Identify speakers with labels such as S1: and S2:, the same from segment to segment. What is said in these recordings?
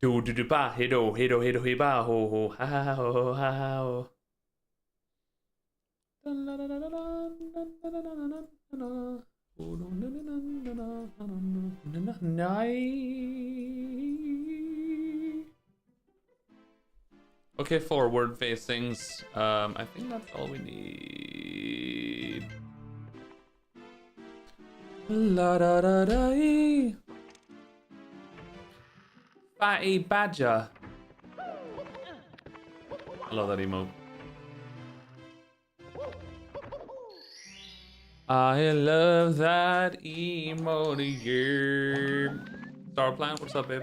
S1: Do do do ba hey do hey do hey do hey ba ho ho ha ha ho ho ha ha ho. Okay, forward facings. I think that's all we need. La da da da. Fatty badger. I love that emote. I love that emote. Yeah. Star Plant, what's up, babe?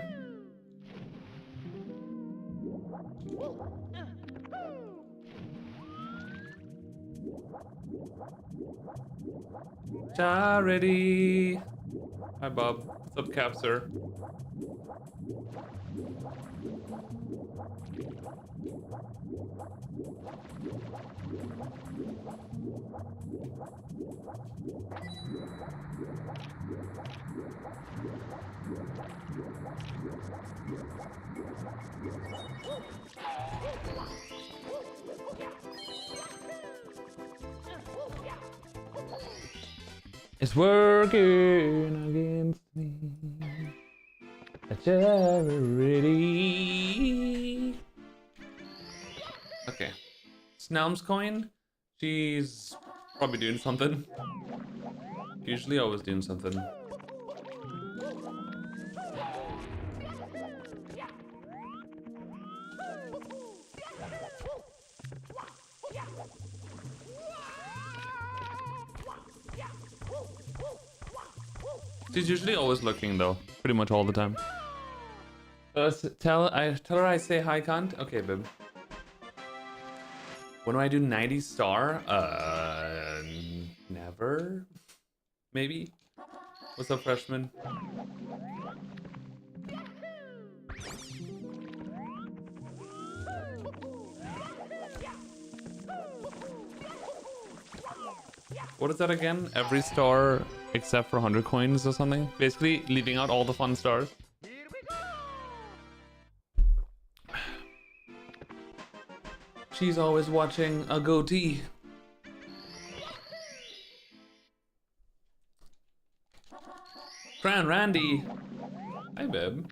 S1: Charity. Hi, Bob. What's up, Capser? It's working against me. A charity. Okay. Snelm's coin. She's probably doing something. Usually always doing something. She's usually always looking though, pretty much all the time. Tell her I say hi, cunt. Okay, babe. When do I do 90 star? Never. Maybe. What's up, freshman? What is that again? Every star except for 100 coins or something? Basically, leaving out all the fun stars. She's always watching a goatee. Fran Randy. Hi, babe.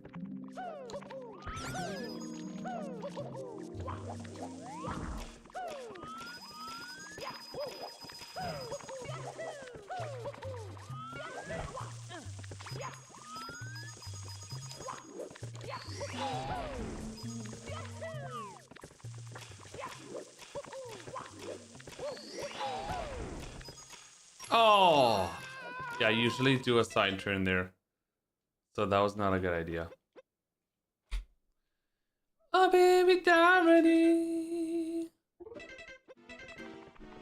S1: Oh! Yeah, I usually do a side turn there. So that was not a good idea. Oh, baby, Darity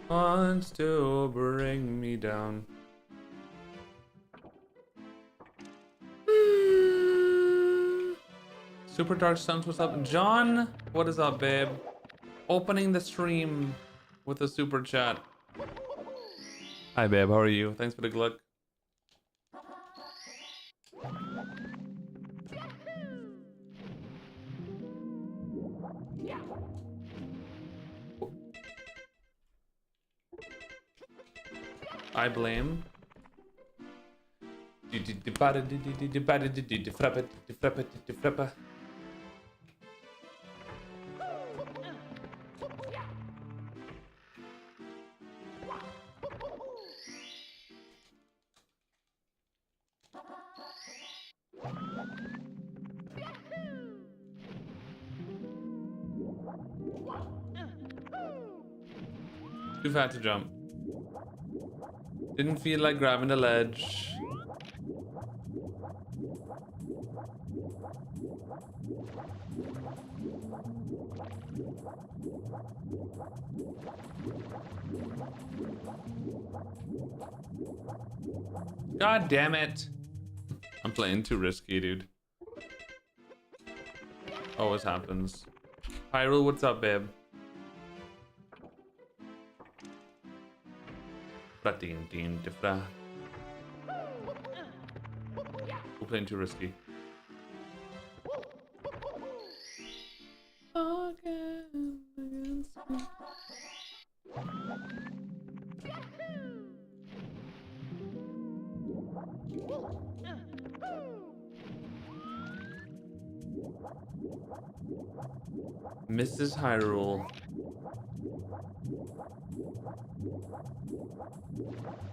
S1: wants to bring me down. Super Dark Suns, what's up? John, what is up, babe? Opening the stream with a super chat. Hi, babe, how are you? Thanks for the gluck. I blame. Too fat to jump. Didn't feel like grabbing the ledge. God damn it. I'm playing too risky, dude. Always happens. Hyrule, what's up, babe? We're playing too risky. Mrs. Hyrule.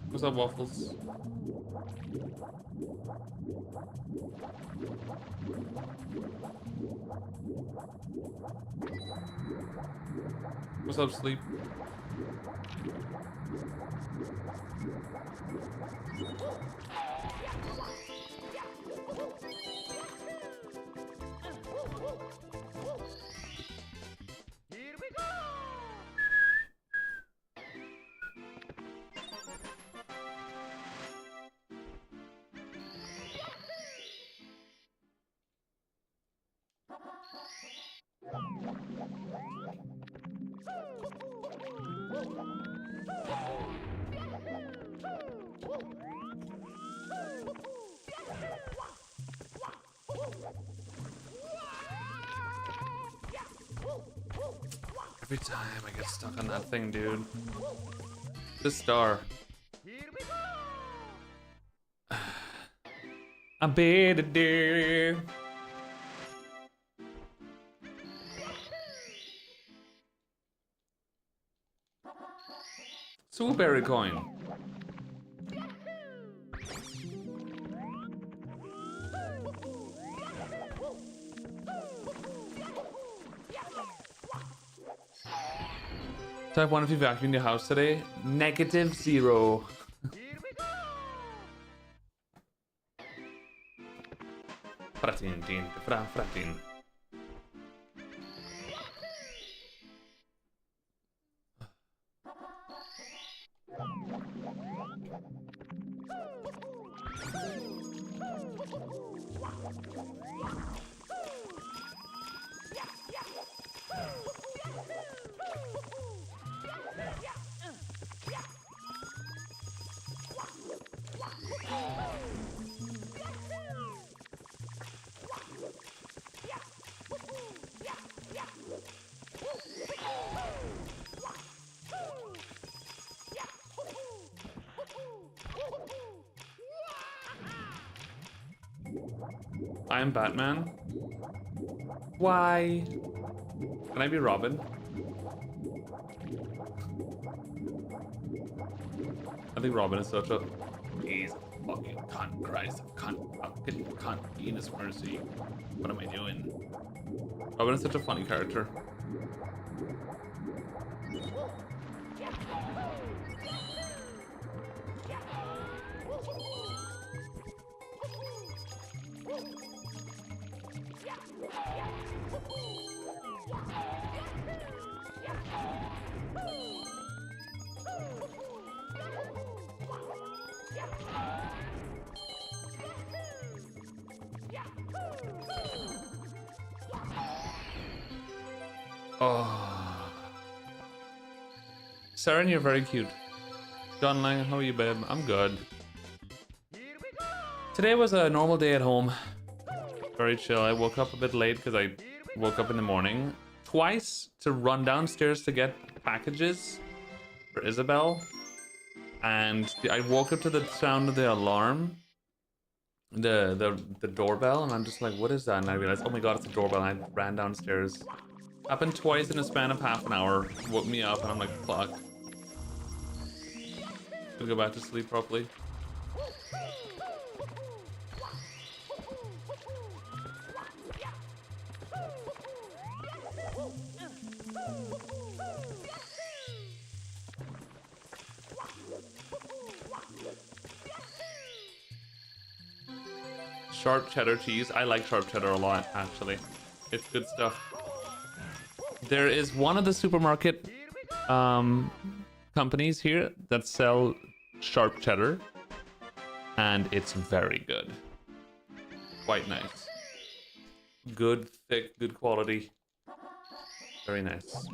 S1: What's up, Waffles? What's up, Sleep? Every time I get stuck on that thing, dude. This star. I bet it did. Soulberry coin. Type 1 if you vacuumed your house today. -0. Fratin, fratin. I'm Batman. Why? Can I be Robin? I think Robin is such a... He's a fucking cunt, Christ of cunt, fucking cunt, Venus mercy. What am I doing? Robin is such a funny character. Oh. Saren, you're very cute. John Lang, how are you, babe? I'm good. Today was a normal day at home. Very chill. I woke up a bit late because I woke up in the morning twice to run downstairs to get packages for Isabel. And I woke up to the sound of the alarm. The doorbell, and I'm just like, what is that? And I realized, oh my god, it's a doorbell, and I ran downstairs. Happened twice in a span of half an hour. Woke me up, and I'm like, fuck. Gonna go back to sleep properly. Sharp cheddar cheese. I like sharp cheddar a lot, actually. It's good stuff. There is one of the supermarket companies here that sell sharp cheddar, and it's very good. Quite nice. Good, thick, good quality. Very nice.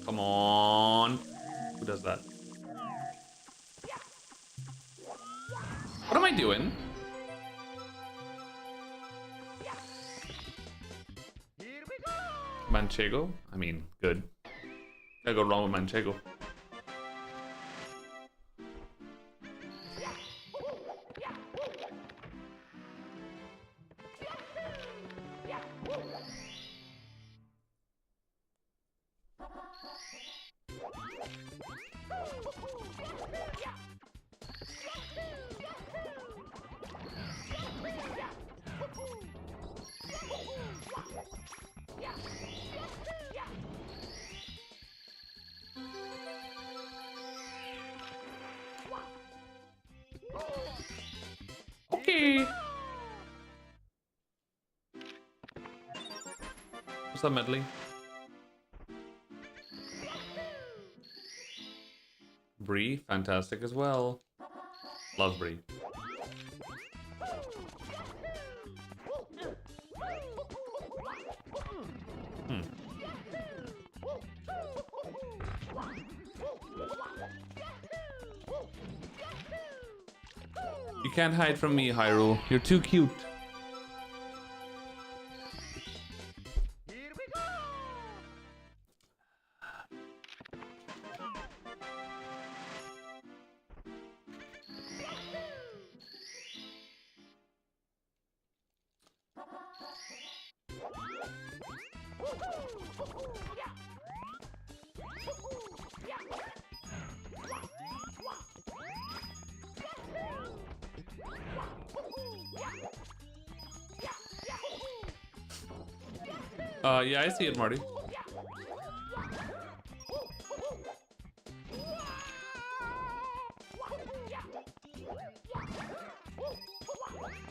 S1: Come on. Who does that? What am I doing? Manchego? I mean, good. Can't go wrong with Manchego. What's up, Medley? Bree, fantastic as well. Love Bree. You can't hide from me, Hyrule. You're too cute. Yeah, I see it, Marty.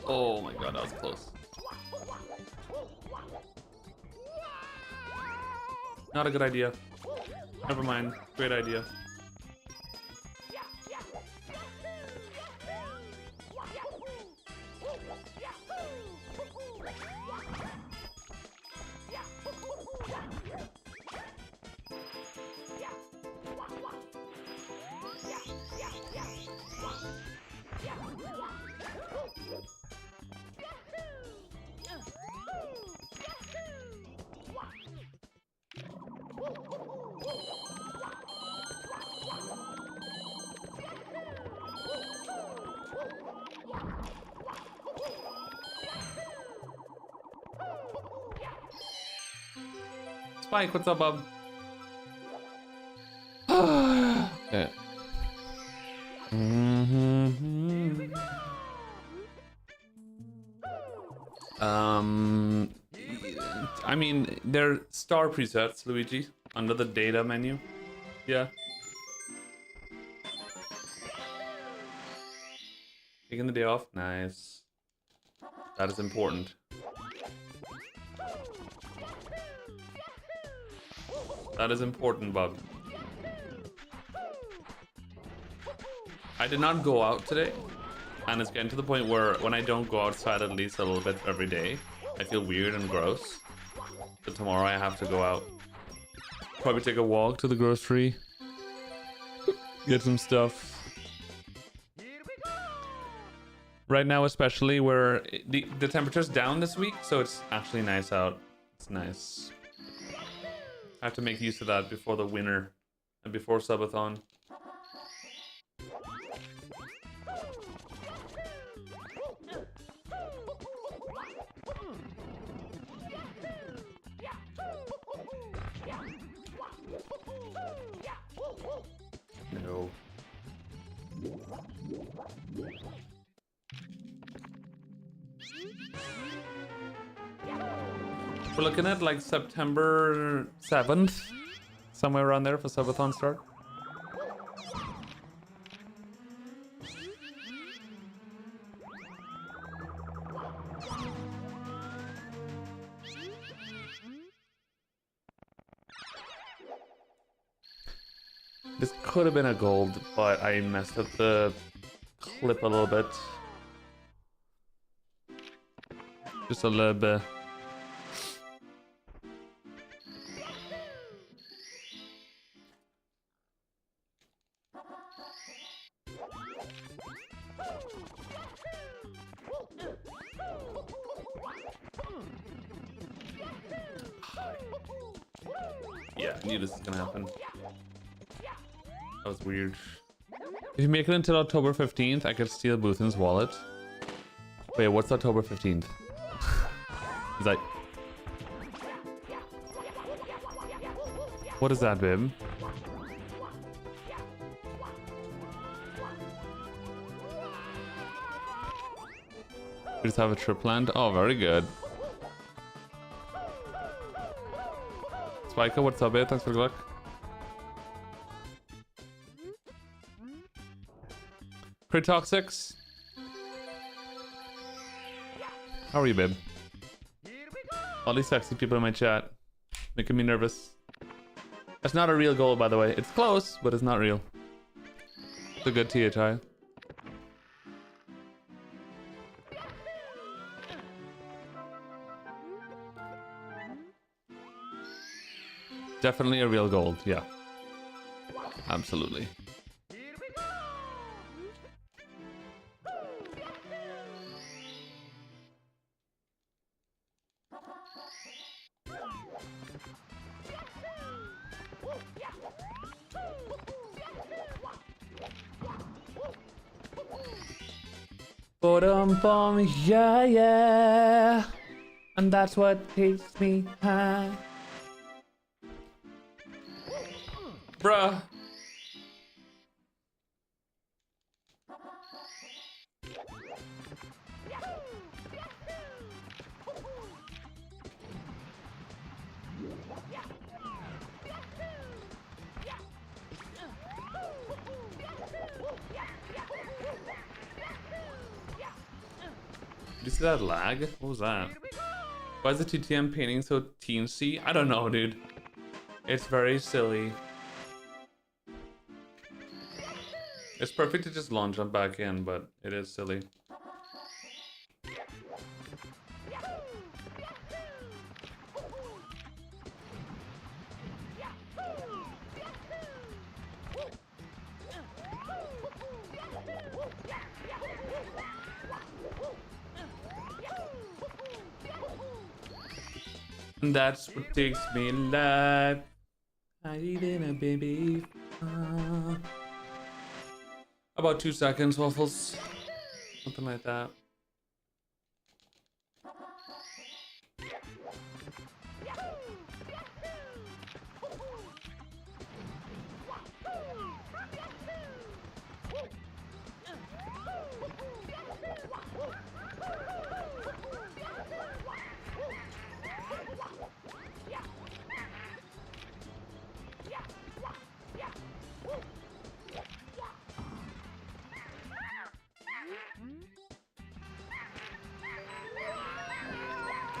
S1: Oh my god, that was close. Not a good idea. Never mind. Great idea. Spike, what's up, bub? Yeah. I mean, they're star presets, Luigi, under the data menu. Yeah. Taking the day off? Nice. That is important. That is important, bub. I did not go out today, and it's getting to the point where when I don't go outside at least a little bit every day, I feel weird and gross. So tomorrow I have to go out. Probably take a walk to the grocery. Get some stuff. Right now especially, where the temperature's down this week, so it's actually nice out. It's nice. I have to make use of that before the winter and before subathon. No. We're looking at like September 7th, somewhere around there for subathon start. This could have been a gold, but I messed up the clip a little bit. Just a little bit. Yeah, I knew this was gonna happen. That was weird. If you make it until October 15th, I could steal Boothin's wallet. Wait, what's October 15th? Is that... What is that, babe? We just have a trip planned? Oh, very good. Spiker, what's up, babe? Thanks for the luck. Crit Toxics. How are you, babe? All these sexy people in my chat. Making me nervous. That's not a real goal, by the way. It's close, but it's not real. It's a good THI. Definitely a real gold, yeah. Absolutely. Bum, yeah, yeah. And that's what takes me high. Bruh. Did you see that lag? What was that? Why is the TTM painting so teensy? I don't know, dude. It's very silly. It's perfect to just launch jump back in, but it is silly. And that's what takes me alive. I eating a baby. About 2 seconds, Waffles. Something like that.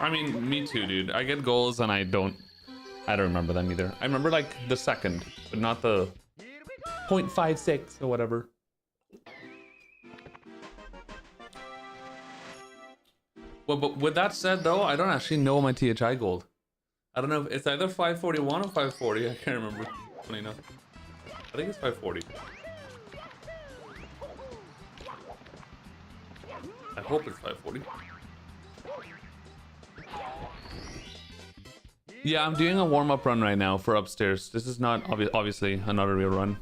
S1: I mean, me too, dude. I get goals and I don't remember them either. I remember like the second, but not the 0.56 or whatever. Well, but with that said though, I don't actually know my THI gold. I don't know if it's either 541 or 540. I can't remember. Funny enough. I think it's 540. I hope it's 540. Yeah, I'm doing a warm-up run right now for upstairs. This is not obviously another real run.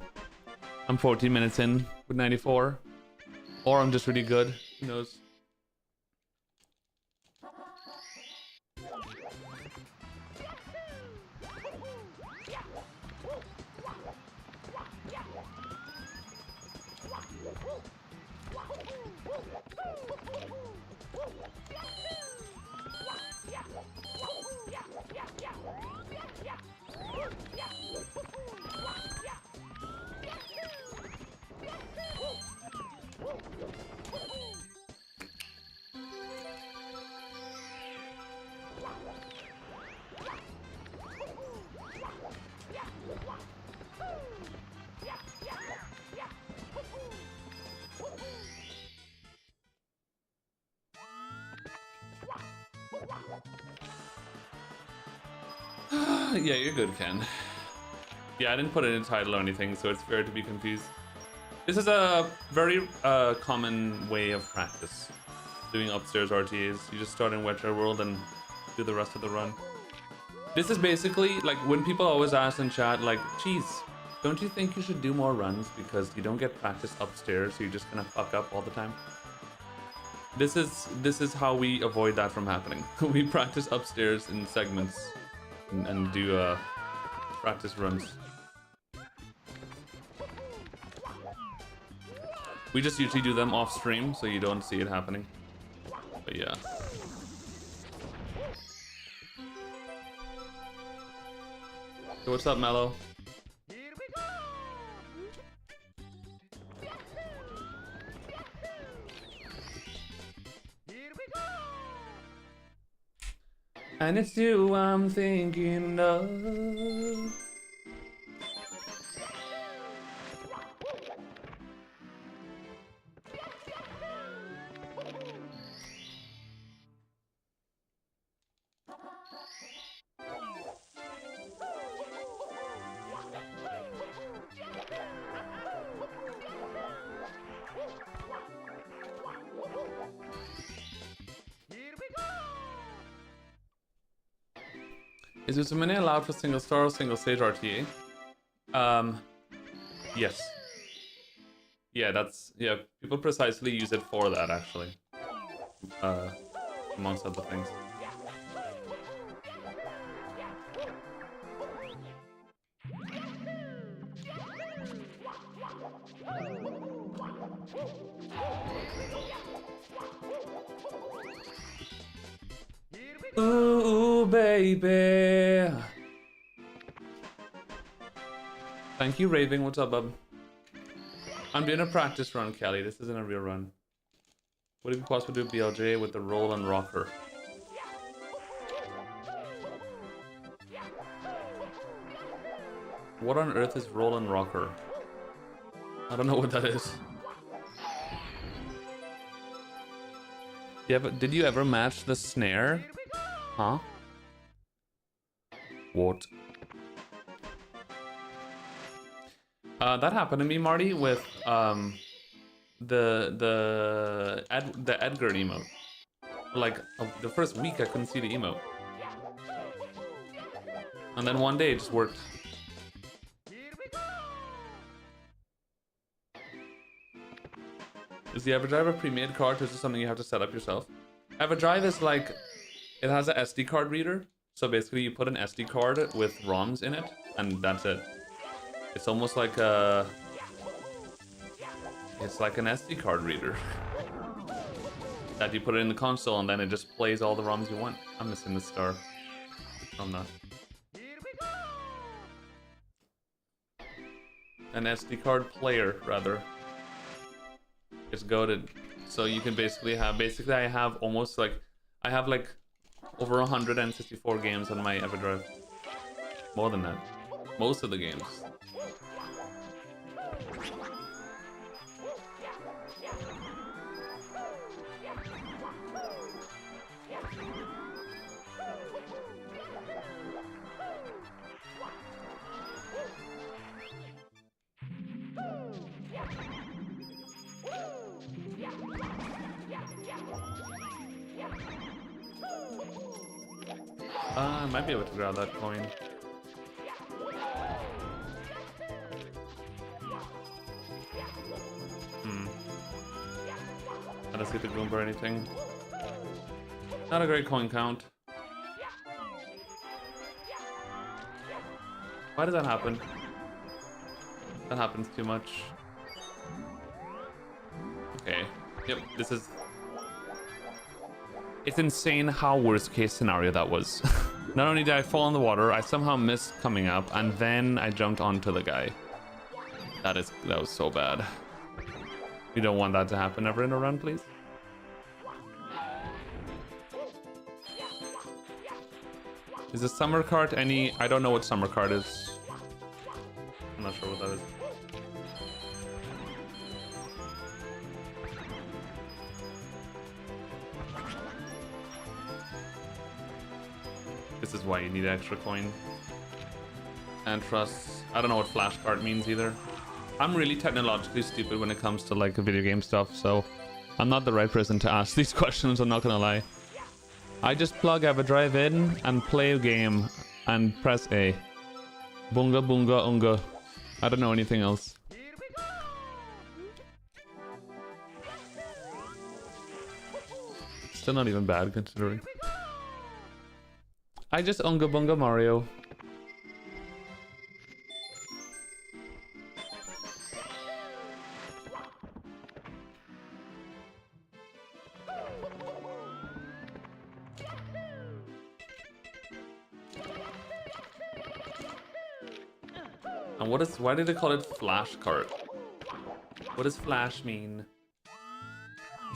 S1: I'm 14 minutes in with 94. Or I'm just really good. Who knows? Yeah, you're good, Ken. Yeah, I didn't put it in title or anything, so it's fair to be confused. This is a very common way of practice. Doing upstairs RTAs. You just start in Wetcher World and do the rest of the run. This is basically, like, when people always ask in chat, like, geez, don't you think you should do more runs because you don't get practice upstairs, so you're just gonna fuck up all the time? This is how we avoid that from happening. We practice upstairs in segments and do practice runs. We just usually do them off stream so you don't see it happening. But yeah. So what's up, Mello? And it's you I'm thinking of. Is Usumine allowed for single star or single stage RTA? Yes. Yeah, people precisely use it for that, actually. Amongst other things. Ooh, baby. Thank you, Raving. What's up, bub? I'm doing a practice run, Kelly. This isn't a real run. Would it be possible to do BLJ with the roll and rocker? What on earth is roll and rocker? I don't know what that is. Did you ever match the snare? Huh? What? That happened to me, Marty, with the Edgar emote. Like the first week I couldn't see the emote. And then one day it just worked. Is the EverDrive a pre-made card or is it something you have to set up yourself? EverDrive is like, it has a SD card reader. So basically you put an SD card with ROMs in it and that's it. It's almost like it's like an SD card reader. That you put it in the console and then it just plays all the ROMs you want. I'm missing the star. I'm not. An SD card player, rather. It's goated. So you can basically have, I have almost like, I have like over 164 games on my EverDrive. More than that. Most of the games. I might be able to grab that coin. Let's get the Goomba or anything. Not a great coin count. Why does that happen? That happens too much. Okay. Yep, this is... It's insane how worst case scenario that was. Not only did I fall in the water, I somehow missed coming up, and then I jumped onto the guy. That was so bad. We don't want that to happen ever in a run, please. Is the summer cart any... I don't know what summer cart is. I'm not sure what that is. This is why you need extra coin. And trust. I don't know what flash cart means either. I'm really technologically stupid when it comes to like video game stuff, so I'm not the right person to ask these questions, I'm not gonna lie. I just plug EverDrive in and play a game and press A. Bunga bunga unga. I don't know anything else. Still not even bad considering. I just unga bunga Mario. And why did they call it flash cart? What does flash mean?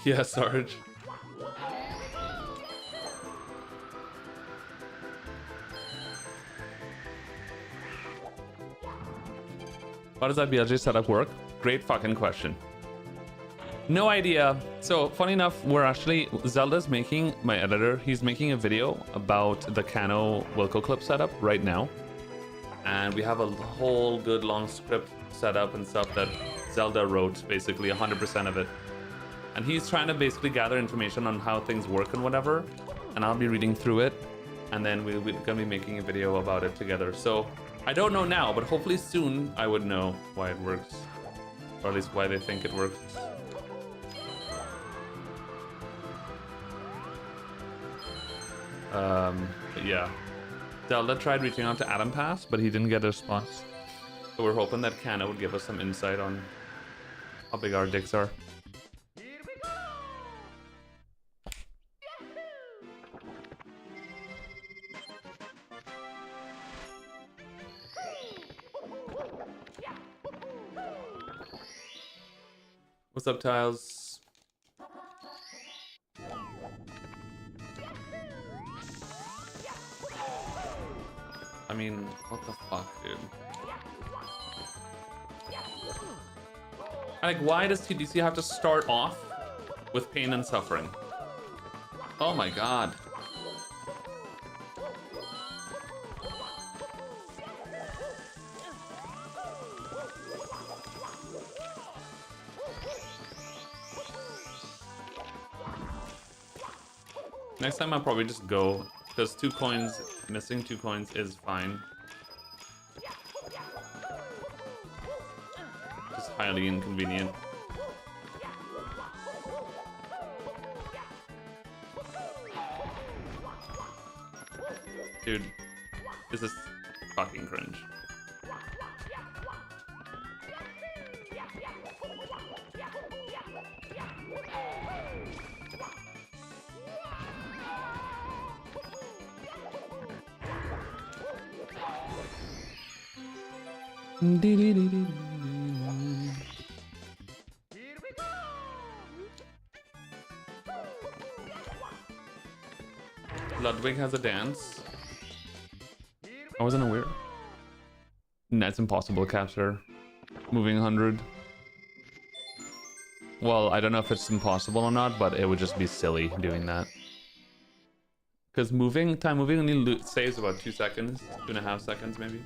S1: Yeah, Sarge. How does that BLJ setup work? Great fucking question. No idea. So funny enough, we're actually, Zelda's making, my editor, he's making a video about the Kano Wilco clip setup right now. And we have a whole good long script set up and stuff that Zelda wrote, basically 100% of it. And he's trying to basically gather information on how things work and whatever. And I'll be reading through it. And then we're gonna be making a video about it together. So I don't know now, but hopefully soon I would know why it works. Or at least why they think it works. But yeah. Zelda tried reaching out to Adam Pass, but he didn't get a response. So we're hoping that Kana would give us some insight on how big our dicks are. What's up, Tiles? I mean, what the fuck, dude? Like, why does TDC have to start off with pain and suffering? Oh my god. Next time I'll probably just go, because 2 coins, missing 2 coins is fine. Just highly inconvenient. Dude, this is fucking cringe. Ludwig has a dance. I wasn't aware. That's impossible to capture. Moving 100. Well, I don't know if it's impossible or not, but it would just be silly doing that. Because moving only saves about 2 seconds, 2.5 seconds maybe.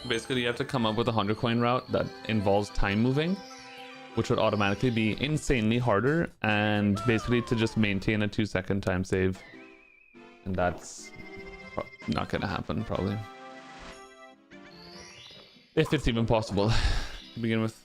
S1: Basically, you have to come up with a 100 coin route that involves time moving, which would automatically be insanely harder, and basically to just maintain a 2-second time save. And that's not gonna happen, probably. If it's even possible to begin with.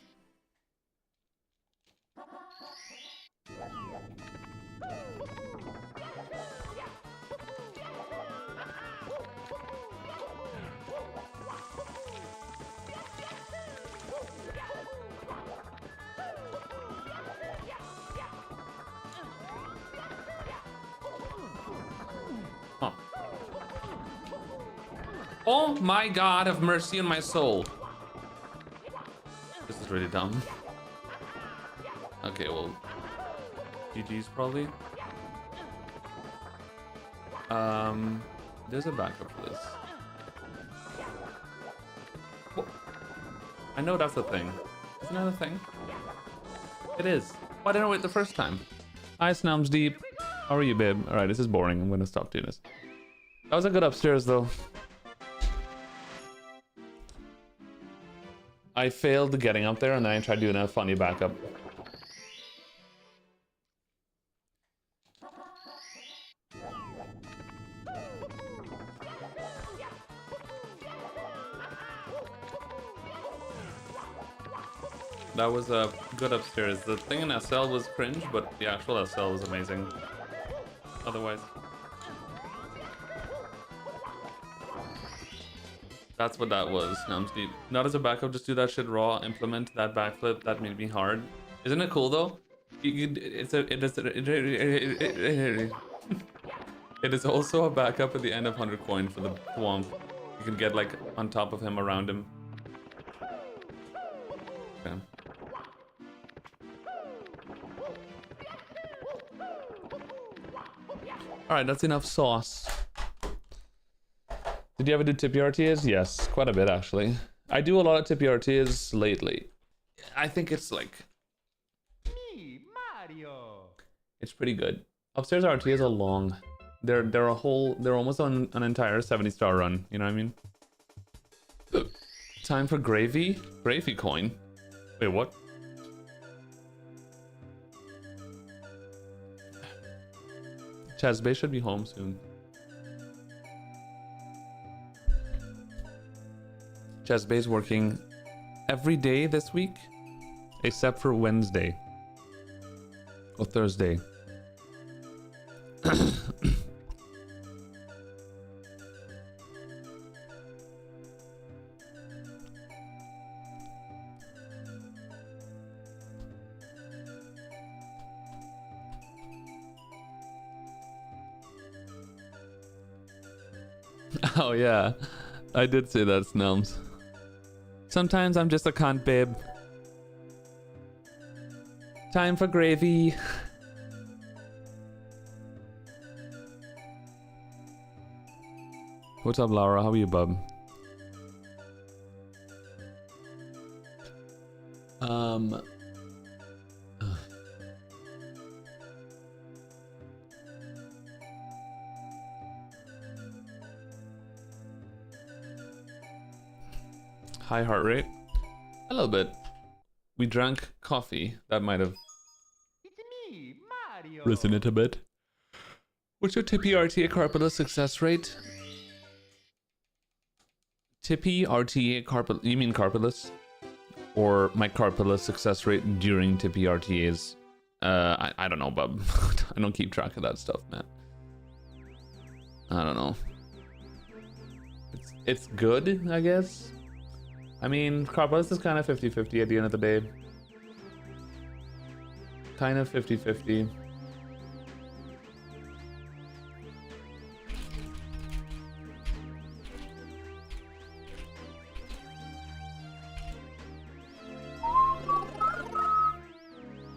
S1: Huh. Oh my god, have mercy on my soul. This is really dumb. Okay, well, GG's probably. There's a backup for this. Whoa. I know that's a thing. Isn't that a thing? It is. Why didn't I wait the first time? Hi, Snums Deep. How are you, babe? Alright, this is boring. I'm gonna stop doing this. That was a good upstairs, though. I failed getting up there, and then I tried doing a funny backup. That was a good upstairs. The thing in SL was cringe, but the actual SL was amazing. Otherwise. That's what that was, Nums Deep. Not as a backup, just do that shit raw, implement that backflip, that made me hard. Isn't it cool though? It is also a backup at the end of 100 coin for the Thwomp. You can get like on top of him, around him. Okay. Alright, that's enough sauce. Did you ever do tippy RTAs? Yes, quite a bit actually. I do a lot of tippy RTAs lately. I think it's like...
S2: Me, Mario.
S1: It's pretty good. Upstairs RTAs are long. They're almost on an entire 70-star run, you know what I mean? Time for gravy? Gravy coin? Wait, what? Chazbay should be home soon. Chazbay's working every day this week, except for Wednesday. Or Thursday. Oh yeah, I did say that, Snelms. Sometimes I'm just a cunt, babe. Time for gravy. What's up, Laura? How are you, bub? High heart rate? A little bit. We drank coffee. That might have
S2: It's me, Mario.
S1: risen it a bit. What's your Tippy RTA Carpala success rate? Tippy RTA Carpala... You mean Carpalus? Or my Carpala success rate during Tippy RTAs? I don't know, bub. I don't keep track of that stuff, man. I don't know. It's good, I guess. I mean, Carpalus is kind of 50-50 at the end of the day. Kind of 50-50.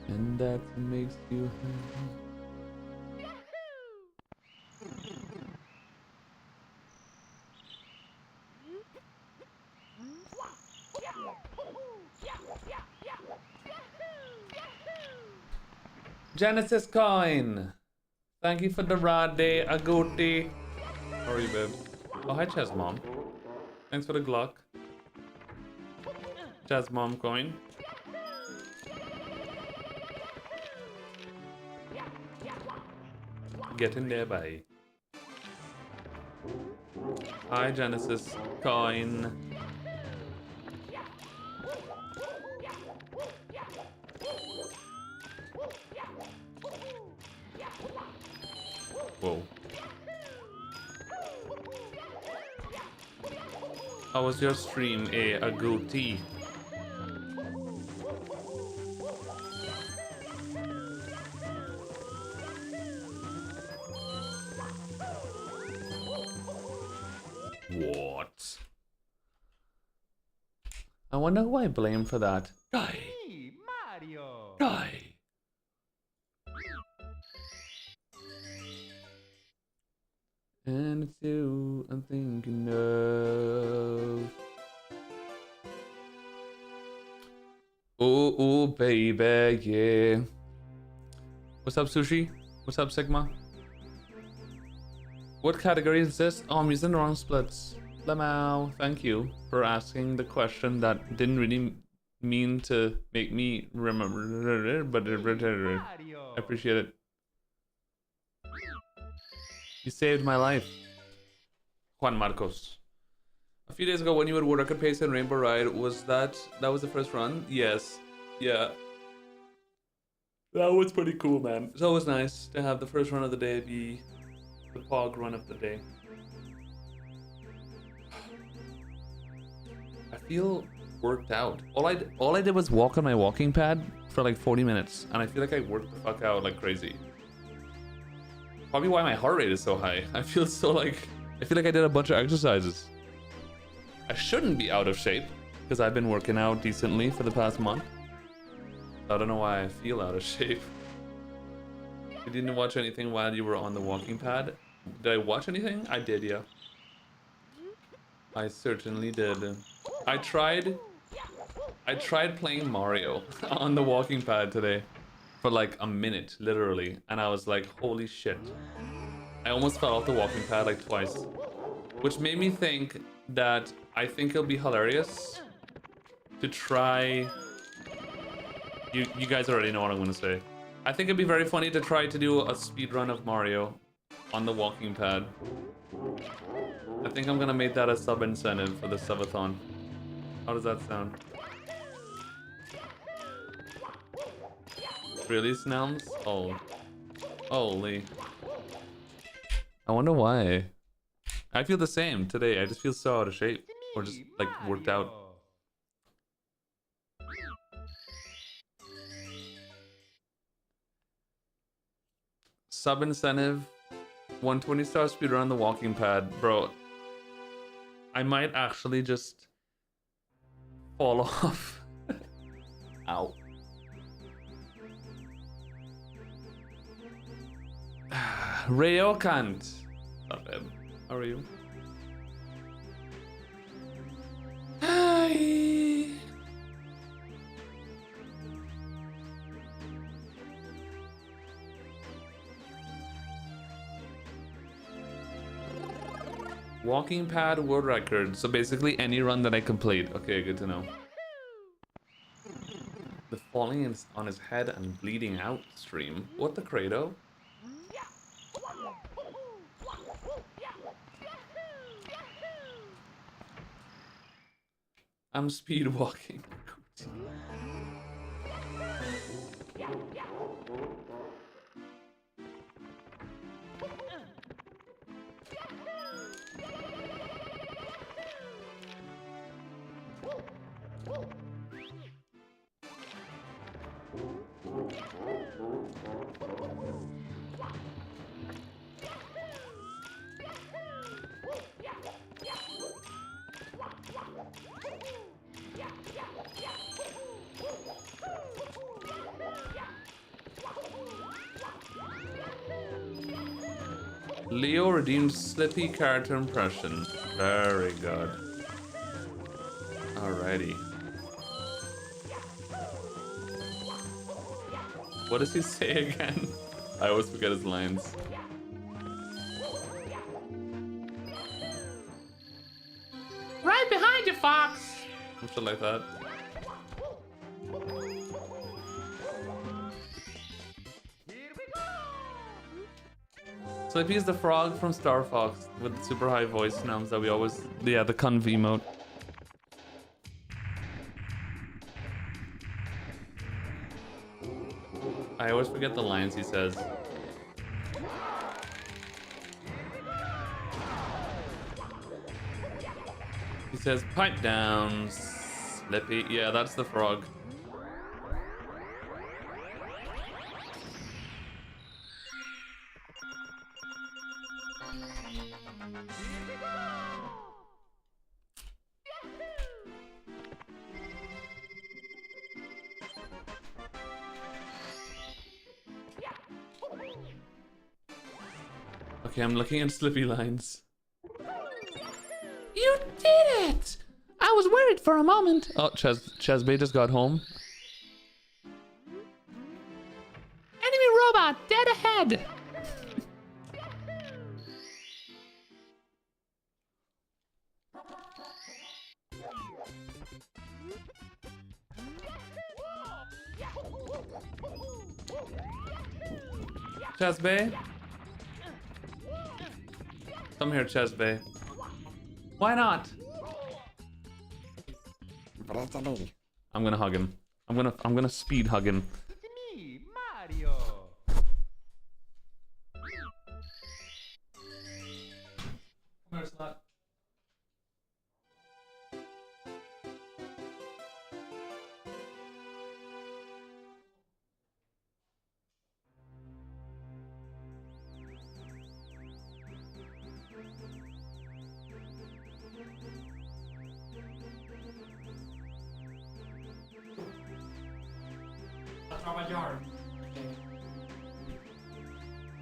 S1: And that makes you happy. Genesis coin! Thank you for the Rade Agouti. How are you, babe? Oh, hi, Chaz Mom. Thanks for the Glock. Chaz Mom coin. Get in there, bye. Hi, Genesis coin. Whoa. How was your stream, a goatee? What? I wonder who I blame for that. Guy.
S2: Me, Mario.
S1: Guy. And it's you I'm thinking of. Oh, baby, yeah. What's up, Sushi? What's up, Sigma? What category is this? Oh, I'm using the wrong splits. Lamau, thank you for asking the question that didn't really mean to make me remember, but I appreciate it. You saved my life. Juan Marcos. A few days ago when you had World Record Pace and Rainbow Ride, was that was the first run? Yes. Yeah. That was pretty cool, man. It's always nice to have the first run of the day be the POG run of the day. I feel worked out. All I did was walk on my walking pad for like 40 minutes, and I feel like I worked the fuck out like crazy. Probably why my heart rate is so high. I feel like I did a bunch of exercises. I shouldn't be out of shape because I've been working out decently for the past month. I don't know why I feel out of shape. You didn't watch anything while you were on the walking pad? Did I watch anything? I did, yeah. I certainly did. I tried playing Mario on the walking pad today for like a minute, literally, and I was like, holy shit. I almost fell off the walking pad like twice, which made me think that I think it'll be hilarious to try. You guys already know what I'm gonna say. I think it'd be very funny to try to do a speed run of Mario on the walking pad. I think I'm gonna make that a sub incentive for the subathon. How does that sound? Really, Snelms? Oh. Holy. I wonder why. I feel the same today. I just feel so out of shape. Or just, like, worked out. Sub incentive. 120 star speedrun on the walking pad. Bro. I might actually just fall off. Ow. Rayokant. Stop him. How are you? Hi. Walking pad world record. So basically any run that I complete. Okay, good to know. The falling on his head and bleeding out stream. What the Credo? I'm speed walking. Leo redeemed Slippy character impression. Very good. Alrighty. What does he say again? I always forget his lines. Right behind you, Fox! Some shit like that. Slippy is the frog from Star Fox with the super high voice numbs that we always... Yeah, the conv emote. I always forget the lines he says. He says, pipe down, Slippy. Yeah, that's the frog. Okay, I'm looking at Slippy lines. You did it! I was worried for a moment. Oh, Chesbay just got home. Enemy robot dead ahead! Chesbay? Come here, Chesbay. Why not? I'm gonna hug him. I'm gonna speed hug him.
S2: It's me, Mario.
S1: Come here, slut.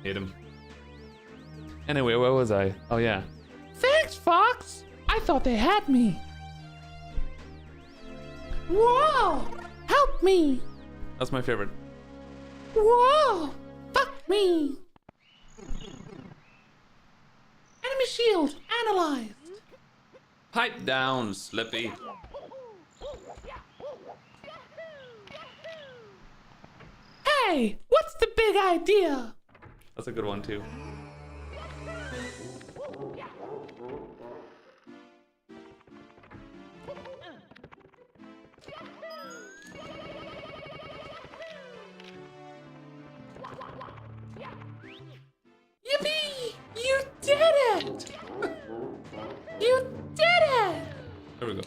S1: Hate him. Anyway, where was I? Oh, yeah. Thanks, Fox! I thought they had me.
S3: Whoa! Help me!
S1: That's my favorite.
S3: Whoa! Fuck me! Enemy shield analyzed.
S1: Pipe down, Slippy.
S3: Hey, what's the big idea?
S1: That's a good one, too.
S3: Yippee! You did it! You did it!
S1: There we go.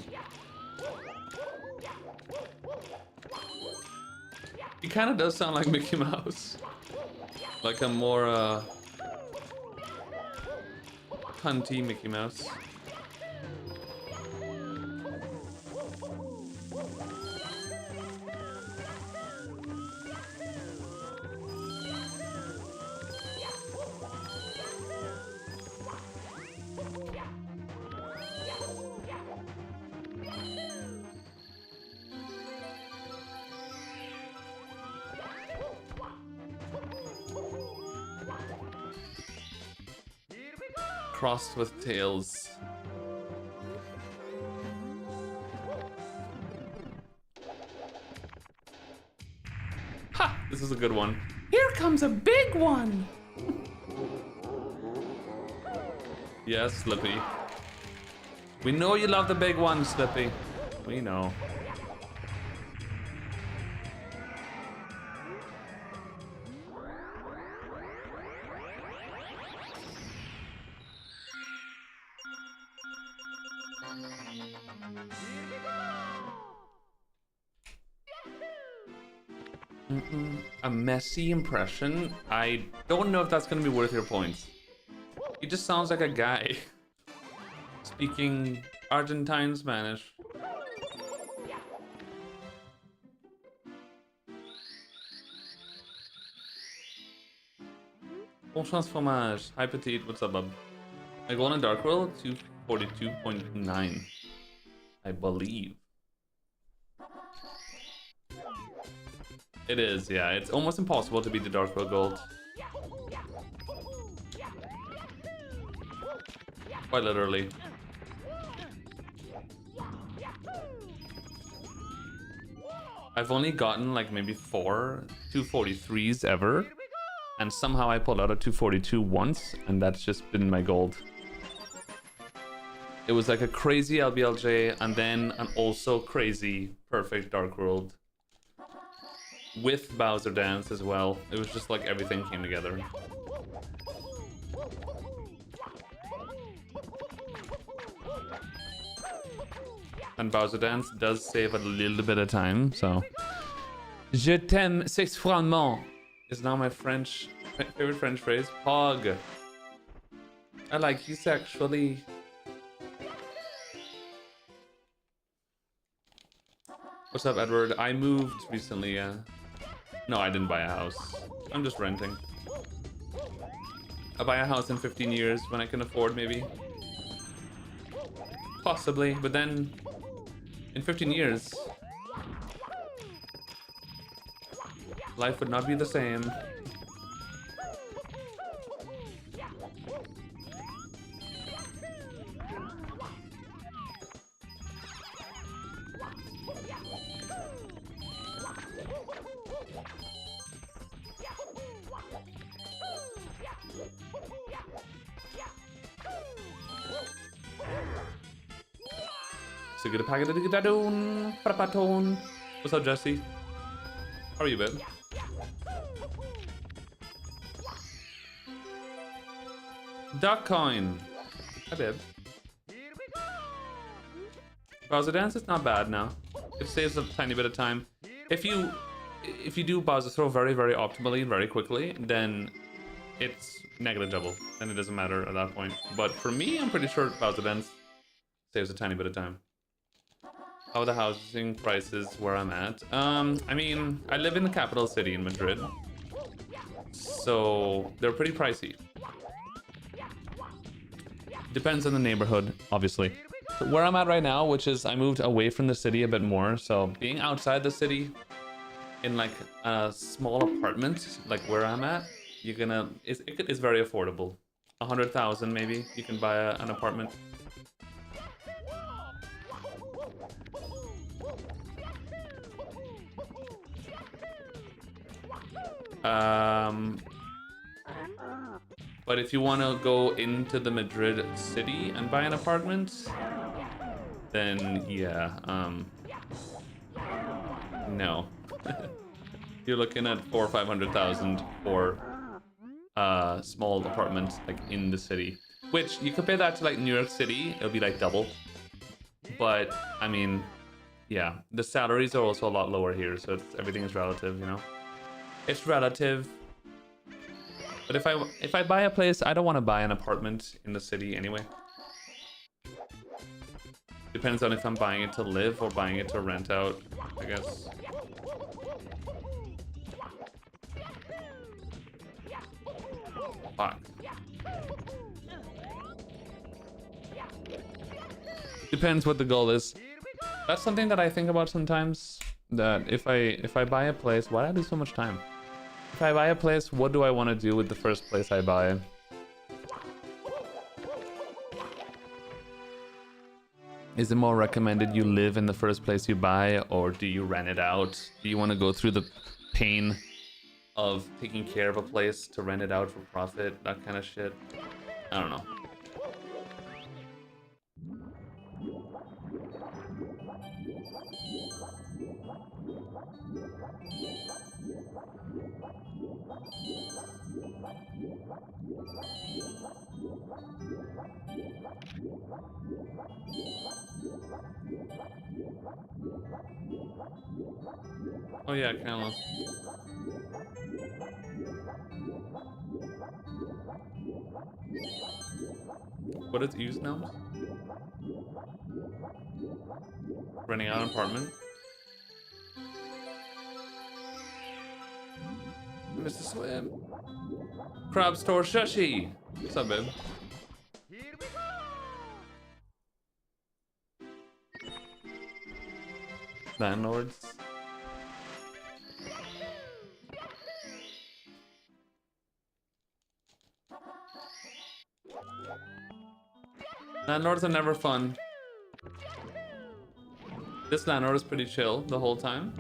S1: He kind of does sound like Mickey Mouse. Like a more, cunty Mickey Mouse. Crossed with tails. Ha! This is a good one.
S3: Here comes a big one.
S1: Yes, Slippy. We know you love the big one, Slippy. We know. A messy impression? I don't know if that's gonna be worth your points. He just sounds like a guy speaking Argentine Spanish. Bon chance fromage. Hi petite, what's up, bub? I go on a dark world 242.9. I believe. It is, yeah. It's almost impossible to beat the Dark World Gold. Quite literally. I've only gotten like maybe 4 243s ever. And somehow I pulled out a 242 once, and that's just been my gold. It was like a crazy LBLJ and then an also crazy perfect Dark World. With Bowser Dance as well. It was just like everything came together. And Bowser Dance does save a little bit of time, so. Je t'aime sexuellement is now my favorite French phrase. Pog. I like you sexually. What's up, Edward? I moved recently, yeah. No, I didn't buy a house. I'm just renting. I'll buy a house in 15 years when I can afford, maybe. Possibly, but then in 15 years, life would not be the same. So get a packet of the What's up, Jesse? How are you, babe? Duck coin. Hi, babe. Bowser Dance is not bad now. It saves a tiny bit of time. If you do Bowser Throw very, very optimally and very quickly, then it's negligible. Then it doesn't matter at that point. But for me, I'm pretty sure Bowser Dance saves a tiny bit of time. How are the housing prices where I'm at? I mean, I live in the capital city in Madrid. So they're pretty pricey. Depends on the neighborhood, obviously. So where I'm at right now, which is I moved away from the city a bit more. So being outside the city in like a small apartment, like where I'm at, you're gonna, it's very affordable. 100,000 maybe, you can buy an apartment. But if you want to go into the Madrid city and buy an apartment, then yeah, no. You're looking at 400,000 or 500,000 for a small apartment like in the city. Which you compare that to like New York City, it'll be like double. But I mean, yeah, the salaries are also a lot lower here, so everything is relative, you know. It's relative. But if I buy a place, I don't want to buy an apartment in the city anyway. Depends on if I'm buying it to live or buying it to rent out, I guess. Fuck. Depends what the goal is. That's something that I think about sometimes. That if I buy a place, why do I do so much time? If I buy a place, what do I want to do with the first place I buy? Is it more recommended you live in the first place you buy, or do you rent it out? Do you want to go through the pain of taking care of a place to rent it out for profit? That kind of shit. I don't know. Oh yeah, countless. What is used now? Renting out an apartment. Mr. Swim. Crab Store Shushi. What's up, babe? Landlords. Landlords are never fun. This landlord is pretty chill the whole time.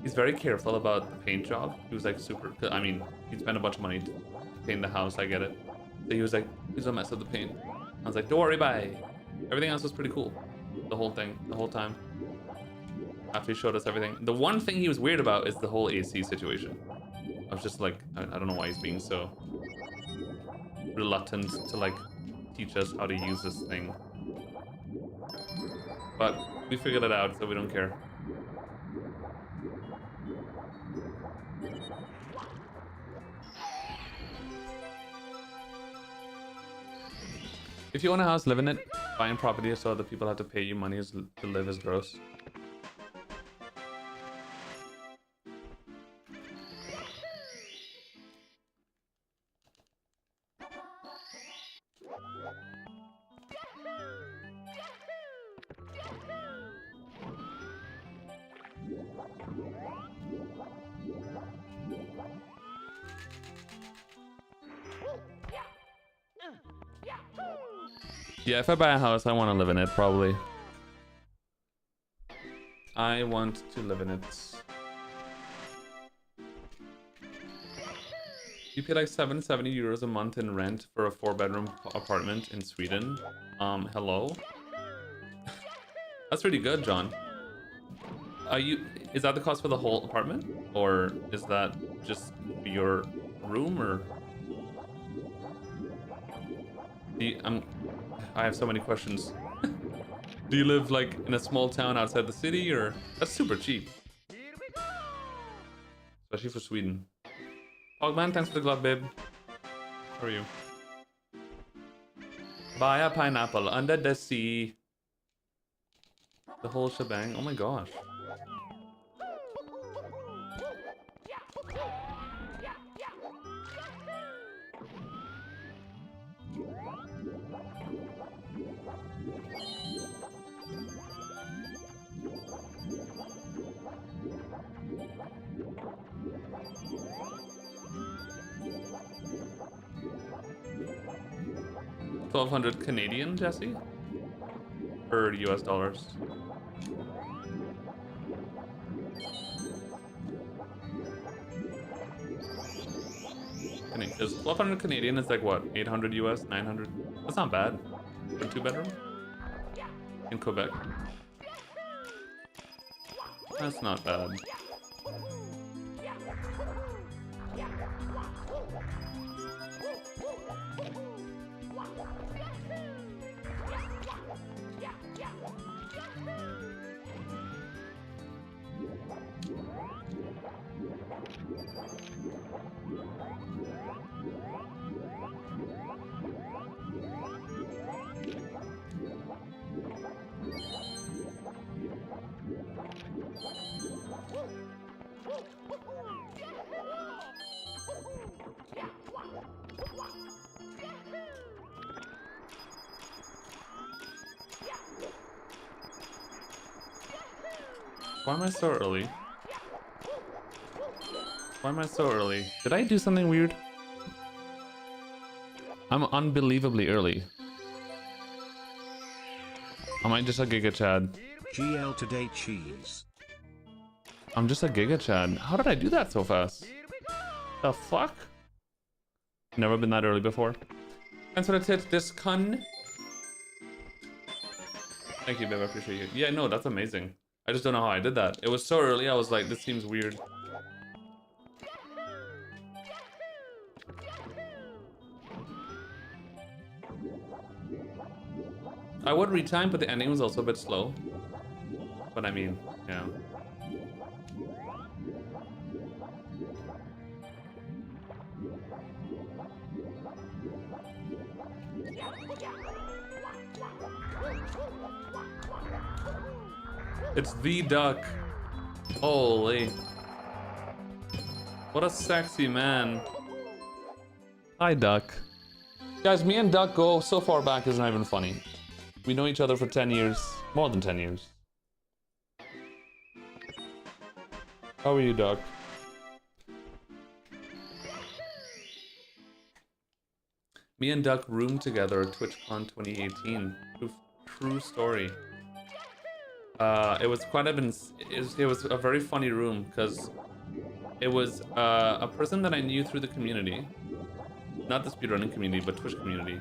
S1: He's very careful about the paint job. He was like super, I mean, he spent a bunch of money to paint the house, I get it. So he was like, please don't mess up the paint. I was like, don't worry, bye. Everything else was pretty cool. The whole thing, the whole time. After he showed us everything. The one thing he was weird about is the whole AC situation. I was just like, I don't know why he's being so reluctant to like teach us how to use this thing. But we figured it out, so we don't care. If you own a house, live in it. Buying property so other people have to pay you money to live is gross. Yeah, if I buy a house, I want to live in it, probably. I want to live in it. You pay like 770 euros a month in rent for a 4-bedroom apartment in Sweden. Hello? That's pretty good, John. Is that the cost for the whole apartment? Or is that just your room, or? I have so many questions. Do you live like in a small town outside the city, or? That's super cheap. Especially for Sweden. Hogman, thanks for the glove, babe. How are you? Buy a pineapple under the sea. The whole shebang. Oh my gosh. 1,200 Canadian, Jesse? Or US dollars? Is 1,200 Canadian is like what? 800 US? 900? That's not bad. For a 2-bedroom? In Quebec. That's not bad. Why am I so early? Why am I so early? Did I do something weird? I'm unbelievably early. Am I just a Giga Chad?
S4: GL today cheese.
S1: I'm just a Giga Chad. How did I do that so fast? The fuck? Never been that early before. Thanks for the tip, this con. Thank you, babe. I appreciate you. Yeah, no, that's amazing. I just don't know how I did that. It was so early, I was like, this seems weird. I would retime, but the ending was also a bit slow. But I mean, yeah. It's the duck. Holy. What a sexy man. Hi, Duck. Guys, me and Duck go so far back, it's not even funny. We know each other for 10 years. More than 10 years. How are you, Duck? Me and Duck roomed together at TwitchCon 2018. True story. It was quite it was a very funny room because it was a person that I knew through the community, not the speedrunning community, but Twitch community,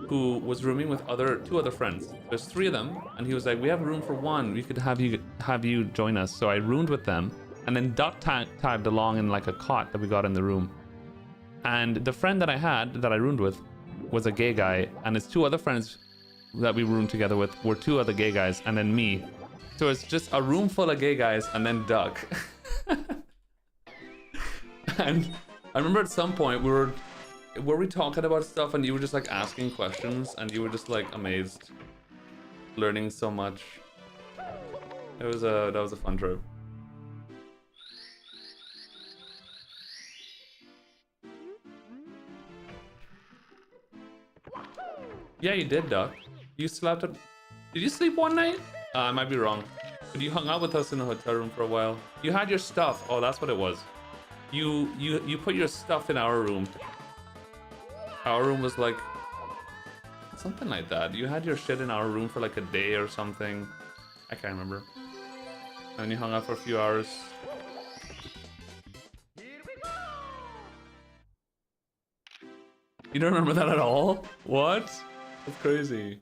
S1: who was rooming with two other friends. There's 3 of them, and he was like, "We have room for 1. We could have you join us." So I roomed with them, and then Duck tagged along in like a cot that we got in the room. And the friend that I roomed with was a gay guy, and his 2 other friends that we roomed together with were 2 other gay guys, and then me. So it's just a room full of gay guys, and then Duck. And I remember at some point were we talking about stuff, and you were just like asking questions, and you were just like amazed, learning so much. That was a fun trip. Yeah, you did, Duck. You slept at... Did you sleep one night? I might be wrong. But you hung out with us in the hotel room for a while. You had your stuff. Oh, that's what it was. You put your stuff in our room. Our room was like... something like that. You had your shit in our room for like a day or something. I can't remember. And you hung out for a few hours. You don't remember that at all? What? That's crazy.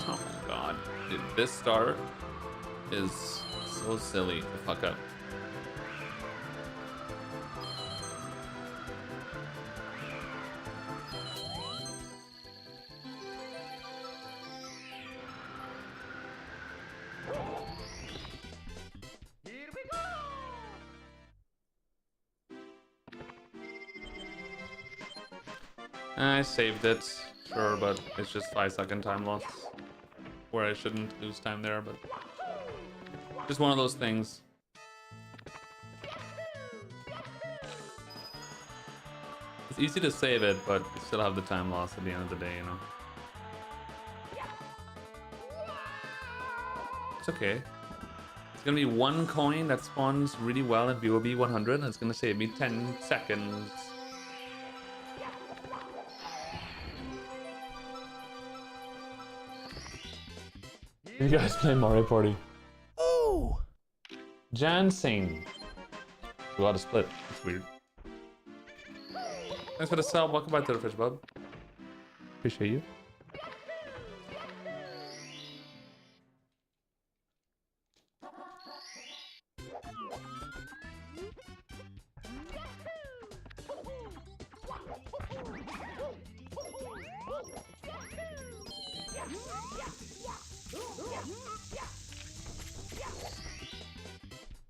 S1: Oh my god. Dude, this star is so silly to fuck up. I saved it, sure, but it's just 5-second time loss. Where I shouldn't lose time there, but... just one of those things. It's easy to save it, but you still have the time loss at the end of the day, you know? It's okay. It's gonna be one coin that spawns really well at BOB 100, and it's gonna save me 10 seconds. You guys play Mario Party? Oh! Jansing. We got a split. It's weird. Thanks for the sub. Welcome back to the Fish Bub. Appreciate you.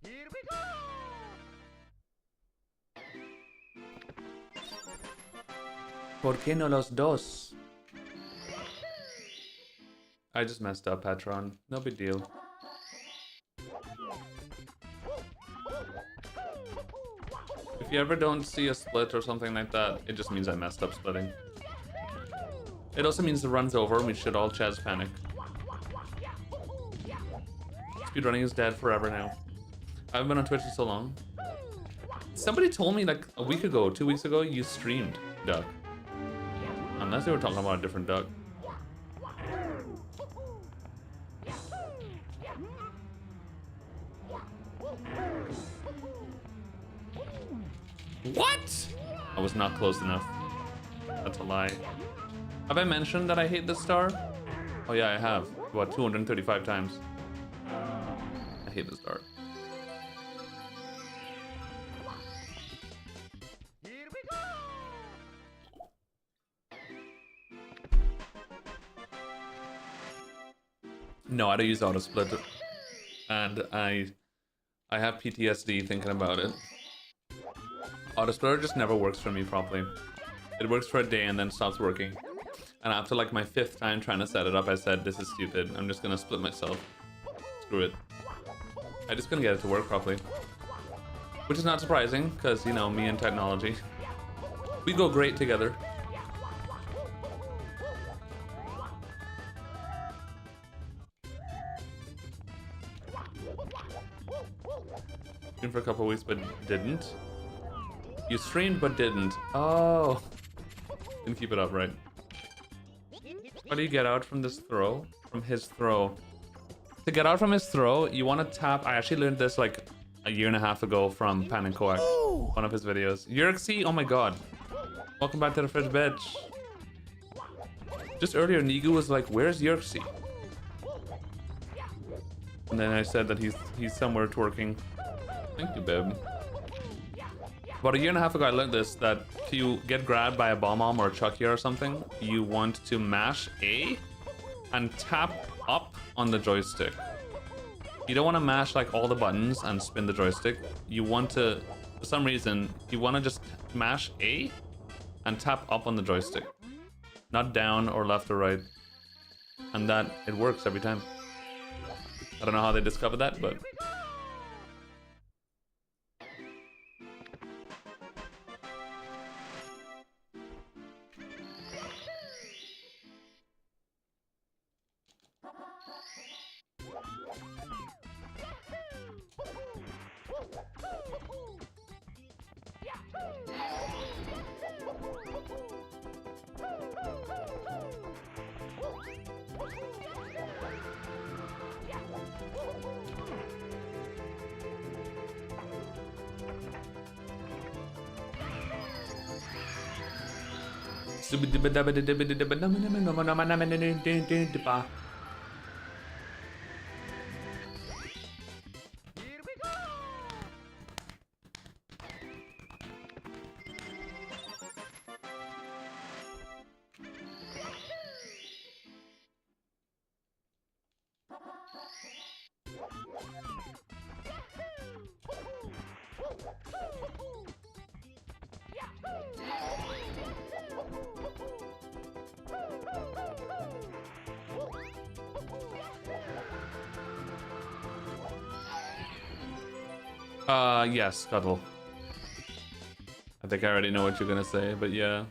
S2: Here we go!
S1: ¿Por qué no los dos? I just messed up, Patron. No big deal. If you ever don't see a split or something like that, it just means I messed up splitting. It also means the run's over and we should all Chaz panic. Speedrunning is dead forever now. I haven't been on Twitch in so long. Somebody told me like a week ago, 2 weeks ago, you streamed Duck. Unless they were talking about a different Duck. What? I was not close enough. That's a lie. Have I mentioned that I hate this star? Oh yeah, I have. About 235 times. I hate this star.
S2: Here we go!
S1: No, I don't use auto split, and I have PTSD thinking about it. Auto splitter just never works for me properly. It works for a day and then stops working. And after like my 5th time trying to set it up, I said, this is stupid. I'm just gonna split myself. Screw it. I just couldn't get it to work properly. Which is not surprising, because, you know, me and technology. We go great together. Streamed for a couple weeks but didn't. You streamed but didn't. Oh. Didn't keep it up right. How do you get out from this throw? From his throw. To get out from his throw, you want to tap. I actually learned this like a year and a half ago from Pan and Koak. One of his videos. Yurxie, oh my god. Welcome back to the fridge, bitch. Just earlier, Nigu was like, where's Yurxie? And then I said that he's somewhere twerking. Thank you, babe. About a year and a half ago, I learned this, that if you get grabbed by a bomb-bomb or a Chucky or something, you want to mash A and tap up on the joystick. You don't want to mash like all the buttons and spin the joystick. You want to, for some reason, you want to just mash A and tap up on the joystick. Not down or left or right. And that, it works every time. I don't know how they discovered that, but... Yes, Scuttle. I think I already know what you're gonna say, but yeah.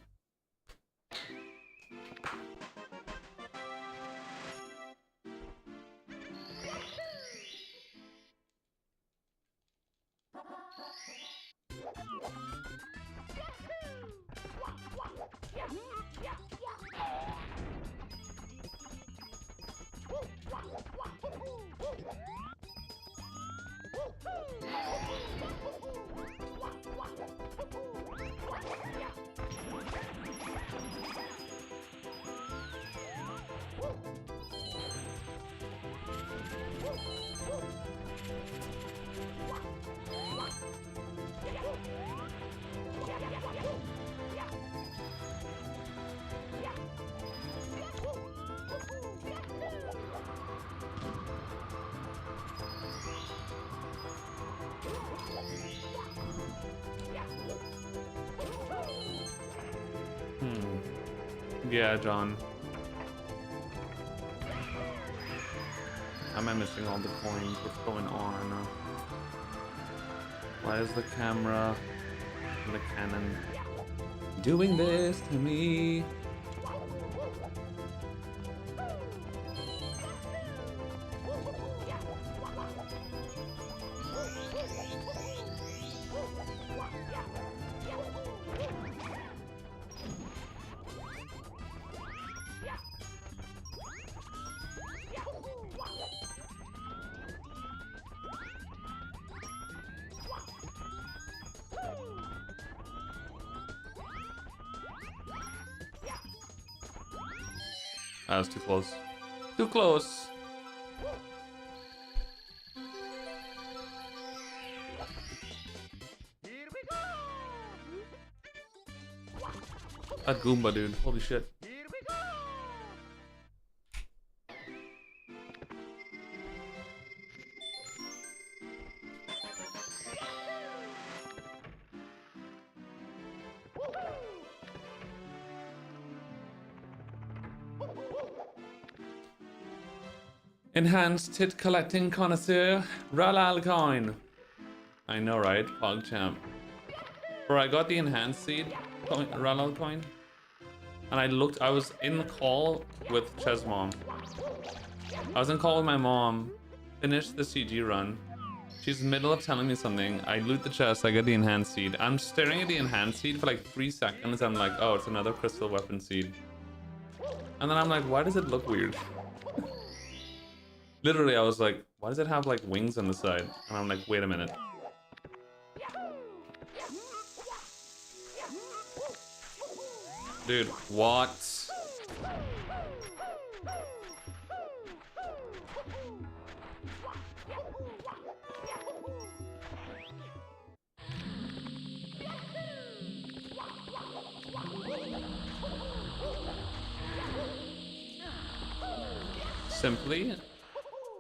S1: Yeah, John. Am I missing all the coins? What's going on? Why is the camera and the cannon doing this to me? That was too close. Too close! That Goomba, dude. Holy shit. Enhanced tit collecting connoisseur, Ralal coin. I know, right? PogChamp. Bro, I got the enhanced seed coin, Ralal coin. And I was in call with Chez's mom. I was in call with my mom, finished the CG run. She's in the middle of telling me something. I loot the chest, I get the enhanced seed. I'm staring at the enhanced seed for like 3 seconds. I'm like, oh, it's another crystal weapon seed. And then I'm like, why does it look weird? Literally, I was like, why does it have like wings on the side? And I'm like, wait a minute. Dude, what? Simply?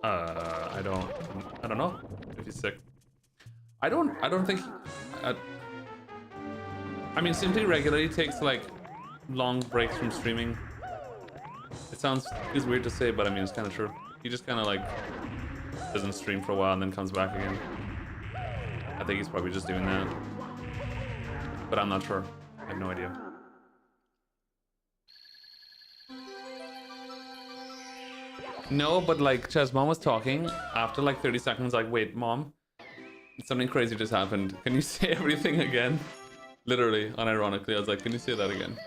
S1: I don't know if he's sick. I don't think. I mean, Simply regularly takes like long breaks from streaming. It feels weird to say, but I mean, it's kind of true. He just kind of like doesn't stream for a while and then comes back again. I think he's probably just doing that, but I'm not sure. I have no idea. No, but like Chez's mom was talking after like 30 seconds, like, wait, mom, something crazy just happened. Can you say everything again? Literally, unironically, I was like, can you say that again?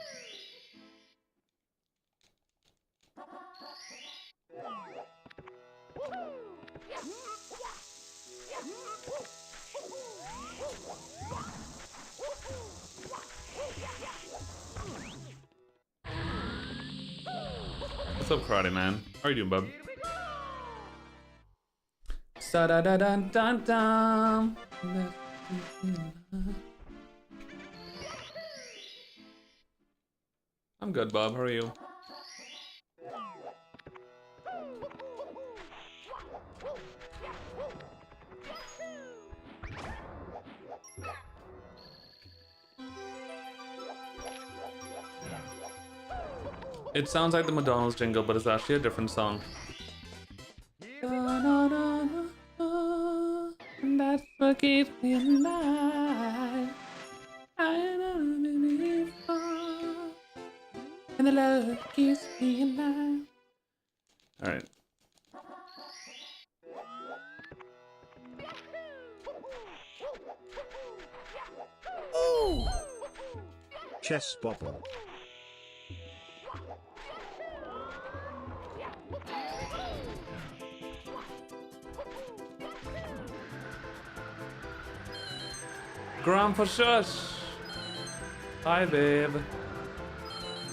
S1: What's up, Karate Man? How are you doing, bub? Da da da da da da. I'm good, Bob. How are you? It sounds like the McDonald's jingle, but it's actually a different song. That's what keeps me alive. I never been before, and the love keeps me alive. All right.
S4: Chess bobble.
S1: Grandpa Shush! Hi, babe.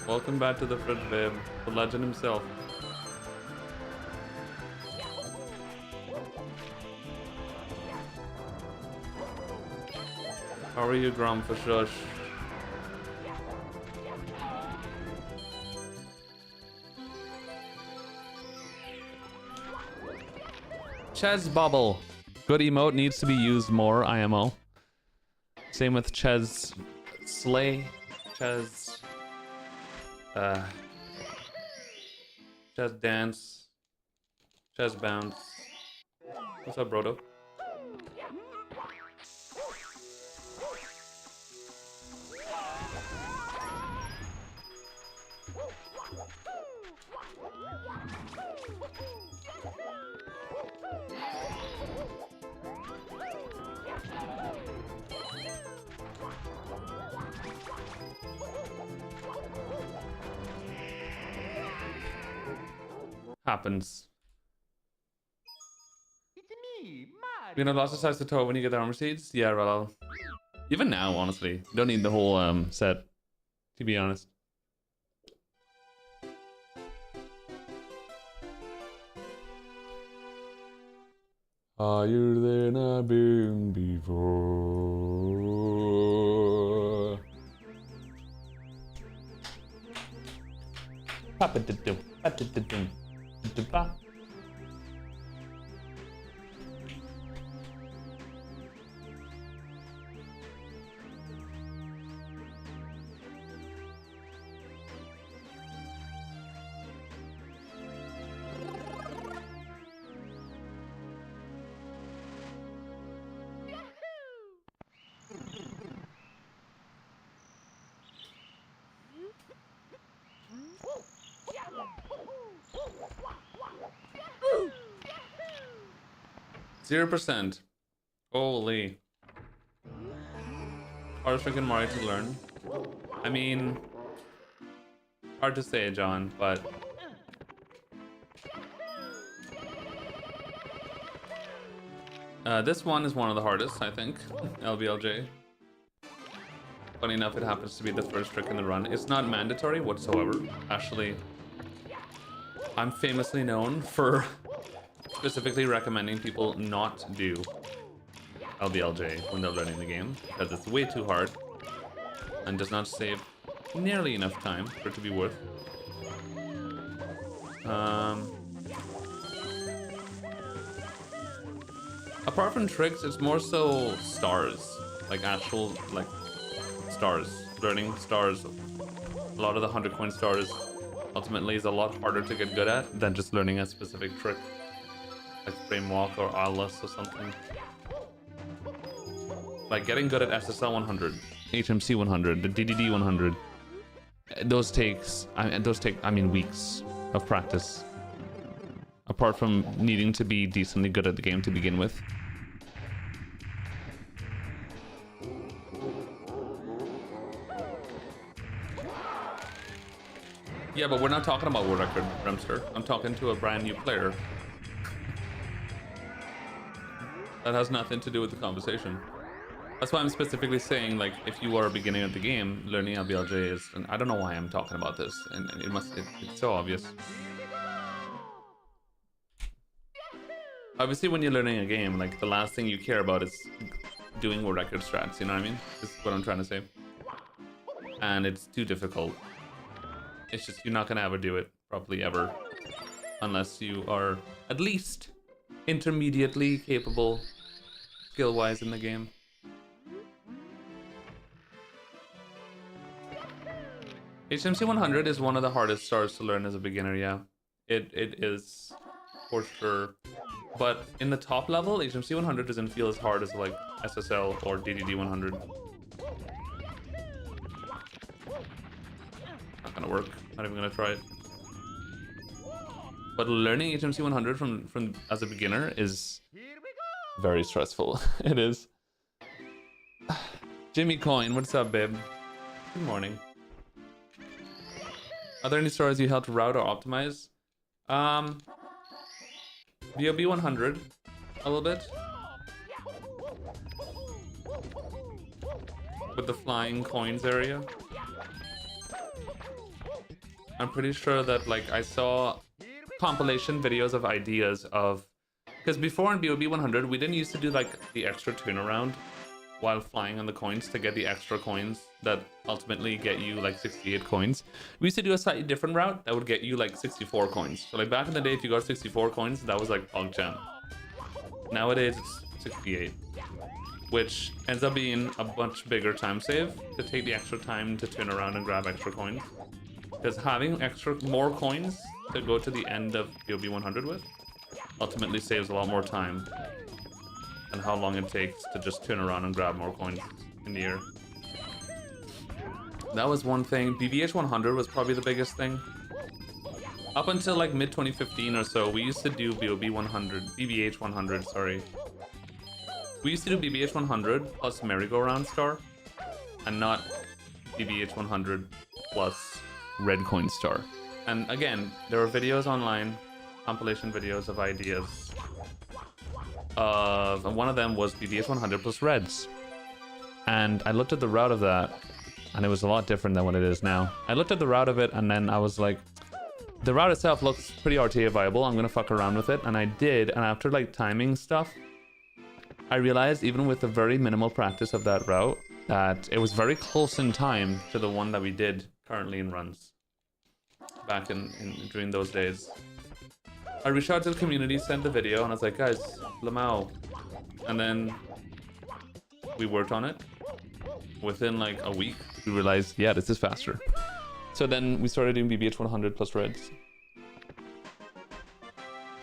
S1: Welcome back to the fridge, babe. The legend himself. How are you, Grandpa Shush? Ches Bubble. Good emote needs to be used more, IMO. Same with Ches Slay. Ches Ches Dance. Ches Bounce. What's up, Brodo? Happens.
S2: It's me, Mario.
S1: You're gonna lost the size to toe when you get the armor seeds? Yeah, well, even now, honestly, you don't need the whole set, to be honest. Higher than I've been before. Papa-da-dum, pa-da-da-dum, da-da-ba.
S2: Yahoo!
S1: 0%. Holy. Hardest freaking Mario to learn. I mean, hard to say, John, but this one is one of the hardest, I think. LBLJ. Funny enough, it happens to be the first trick in the run. It's not mandatory whatsoever. Actually, I'm famously known for specifically recommending people not do LBLJ when they're learning the game, because it's way too hard and does not save nearly enough time for it to be worth. Apart from tricks, it's more so stars, like actual stars, learning stars. A lot of the 100 coin stars ultimately is a lot harder to get good at than just learning a specific trick, like frame walk or Alice or something. Like getting good at SSL 100, HMC 100, the DDD 100. Those take weeks of practice. Apart from needing to be decently good at the game to begin with. Yeah, but we're not talking about world record, Remster. I'm talking to a brand new player. That has nothing to do with the conversation. That's why I'm specifically saying, like, if you are a beginner at the game, learning LBLJ is, and I don't know why I'm talking about this, and it's so obvious. Obviously, when you're learning a game, like, the last thing you care about is doing world record strats, you know what I mean? This is what I'm trying to say. And it's too difficult. It's just, you're not gonna ever do it properly ever. Unless you are at least intermediately capable, skill-wise in the game. HMC 100 is one of the hardest stars to learn as a beginner, yeah. It is, for sure. But in the top level, HMC 100 doesn't feel as hard as like SSL or DDD 100. Not gonna work. Not even gonna try it. But learning HMC 100 from as a beginner is very stressful. It is. Jimmy Coin, what's up, babe? Good morning. Are there any stores you helped route or optimize? VOB 100, a little bit. With the flying coins area. I'm pretty sure that, like, I saw compilation videos of ideas of... Because before in BOB 100, we didn't used to do, like, the extra turnaround while flying on the coins to get the extra coins that ultimately get you, like, 68 coins. We used to do a slightly different route that would get you, like, 64 coins. So, like, back in the day, if you got 64 coins, that was, like, PogChamp. Nowadays, it's 68. Which ends up being a much bigger time save to take the extra time to turn around and grab extra coins. Because having more coins to go to the end of POB 100 with ultimately saves a lot more time than how long it takes to just turn around and grab more coins in the air. That was one thing. BBH 100 was probably the biggest thing. Up until like mid 2015 or so, we used to do BOB 100, BBH 100, sorry. We used to do BBH 100 plus merry-go-round star, and not BBH 100 plus red coin star. And again, there were videos online, compilation videos of ideas and one of them was BBH 100 plus reds. And I looked at the route of that, and it was a lot different than what it is now. I looked at the route of it, and then I was like, the route itself looks pretty RTA viable, I'm gonna fuck around with it, and I did, and after like timing stuff, I realized even with the very minimal practice of that route, that it was very close in time to the one that we did currently in runs. Back during those days. I reached out to the community, sent the video, and I was like, guys, Lamau. And then we worked on it. Within like a week, we realized, yeah, this is faster. So then we started doing BBH 100 plus reds.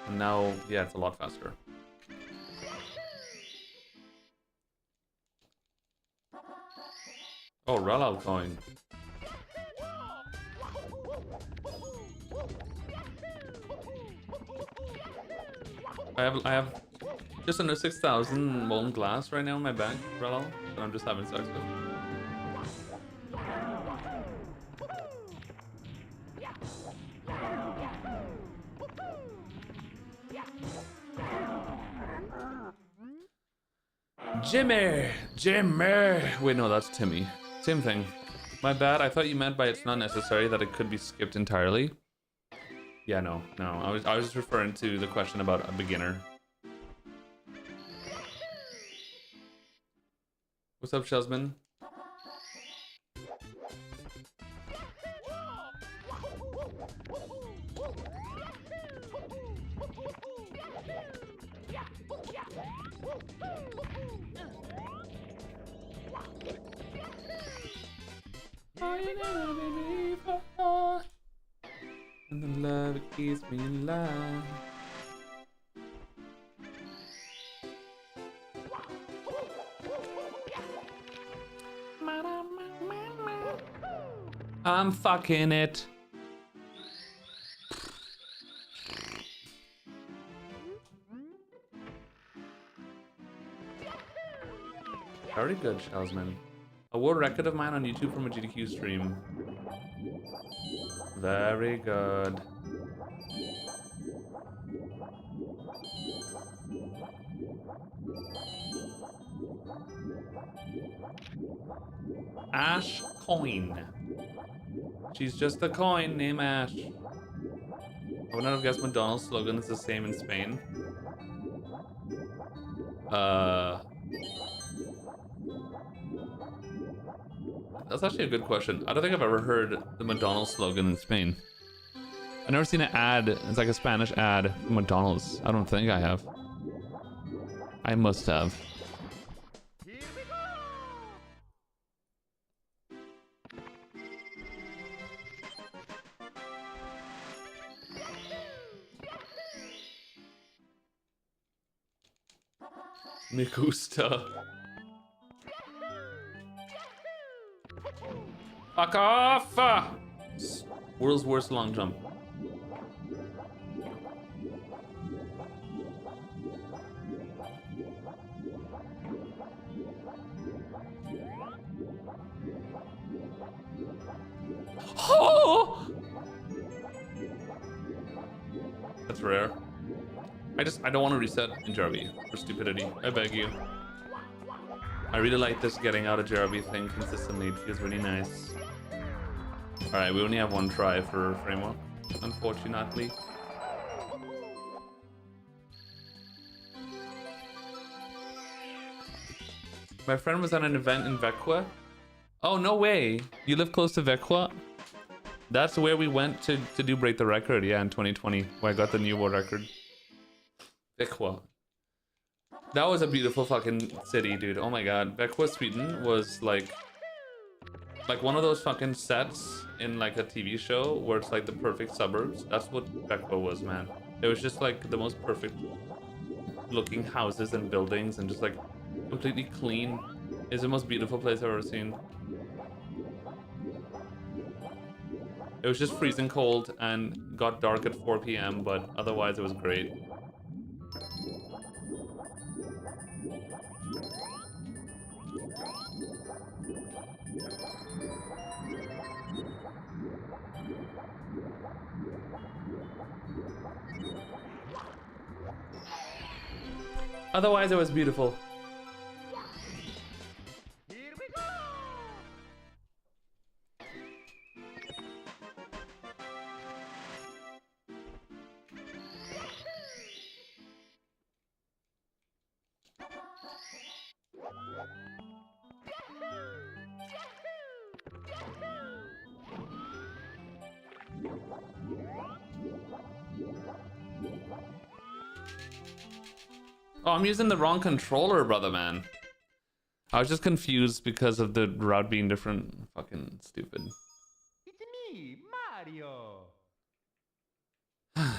S1: And now, yeah, it's a lot faster. Oh, rollout coin. I have just under 6,000 molten glass right now in my bank, Relal, and I'm just having sex with. Jimmy! Wait, no, that's Timmy. Same thing. My bad, I thought you meant by it's not necessary that it could be skipped entirely. Yeah, no. I was just referring to the question about a beginner. What's up, Shelsman? And the love it keeps me alive. I'm fucking it. Very good, Shelsman. A world record of mine on YouTube from a GDQ stream. Very good. Ash Coin. She's just a coin named Ash. I would not have guessed McDonald's slogan is the same in Spain. That's actually a good question. I don't think I've ever heard the McDonald's slogan in Spain. I've never seen an ad. It's like a Spanish ad from McDonald's. I don't think I have. I must have. Me gusta. Fuck off! World's worst long jump. I don't want to reset in Jerby for stupidity. I beg you. I really like this getting out of Jerby thing consistently. It feels really nice. Alright, we only have one try for framework, unfortunately. My friend was at an event in Vecqua. Oh, no way. You live close to Vecqua? That's where we went to do Break the Record, yeah, in 2020, where I got the new world record. Vecqua. That was a beautiful fucking city, dude. Oh my god. Vecqua, Sweden was like one of those fucking sets in like a TV show where it's like the perfect suburbs. That's what Vecqua was, man. It was just like the most perfect looking houses and buildings and just like completely clean. It's the most beautiful place I've ever seen. It was just freezing cold and got dark at 4 p.m., but otherwise it was great. Otherwise it was beautiful. Oh, I'm using the wrong controller, brother, man. I was just confused because of the route being different. Fucking stupid.
S2: It's me, Mario.
S1: I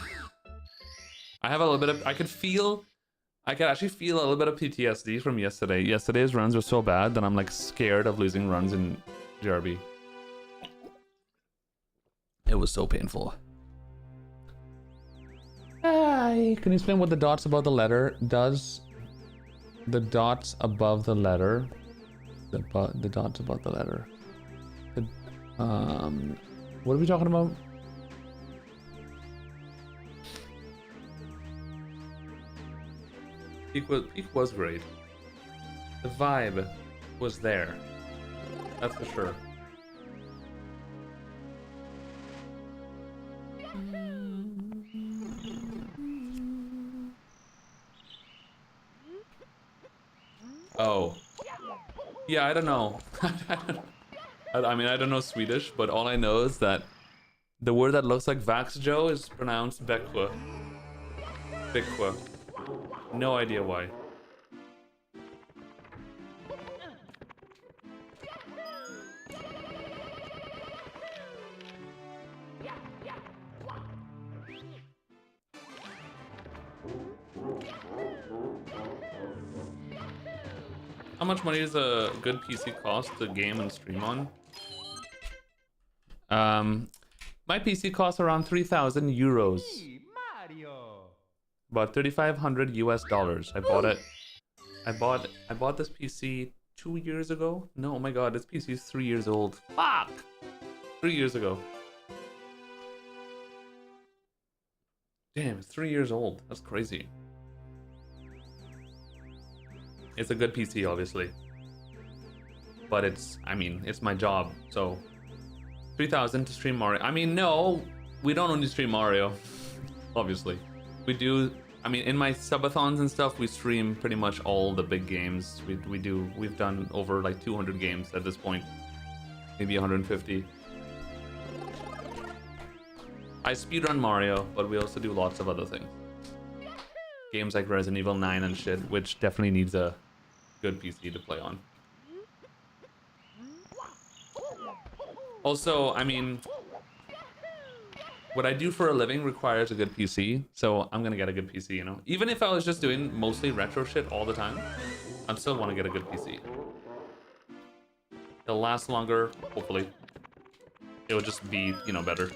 S1: have a little bit of... I could actually feel a little bit of PTSD from yesterday. Yesterday's runs were so bad that I'm like scared of losing runs in GRB. It was so painful. Hi. Can you explain what the dots above the letter does? The dots above the letter. The dots above the letter. What are we talking about? Peak was great. The vibe was there. That's for sure. Oh. Yeah, I don't know. I mean, I don't know Swedish, but all I know is that the word that looks like Vaxjo is pronounced Bekwa. Bekwa. No idea why. How much money does a good PC cost to game and stream on? My PC costs around 3,000 euros.
S2: Mario.
S1: About 3,500 US dollars. I bought it. I bought this PC 2 years ago. No, oh my god, this PC is 3 years old. Fuck! 3 years ago. Damn, it's 3 years old. That's crazy. It's a good PC, obviously. But it's, I mean, it's my job, so... 3,000 to stream Mario. I mean, no, we don't only stream Mario, obviously. We do, I mean, in my subathons and stuff, we stream pretty much all the big games. We've done over like 200 games at this point. Maybe 150. I speedrun Mario, but we also do lots of other things. Games like Resident Evil 9 and shit, which definitely needs a good PC to play on. Also, I mean, what I do for a living requires a good PC, so I'm gonna get a good PC, you know? Even if I was just doing mostly retro shit all the time, I'd still want to get a good PC. It'll last longer, hopefully. It'll just be, you know, better.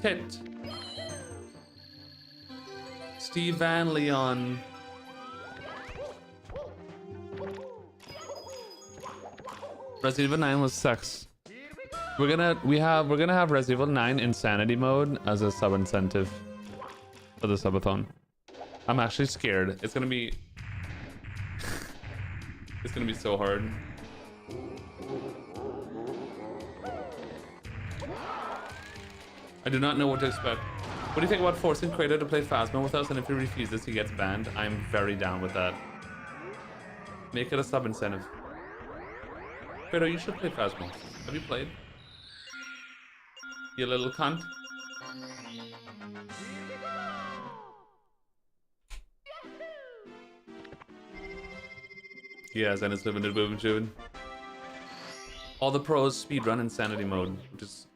S1: Hit. Steve Van Leon. Resident Evil 9 was sex. We're gonna have Resident Evil 9 Insanity mode as a sub incentive for the subathon. I'm actually scared. It's gonna be it's gonna be so hard. I do not know what to expect. What do you think about forcing Kratos to play Phasma with us, and if he refuses, he gets banned? I'm very down with that. Make it a sub incentive. Kratos, you should play Phasma. Have you played? You little cunt. Yes, and it's living the boom tune. All the pros speedrun Insanity mode, which is,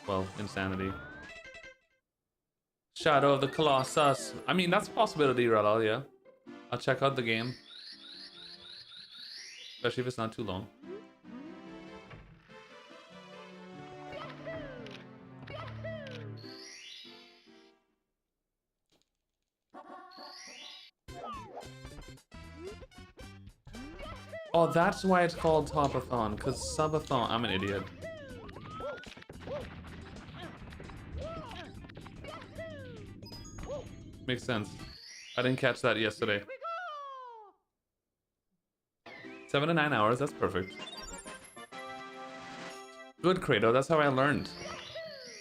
S1: well, insanity. Shadow of the Colossus. I mean, that's a possibility, Ralal, yeah. I'll check out the game. Especially if it's not too long. Oh, that's why it's called Topathon, because Subathon. I'm an idiot. Makes sense. I didn't catch that yesterday. 7 to 9 hours, that's perfect. Good, Kratos, that's how I learned.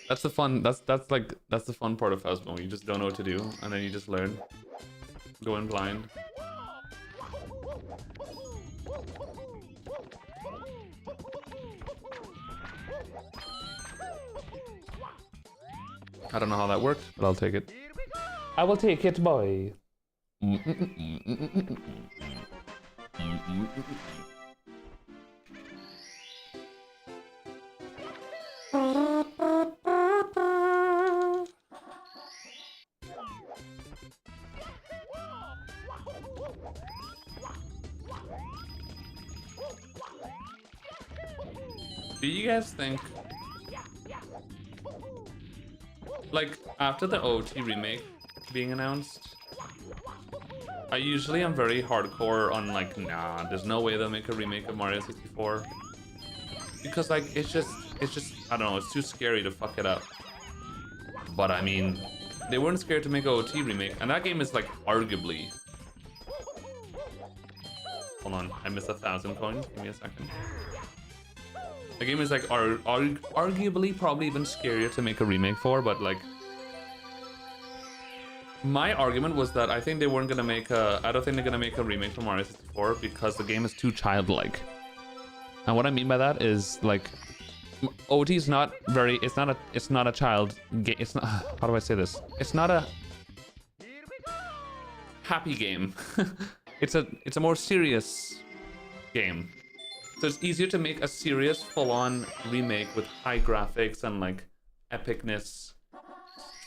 S1: That's the fun, that's the fun part of Phasmo. You just don't know what to do, and then you just learn. Go in blind. I don't know how that worked, but I'll take it. I will take it, boy. Do you guys think, like, after the OT remake being announced, I usually am very hardcore on, like, nah, there's no way they'll make a remake of Mario 64. Because, like, it's just, I don't know, it's too scary to fuck it up. But, I mean, they weren't scared to make an OT remake, and that game is, like, arguably... Hold on, I missed 1,000 coins, give me a second. The game is, like, arguably probably even scarier to make a remake for, but, like... My argument was that I think they weren't gonna make a... I don't think they're gonna make a remake for Mario 64 because the game is too childlike. And what I mean by that is, like... OT is not very... It's not a child game. It's not... How do I say this? It's not a... happy game. It's a more serious game. So it's easier to make a serious, full-on remake with high graphics and, like, epicness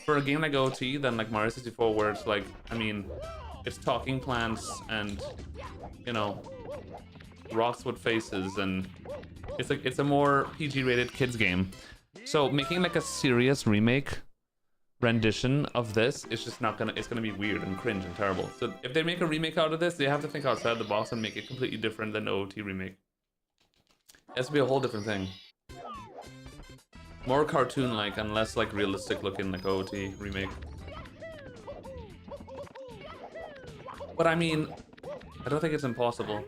S1: for a game like OT than, like, Mario 64, where it's, like, I mean, it's talking plants and, you know, rocks with faces, and it's, like, it's a more PG-rated kids game. So making, like, a serious remake rendition of this is just not gonna... It's gonna be weird and cringe and terrible. So if they make a remake out of this, they have to think outside the box and make it completely different than the OT remake. It has to be a whole different thing. More cartoon-like and less, like, realistic-looking, like, OT remake. But I mean, I don't think it's impossible.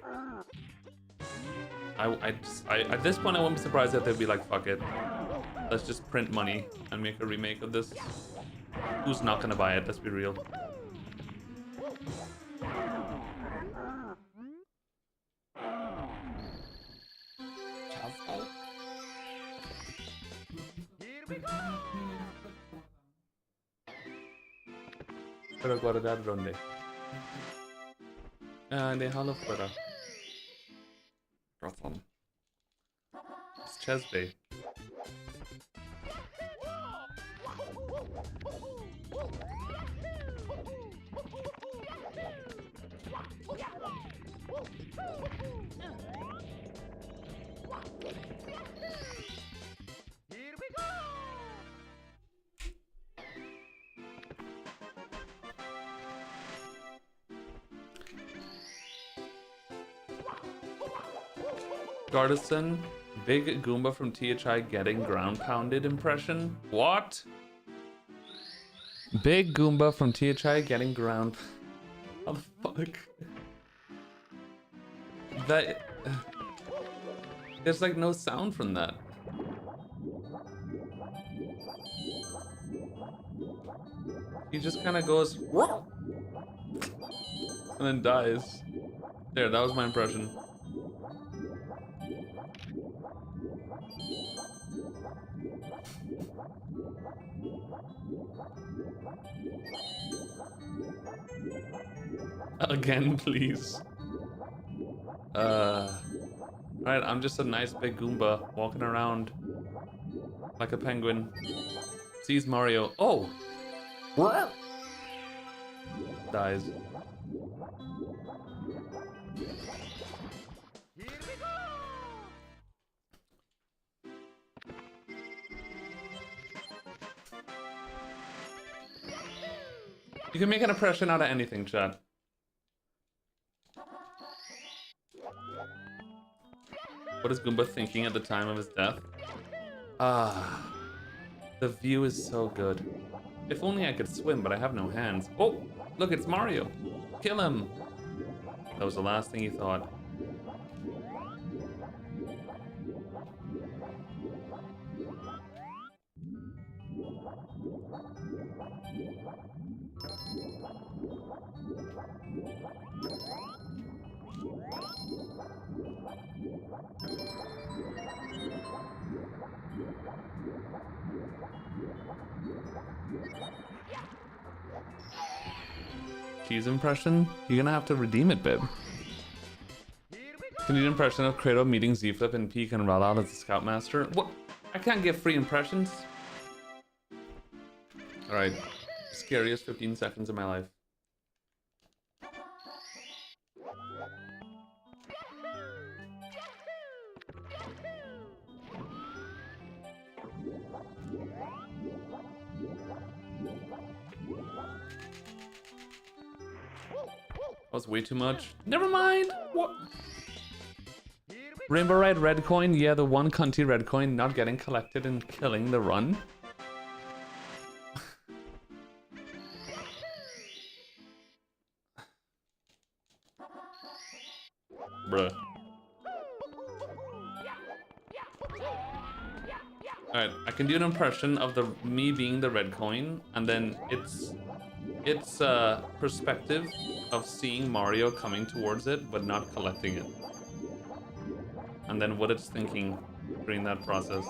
S1: At this point, I wouldn't be surprised if they'd be like, fuck it. Let's just print money and make a remake of this. Who's not gonna buy it? Let's be real. Pero guardar dónde? Déjalo fuera. Rotham. It's Chesbey. Gardison, Big Goomba from THI getting ground pounded impression. What? Big Goomba from THI getting ground. How the fuck? That. There's like no sound from that. He just kind of goes and then dies. There, that was my impression. Again, please. Alright, I'm just a nice big Goomba walking around like a penguin. Sees Mario. Oh! Dies. You can make an impression out of anything, chat. What is Goomba thinking at the time of his death? Ah, the view is so good. If only I could swim, but I have no hands. Oh, look, it's Mario. Kill him. That was the last thing he thought. Cheese impression? You're gonna have to redeem it, babe. Can you do an impression of Kratos meeting Z-Flip and Peak and Ralal as the Scoutmaster? What? I can't give free impressions. Alright. Scariest 15 seconds of my life. That was way too much. Never mind. What? Rainbow Ride red coin. Yeah, the one cunty red coin not getting collected and killing the run. Bruh. Alright, I can do an impression of the me being the red coin, and then it's perspective of seeing Mario coming towards it but not collecting it, and then what it's thinking during that process.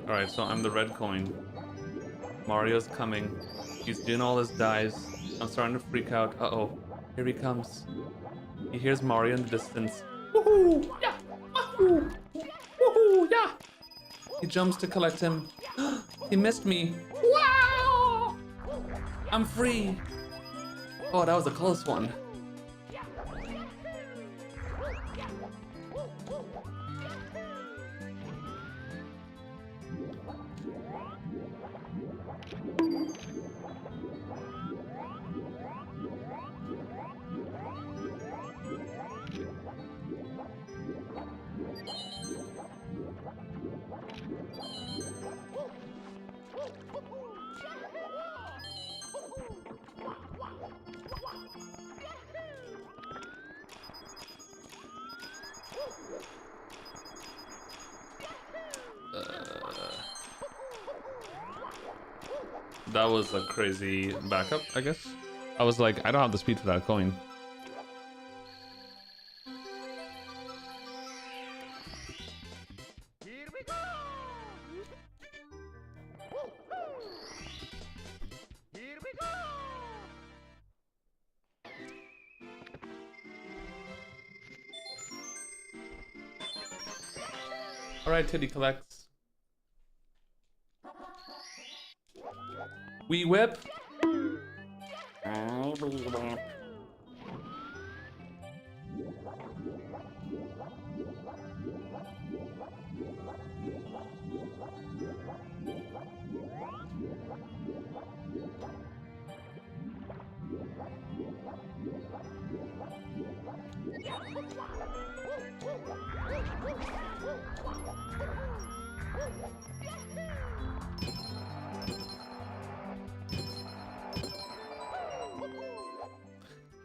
S1: Alright, so I'm the red coin. Mario's coming. He's doing all his dives. I'm starting to freak out. Uh-oh. Here he comes. He hears Mario in the distance. Woohoo! Yeah! Woohoo! Woohoo! Yeah! He jumps to collect him. He missed me. Wow! I'm free. Oh, that was a close one. That was a crazy backup, I guess. I was like, I don't have the speed for that coin. Alright, Titty collects. We whip.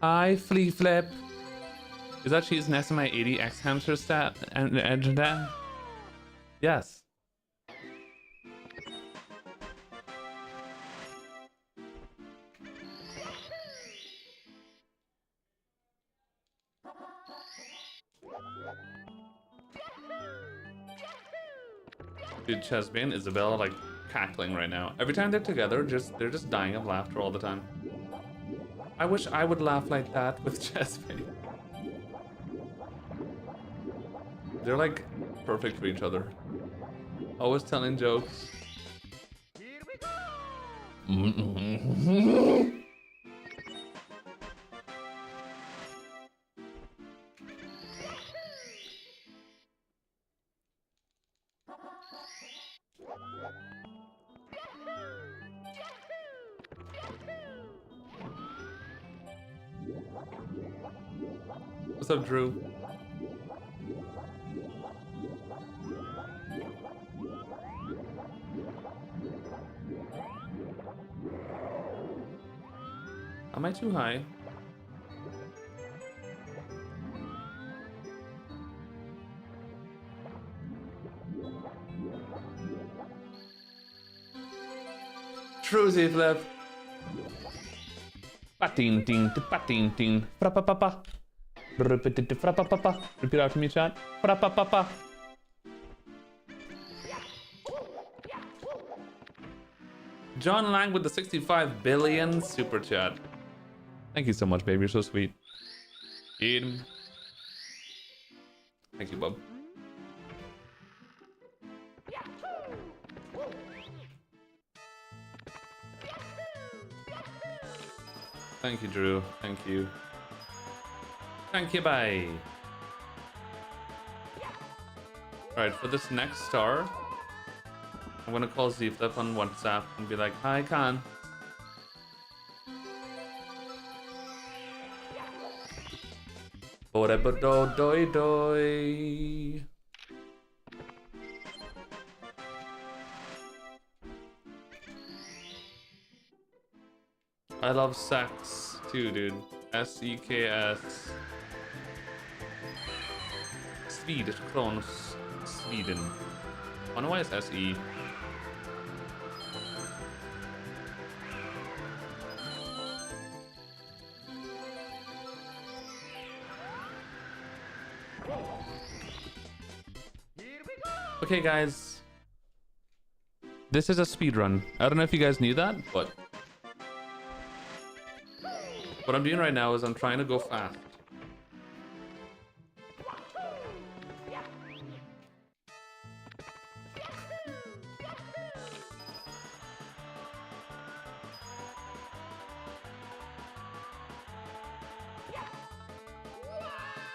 S1: Hi, Flea Flip. Is that cheese next to my 80x hamster stat and that? Yes. Dude, Chesby and Isabella like cackling right now. Every time they're together, they're just dying of laughter all the time. I wish I would laugh like that with Chesby. They're like perfect for each other. Always telling jokes.
S2: Here we go!
S1: What's up, Drew? Am I too high? True, Flip. Patin ting to patin ting. Frapapapa. Frapapapa. Repeat after me, chat. Frapapapa. John Lang with the 65 billion super chat. Thank you so much, baby. You're so sweet. Eat. Thank you, bub. Thank you, Drew. Thank you. Thank you, bye. Alright, for this next star, I'm gonna call Z-Flip on WhatsApp and be like, hi, Khan. Doi. I love sex too, dude. S-E-K-S. Swedish Kronos. Sweden. I wonder why it's S-E. Okay, guys. This is a speed run. I don't know if you guys knew that, but what I'm doing right now is I'm trying to go fast.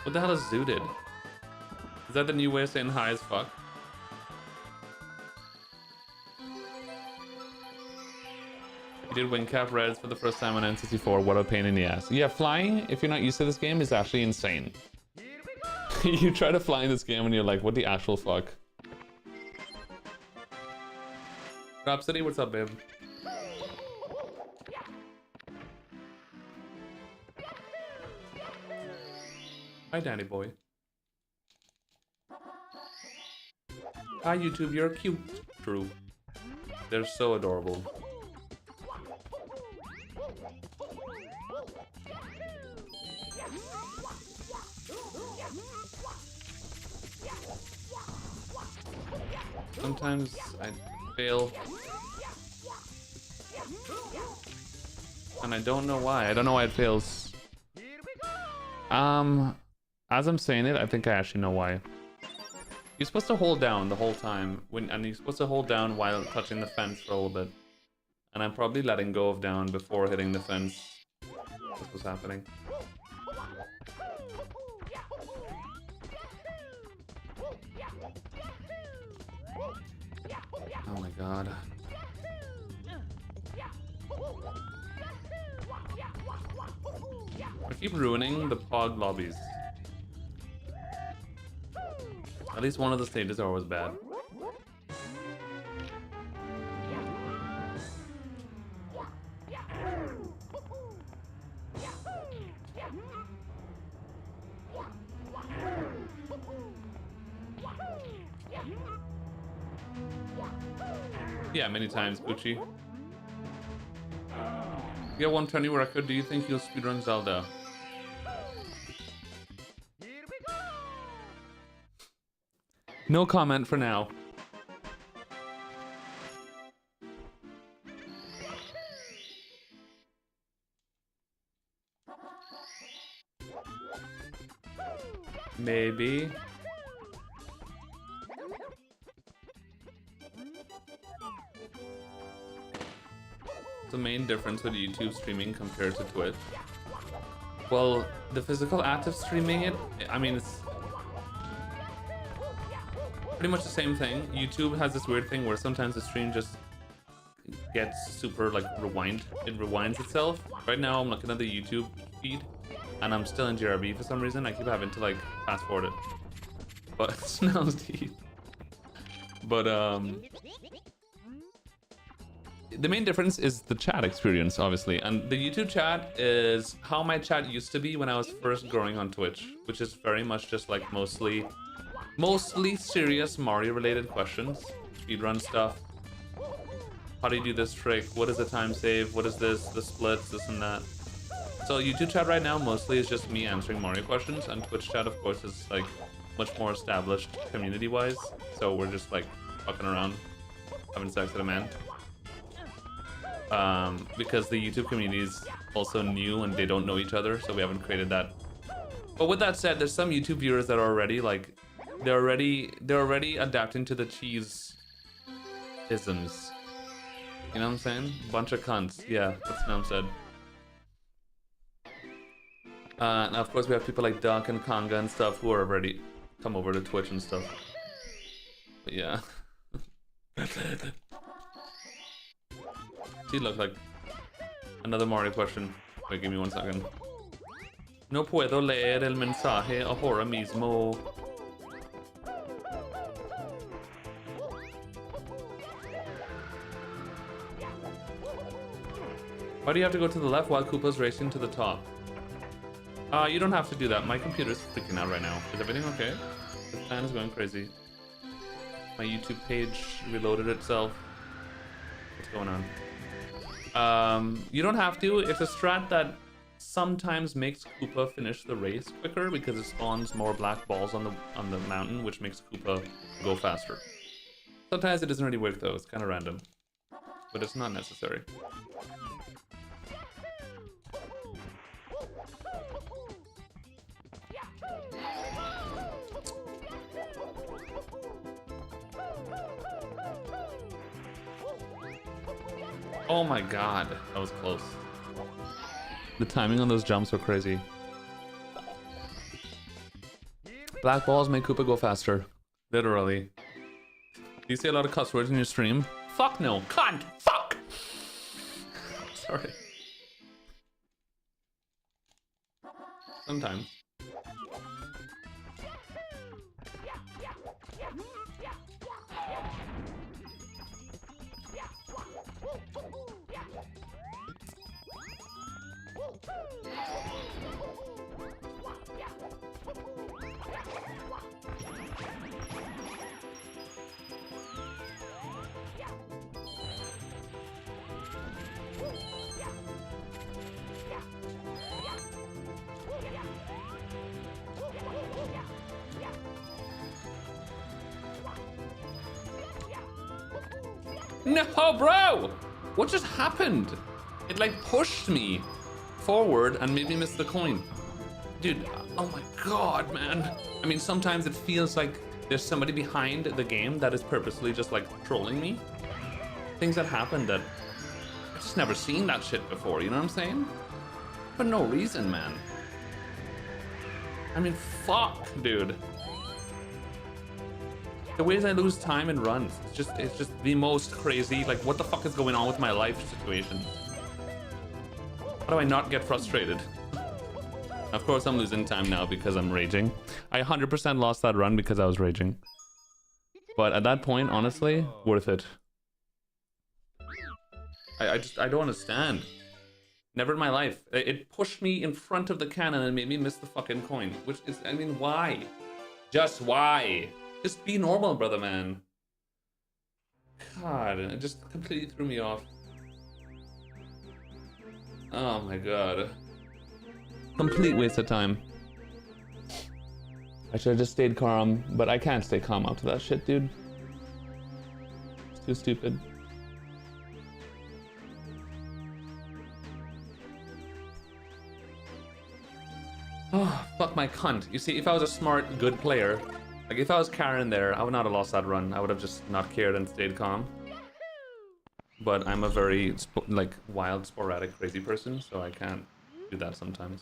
S1: What the hell is zooted? Is that the new way of saying high as fuck? You did win cap reds for the first time on N64. What a pain in the ass. Yeah, flying, if you're not used to this game, is actually insane. You try to fly in this game and you're like, what the actual fuck? Rhapsody, what's up, babe? Hi, Danny boy. Hi, YouTube, you're cute. True. They're so adorable. Sometimes I fail. And I don't know why. I don't know why it fails. As I'm saying it, I think I actually know why. You're supposed to hold down the whole time, and you're supposed to hold down while touching the fence for a little bit. And I'm probably letting go of down before hitting the fence. That's what's happening. Oh my god. I keep ruining the Pog lobbies. At least one of the stages are always bad. Yeah, many times, Gucci. You get 120 record, do you think you'll speedrun Zelda? No comment for now. Maybe. The main difference with YouTube streaming compared to Twitch? Well, the physical act of streaming it, I mean, it's pretty much the same thing. YouTube has this weird thing where sometimes the stream just gets super like rewind. It rewinds itself. Right now I'm looking at the YouTube feed and I'm still in GRB for some reason. I keep having to like fast forward it. But it smells teeth. But the main difference is the chat experience, obviously. And the YouTube chat is how my chat used to be when I was first growing on Twitch, which is very much just like mostly serious Mario related questions, speedrun stuff. How do you do this trick? What is the time save? What is this? The splits, this and that. So YouTube chat right now mostly is just me answering Mario questions, and Twitch chat of course is like much more established community wise. So we're just like fucking around, having sex with a man. Because the YouTube community is also new and they don't know each other, so we haven't created that. But with that said, there's some YouTube viewers that are already like, they're already adapting to the cheese isms. You know what I'm saying? Bunch of cunts. Yeah, that's what I'm said. Now of course we have people like Duck and Conga and stuff who are already come over to Twitch and stuff. But yeah. She looks like another Mario question. Wait, give me 1 second. No puedo leer el mensaje ahora mismo. Why do you have to go to the left while Koopa's racing to the top? You don't have to do that. My computer's freaking out right now. Is everything okay? The fan is going crazy. My YouTube page reloaded itself. What's going on? You don't have to. It's a strat that sometimes makes Koopa finish the race quicker because it spawns more black balls on the mountain, which makes Koopa go faster. Sometimes it doesn't really work though. It's kind of random, but it's not necessary. Oh my god, that was close. The timing on those jumps were crazy. Black balls make Koopa go faster. Literally. Do you say a lot of cuss words in your stream? Fuck no. Cunt! Fuck! Sorry. Sometimes. No, bro! What just happened? It like pushed me forward and made me miss the coin. Dude, oh my god, man. I mean, sometimes it feels like there's somebody behind the game that is purposely just like trolling me. Things that happen that I've just never seen that shit before, you know what I'm saying? For no reason, man. I mean, fuck, dude. The ways I lose time in runs, it's just the most crazy, like what the fuck is going on with my life situation? How do I not get frustrated? Of course I'm losing time now because I'm raging. I 100% lost that run because I was raging. But at that point, honestly, worth it. I don't understand. Never in my life. It pushed me in front of the cannon and made me miss the fucking coin. Which is, I mean, why? Just why? Just be normal, brother man. God, it just completely threw me off. Oh my god. Complete waste of time. I should have just stayed calm, but I can't stay calm after that shit, dude. It's too stupid. Oh, fuck my cunt. You see, if I was a smart, good player, like if I was Karen there, I would not have lost that run. I would have just not cared and stayed calm. But I'm a very, like, wild, sporadic, crazy person, so I can't do that sometimes.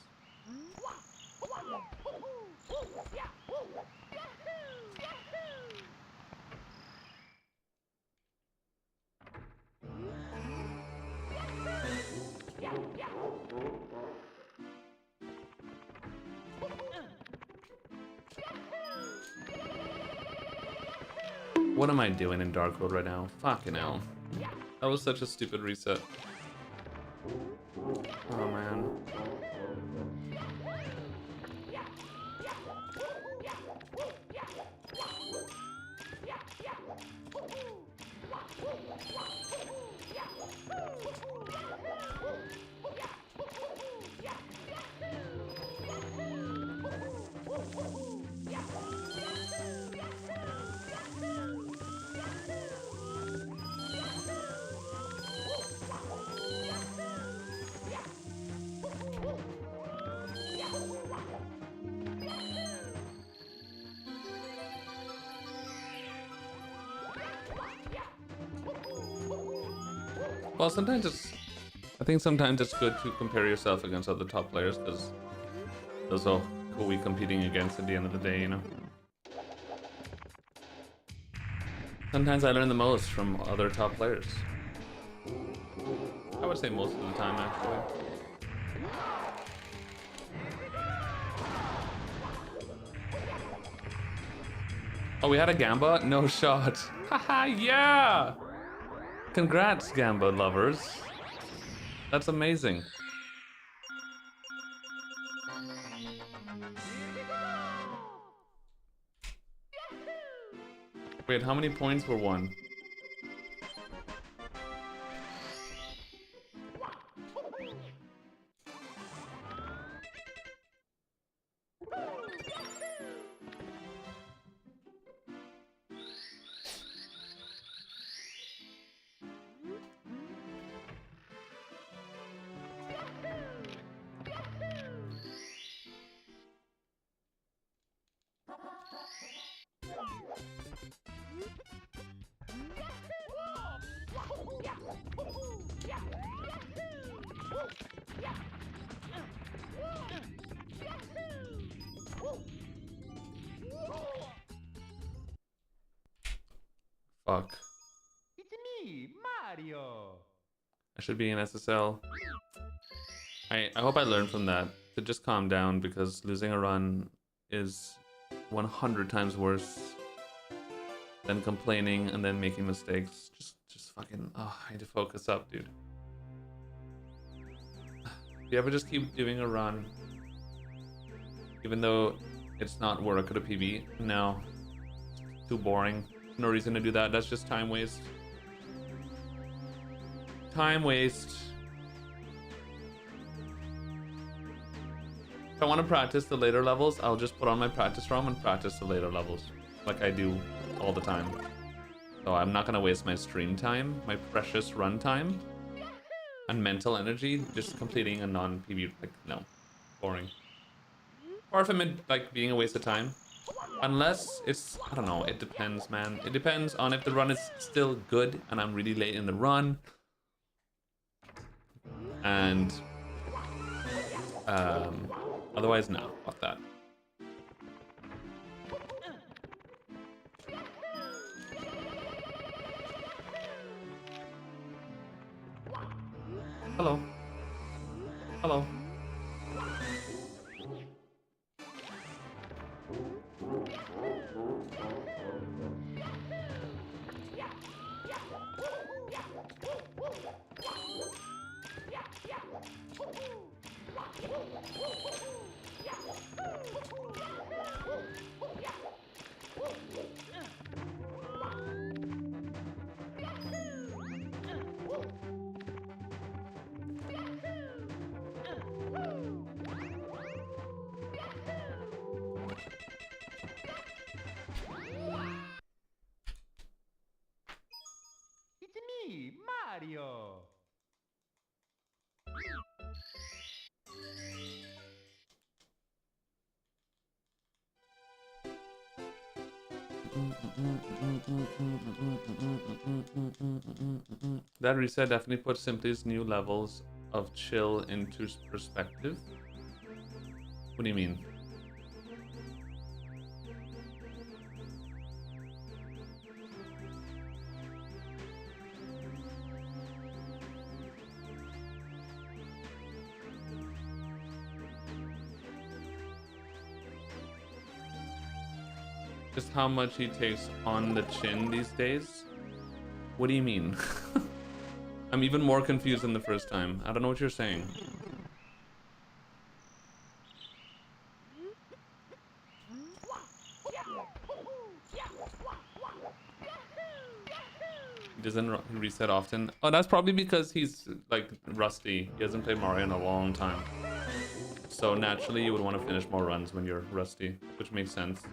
S1: What am I doing in Dark Road right now? Fucking hell. That was such a stupid reset. Oh man. Well, sometimes it's... I think sometimes it's good to compare yourself against other top players, because those are who we competing against at the end of the day, you know? Sometimes I learn the most from other top players. I would say most of the time, actually. Oh, we had a Gamba? No shot. Haha, yeah! Congrats, Gamba lovers. That's amazing. Wait, how many points were won? Fuck.
S2: It's me, Mario.
S1: I should be in SSL. I hope I learned from that to just calm down, because losing a run is 100 times worse than complaining and then making mistakes. Just fucking, oh, I need to focus up, dude. Do you ever just keep doing a run even though it's not where I could have PB? No. Too boring. No reason to do that. That's just time waste. Time waste. If I want to practice the later levels, I'll just put on my practice ROM and practice the later levels, like I do all the time. So I'm not gonna waste my stream time, my precious run time, and mental energy just completing a non-PB. Like, no, boring. Or if I'm like being a waste of time, unless it's, I don't know, it depends, man. It depends on if the run is still good and I'm really late in the run, and otherwise, no, fuck that. Hello. Hello. That reset definitely puts Simply's new levels of chill into perspective. What do you mean? Just how much he takes on the chin these days? What do you mean? I'm even more confused than the first time. I don't know what you're saying. He doesn't reset often. Oh, that's probably because he's like rusty. He hasn't played Mario in a long time. So naturally you would want to finish more runs when you're rusty, which makes sense.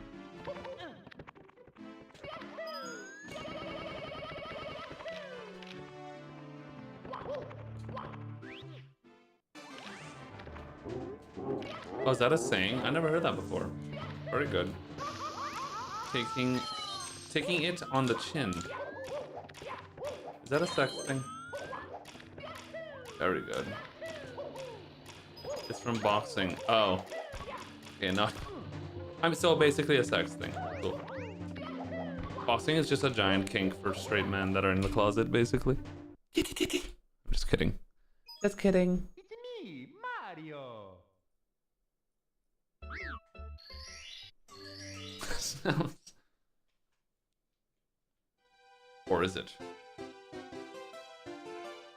S1: Oh, is that a saying? I never heard that before. Very good. Taking it on the chin. Is that a sex thing? Very good. It's from boxing. Oh. Okay, no. I'm still basically a sex thing. Cool. Boxing is just a giant kink for straight men that are in the closet, basically. I'm just kidding.
S3: Just kidding.
S2: It's me, Mario.
S1: Sounds. Or is it?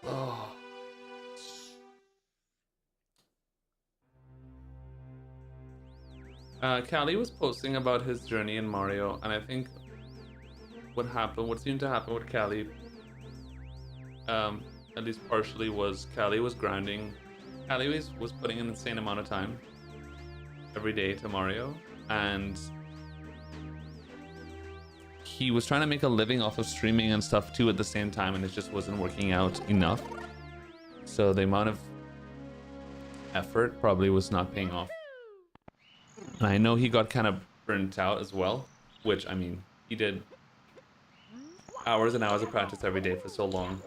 S1: Oh. Callie was posting about his journey in Mario, and I think what seemed to happen with Callie, at least partially, was Callie was grinding. Callie was putting an insane amount of time every day to Mario, and he was trying to make a living off of streaming and stuff too at the same time, and it just wasn't working out enough. So the amount of effort probably was not paying off. And I know he got kind of burnt out as well, which, I mean, he did hours and hours of practice every day for so long.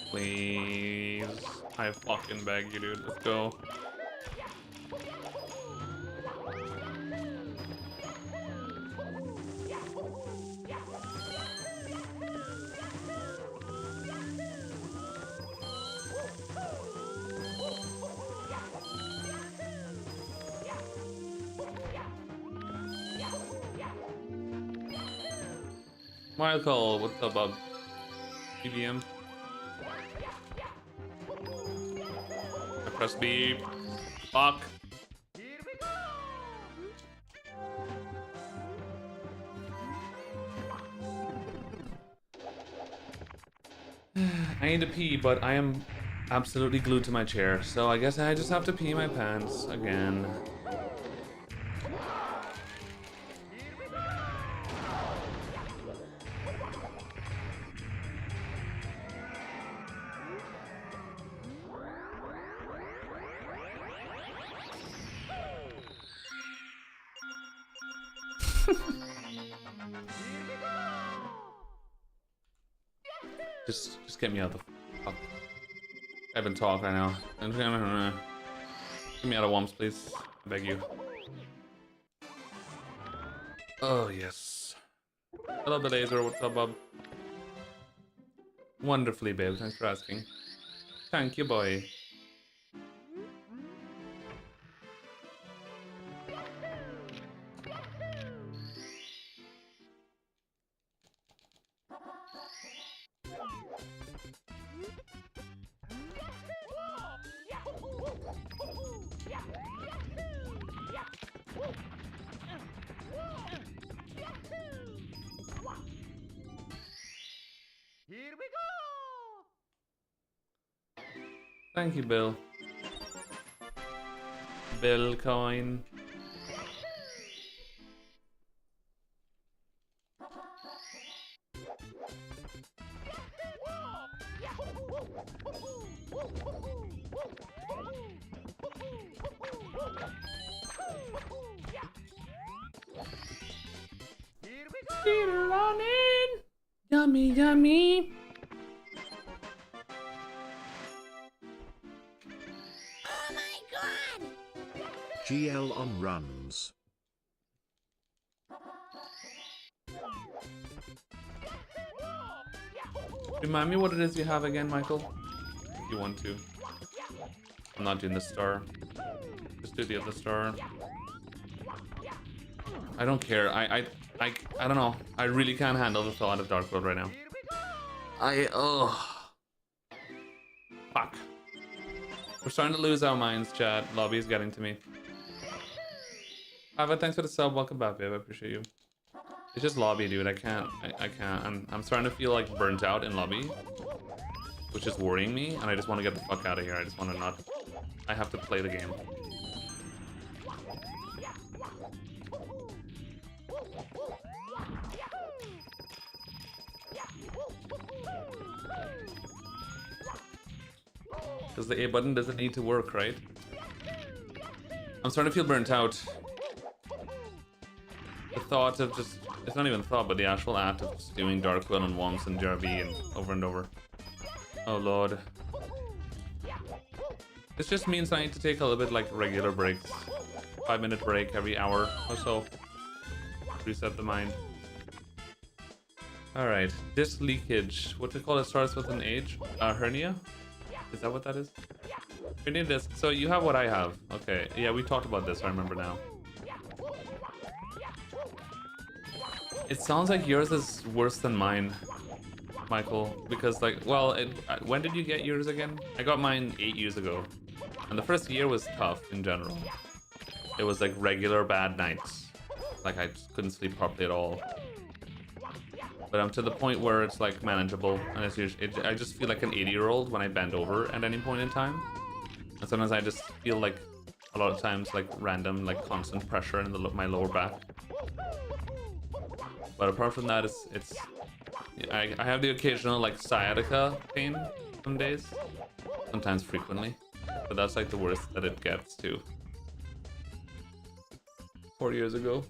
S1: Please. I fucking beg you, dude. Let's go. Michael, what's up, bub? BBM. I press B. Fuck.
S2: Here we go.
S1: I need to pee, but I am absolutely glued to my chair, so I guess I just have to pee my pants again. Just get me out the fuck. I haven't talked right now. Get me out of Wumps, please. I beg you. Oh, yes. Hello, the laser. What's up, bub? Wonderfully, babe. Thanks for asking. Thank you, boy. Thank you, Bill. Bill coin.
S3: Speedrunning. Yummy, yummy.
S4: GL on runs.
S1: Remind me what it is you have again, Michael. If you want to. I'm not doing the star. Just do the other star. I don't care. I don't know. I really can't handle the thought of Dark World right now. Fuck. We're starting to lose our minds, chat. Lobby's getting to me. Ava, thanks for the sub. Welcome back, babe. I appreciate you. It's just lobby, dude. I can't. I'm starting to feel like burnt out in lobby, which is worrying me, and I just want to get the fuck out of here. I just want to not. I have to play the game. Because the A button doesn't need to work, right? I'm starting to feel burnt out. The thought of just... It's not even thought, but the actual act of just doing Dark Will and Womps and JRB and over. Oh lord. This just means I need to take a little bit like regular breaks. 5-minute break every hour or so. Reset the mind. Alright, disc leakage. What do you call it? Starts with an H? Hernia? Is that what that is? Hernia disc. So you have what I have. Okay, yeah, we talked about this, I remember now. It sounds like yours is worse than mine, Michael, because like, well, when did you get yours again? I got mine 8 years ago, and the first year was tough in general. It was like regular bad nights, like I just couldn't sleep properly at all. But I'm to the point where it's like manageable, and it's usually, I just feel like an 80-year-old when I bend over at any point in time, and sometimes I just feel like a lot of times like random, like constant pressure in my lower back. But apart from that, I have the occasional like sciatica pain some days, sometimes frequently, but that's like the worst that it gets to. 4 years ago.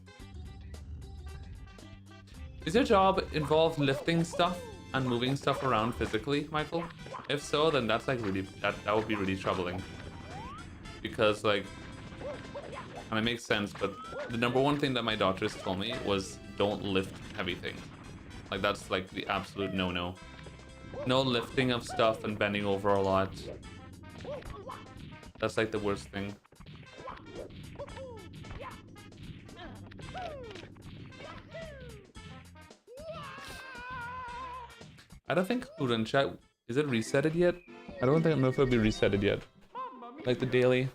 S1: Does your job involve lifting stuff and moving stuff around physically, Michael? If so, then that's like really, that would be really troubling. Because like, and it makes sense, but the #1 thing that my doctors told me was don't lift heavy things. Like that's like the absolute no-no. No lifting of stuff and bending over a lot. That's like the worst thing. I don't think Hoodoo chat, is it resetted yet? I don't know if it'll be resetted yet. Like the daily.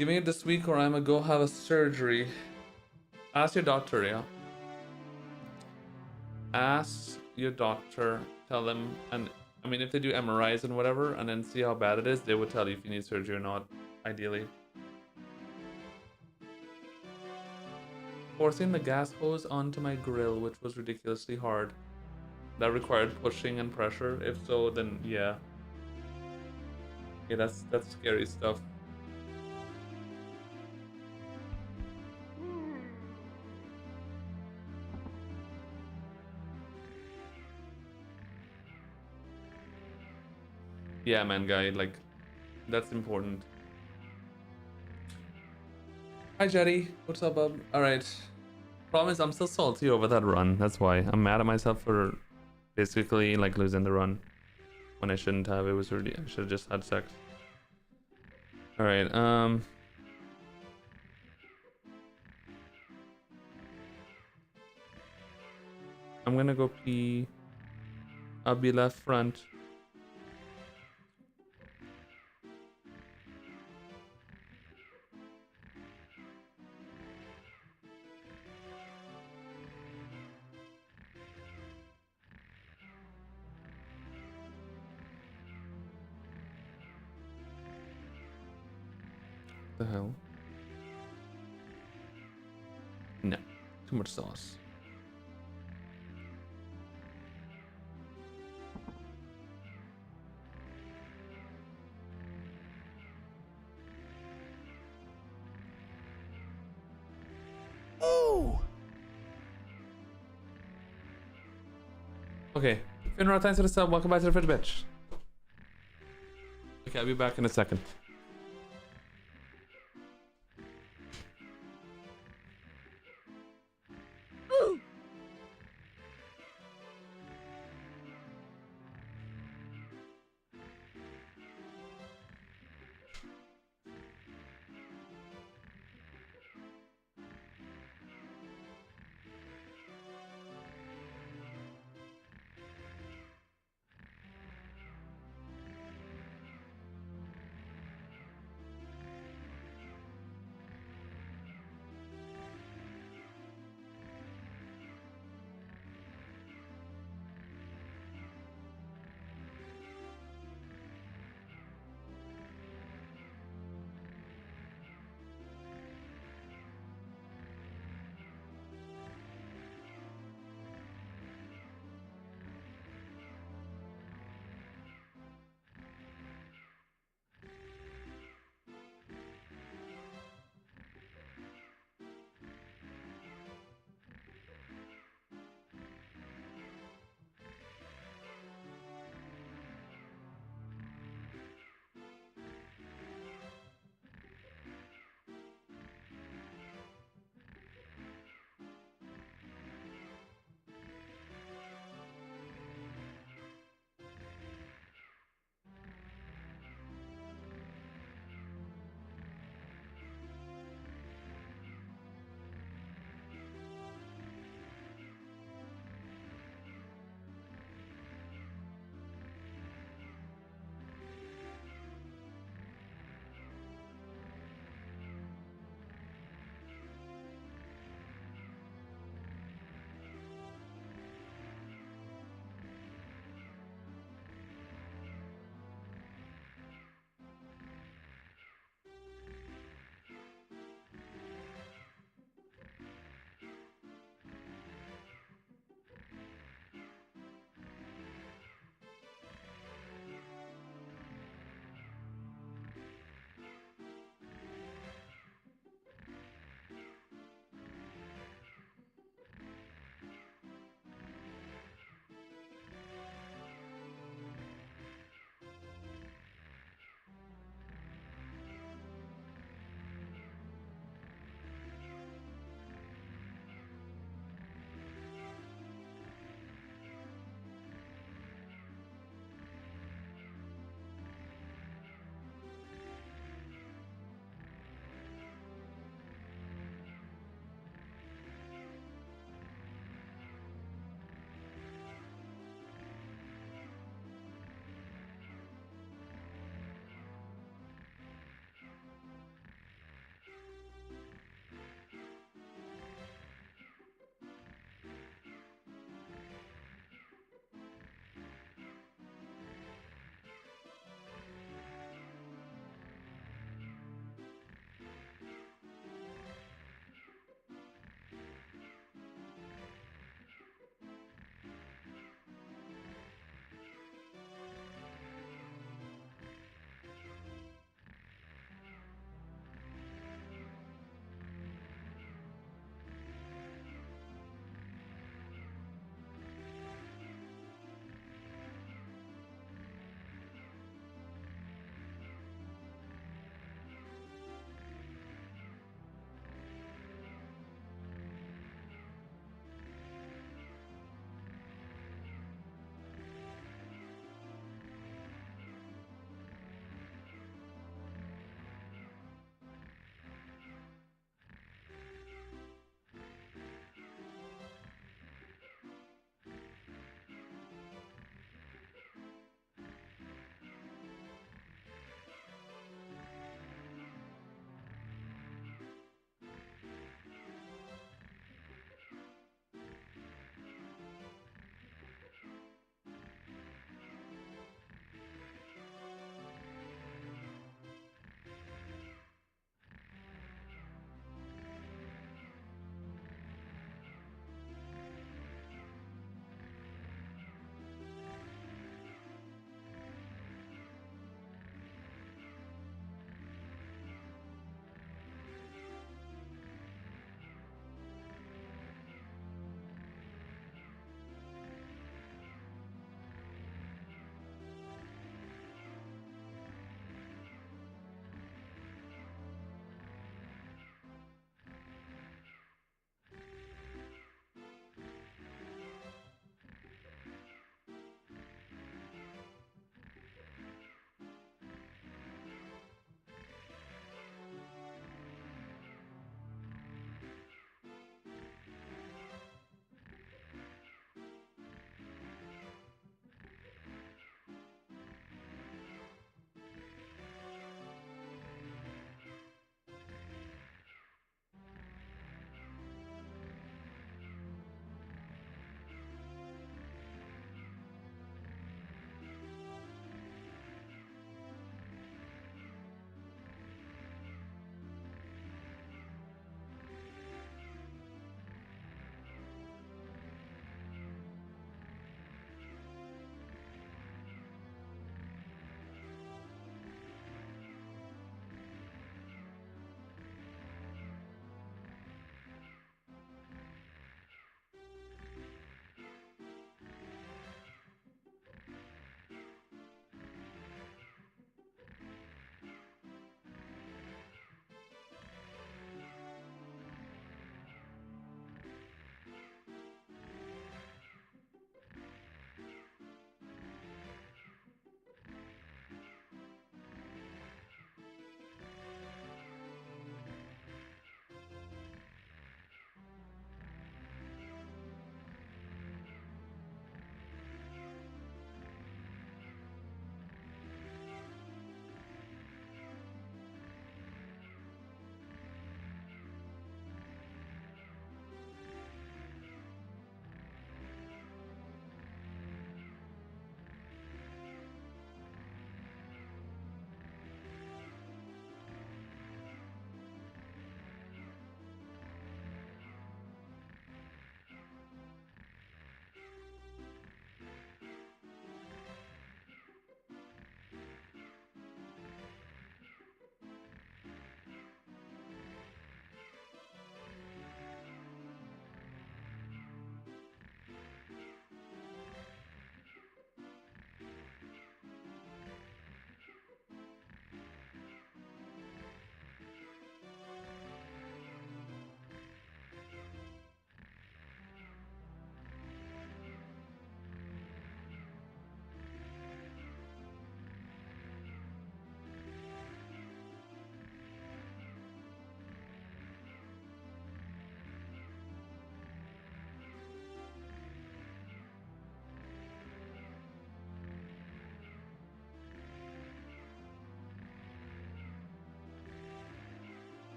S1: Giving it this week or I'm gonna go have a surgery. Ask your doctor, yeah. Ask your doctor, tell them, and I mean if they do MRIs and whatever, and then see how bad it is, they would tell you if you need surgery or not, ideally. Forcing the gas hose onto my grill, which was ridiculously hard. That required pushing and pressure. If so, then yeah. Yeah, that's scary stuff. Yeah, man, guy, like, that's important. Hi, Jetty. What's up, bub? Alright. Problem is, I'm still salty over that run. That's why. I'm mad at myself for basically, like, losing the run. When I shouldn't have. It was really... I should have just had sex. Alright, I'm gonna go pee. I'll be left front. the hell? No, too much sauce.
S3: Oh!
S1: Okay, Finra, thanks for the sub. Welcome back to the fridge, bitch. Okay, I'll be back in a second.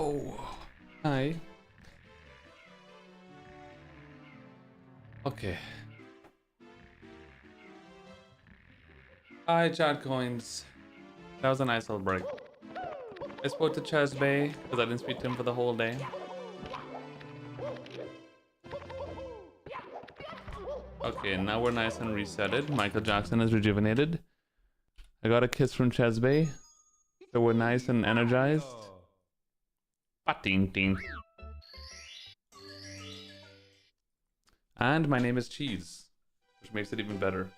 S1: Oh. Hi. Okay. Hi, chat coins. That was a nice little break. I spoke to Chaz Bay because I didn't speak to him for the whole day. Okay, now we're nice and resetted. Michael Jackson is rejuvenated. I got a kiss from Chaz Bay, so we're nice and energized. Pating. And my name is Cheese, which makes it even better.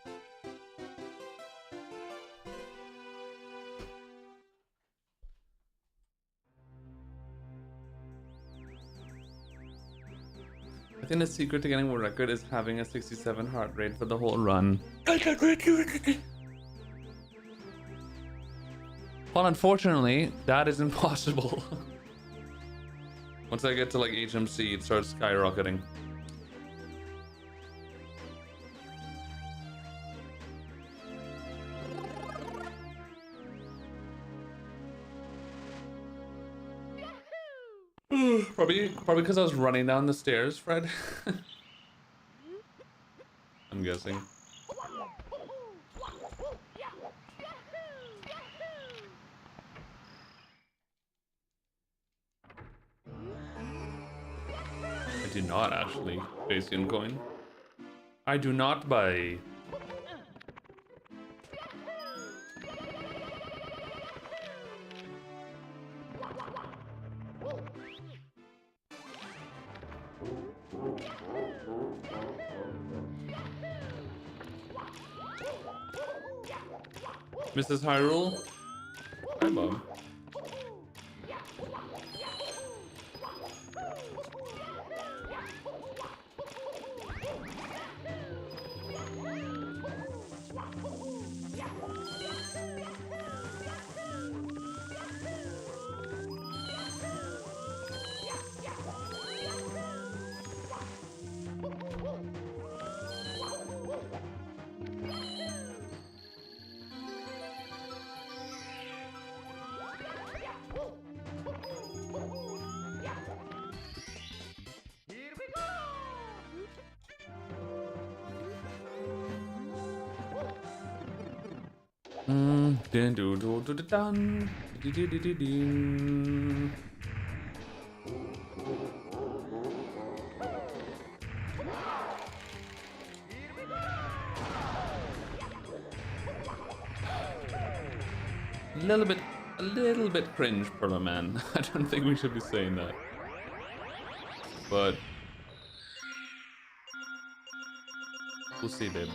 S1: I think the secret to getting a record is having a 67 heart rate for the whole run. Well, unfortunately, that is impossible. Once I get to like HMC, it starts skyrocketing. Probably because I was running down the stairs, Fred. I'm guessing. I do not actually, Basian coin. I do not buy. Mrs. Hyrule? Hi, Bob. Dun dun dun dun dun dun dun. A little bit cringe, Perla Man. I don't think we should be saying that. But we'll see, babe.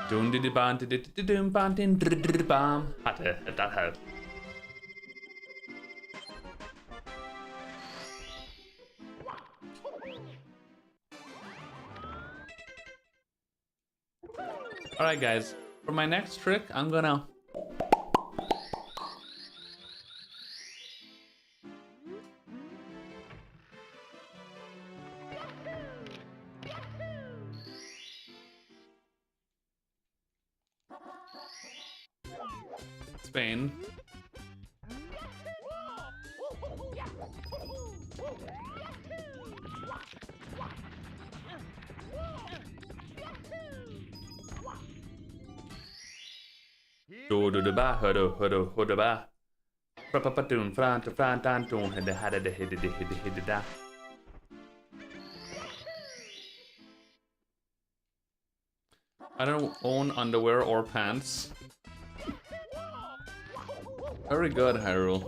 S1: Dun di di ban di di di dum ban din bam. Hatte, that helped. Alright guys, for my next trick, I'm gonna Spain. Do do ba hodo ba. Prapapatun fran to fran tan tun had the hid da. I don't own underwear or pants. Very good, Hyrule.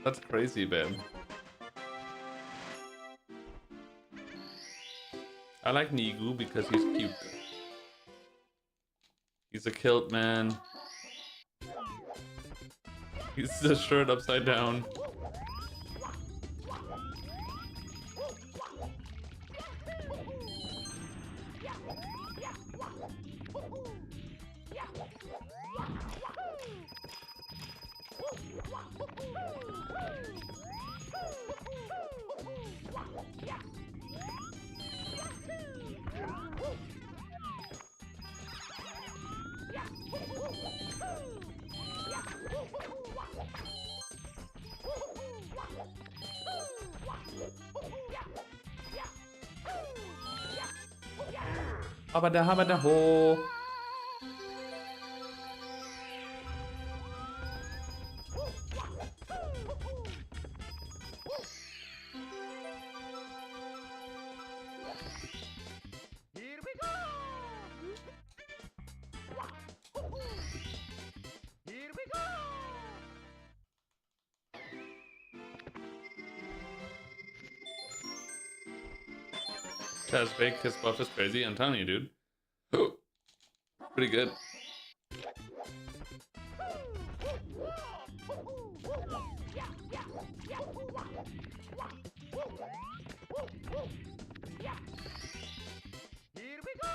S1: That's crazy, babe. I like Nigu because he's cute. He's a kilt man. He's the shirt upside down. Habada ho.
S2: Here we go! Here we go!
S1: Chaz Bake, his buff is crazy. I'm telling you, dude. Pretty good.
S2: Here we go!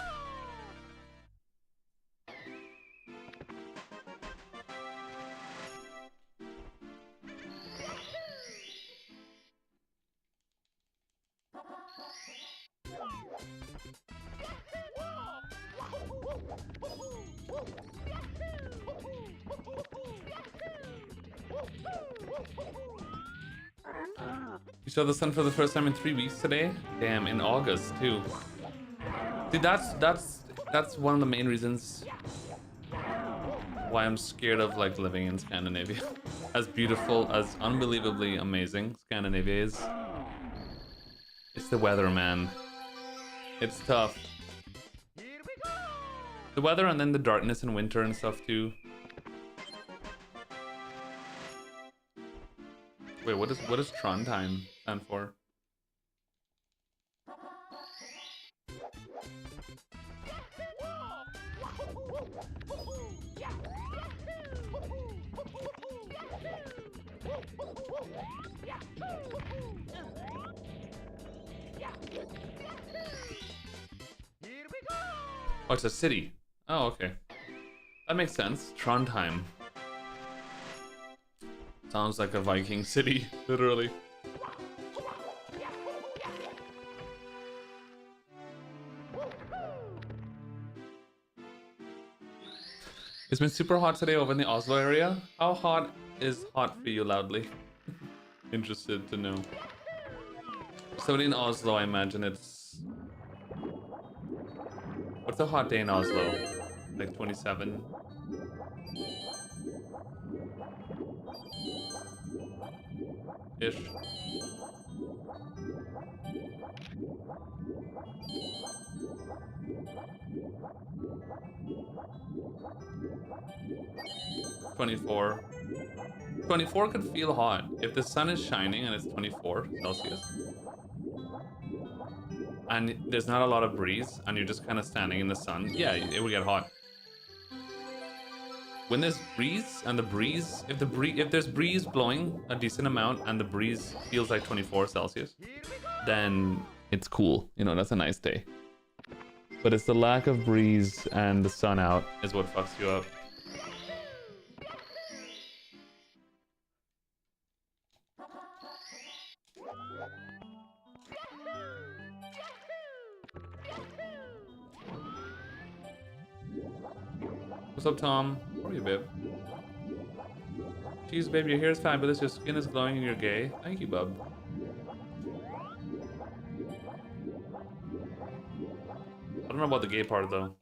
S1: You saw the sun for the first time in 3 weeks today? Damn, in August too. Dude, that's one of the main reasons why I'm scared of like living in Scandinavia. As beautiful, as unbelievably amazing Scandinavia is, it's the weather, man. It's tough.
S2: Here we go!
S1: The weather and then the darkness in winter and stuff too. Wait, what does Trondheim stand for?
S2: Here we go!
S1: Oh, it's a city. Oh, okay. That makes sense. Trondheim. Sounds like a Viking city, literally. It's been super hot today over in the Oslo area. How hot is hot for you, Loudly? Interested to know. Somebody in Oslo, I imagine it's... What's a hot day in Oslo? Like 27? Ish. (24). 24 could feel hot if the sun is shining and it's 24 Celsius. And there's not a lot of breeze and you're just kind of standing in the sun. Yeah, it would get hot. When there's breeze and if there's breeze blowing a decent amount and the breeze feels like 24 Celsius, then it's cool. You know, that's a nice day. But it's the lack of breeze and the sun out is what fucks you up. What's up, Tom? How are you, babe? Jeez, babe, your hair is fabulous, your skin is glowing, and you're gay. Thank you, bub. I don't know about the gay part, though.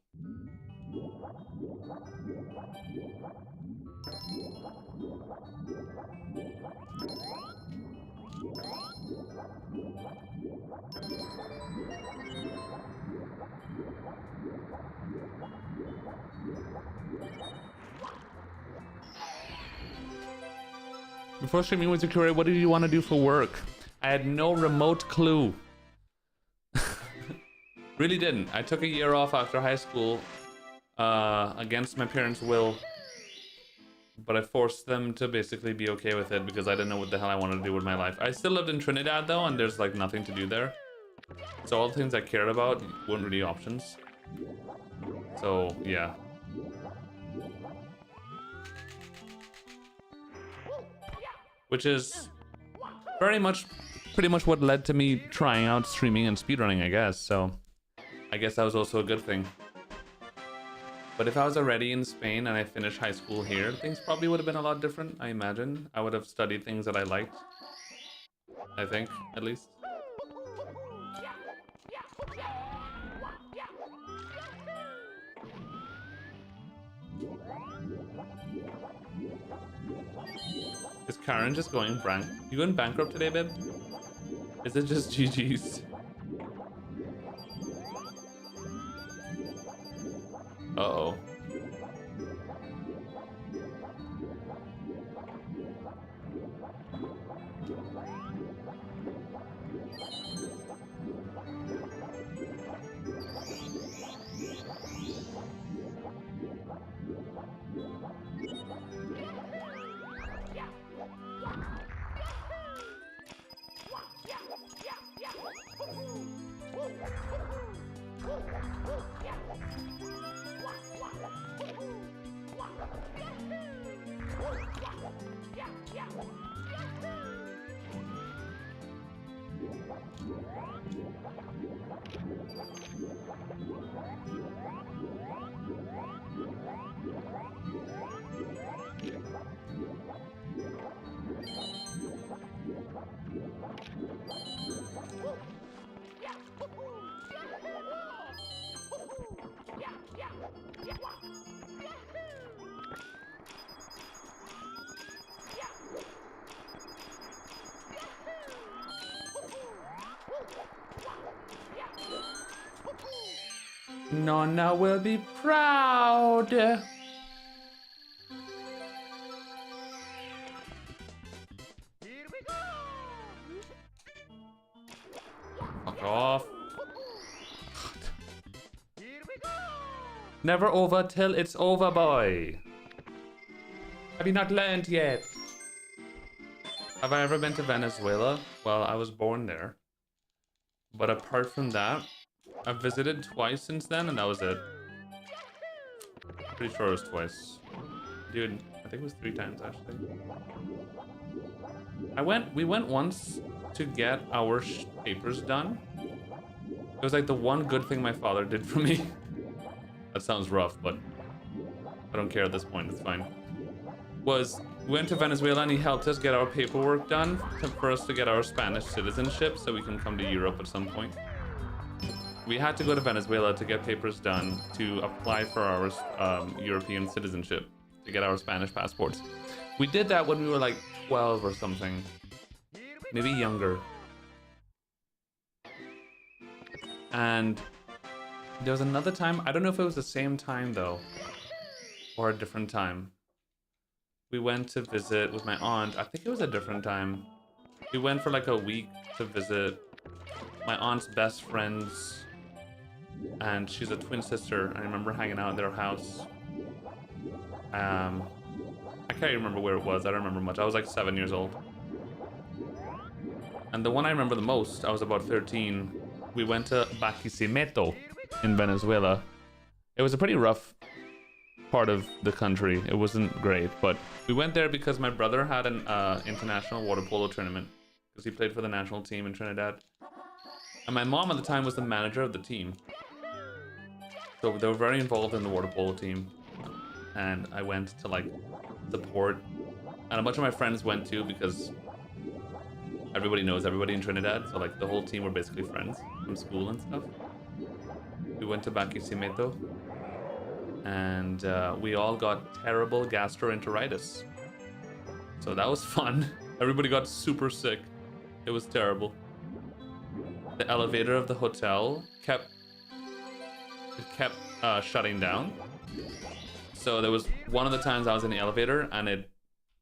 S1: Before streaming with Zakura, what did you want to do for work? I had no remote clue. Really didn't. I took a year off after high school against my parents' will. But I forced them to basically be okay with it because I didn't know what the hell I wanted to do with my life. I still lived in Trinidad though, and there's like nothing to do there. So all the things I cared about weren't really options. So yeah. Which is pretty much what led to me trying out streaming and speedrunning, I guess. So I guess that was also a good thing. But if I was already in Spain and I finished high school here, things probably would have been a lot different, I imagine. I would have studied things that I liked. I think, at least. Karen just going you going bankrupt today, babe? Is it just GG's? Uh-oh. Nonna will be proud.
S2: Here we go.
S1: Fuck off.
S2: Here we go.
S1: Never over till it's over, boy. Have you not learned yet? Have I ever been to Venezuela? Well, I was born there. But apart from that, I've visited twice since then, and that was it. Pretty sure it was twice. Dude, I think it was 3 times, actually. We went once to get our papers done. It was like the one good thing my father did for me. That sounds rough, but I don't care at this point, it's fine. We went to Venezuela and he helped us get our paperwork done for us to get our Spanish citizenship so we can come to Europe at some point. We had to go to Venezuela to get papers done to apply for our European citizenship, to get our Spanish passports. We did that when we were like 12 or something, maybe younger. And there was another time, I don't know if it was the same time though, or a different time. We went to visit with my aunt. I think it was a different time. We went for like a week to visit my aunt's best friends, and she's a twin sister. I remember hanging out at their house. I can't remember where it was. I don't remember much. I was like 7 years old. And the one I remember the most, I was about 13. We went to Barquisimeto in Venezuela. It was a pretty rough part of the country. It wasn't great, but we went there because my brother had an international water polo tournament because he played for the national team in Trinidad. And my mom at the time was the manager of the team. So they were very involved in the water polo team. And I went to like support. And a bunch of my friends went too because everybody knows everybody in Trinidad. So like the whole team were basically friends from school and stuff. We went to Barquisimeto. And we all got terrible gastroenteritis. So that was fun. Everybody got super sick. It was terrible. The elevator of the hotel kept shutting down. So there was one of the times I was in the elevator and it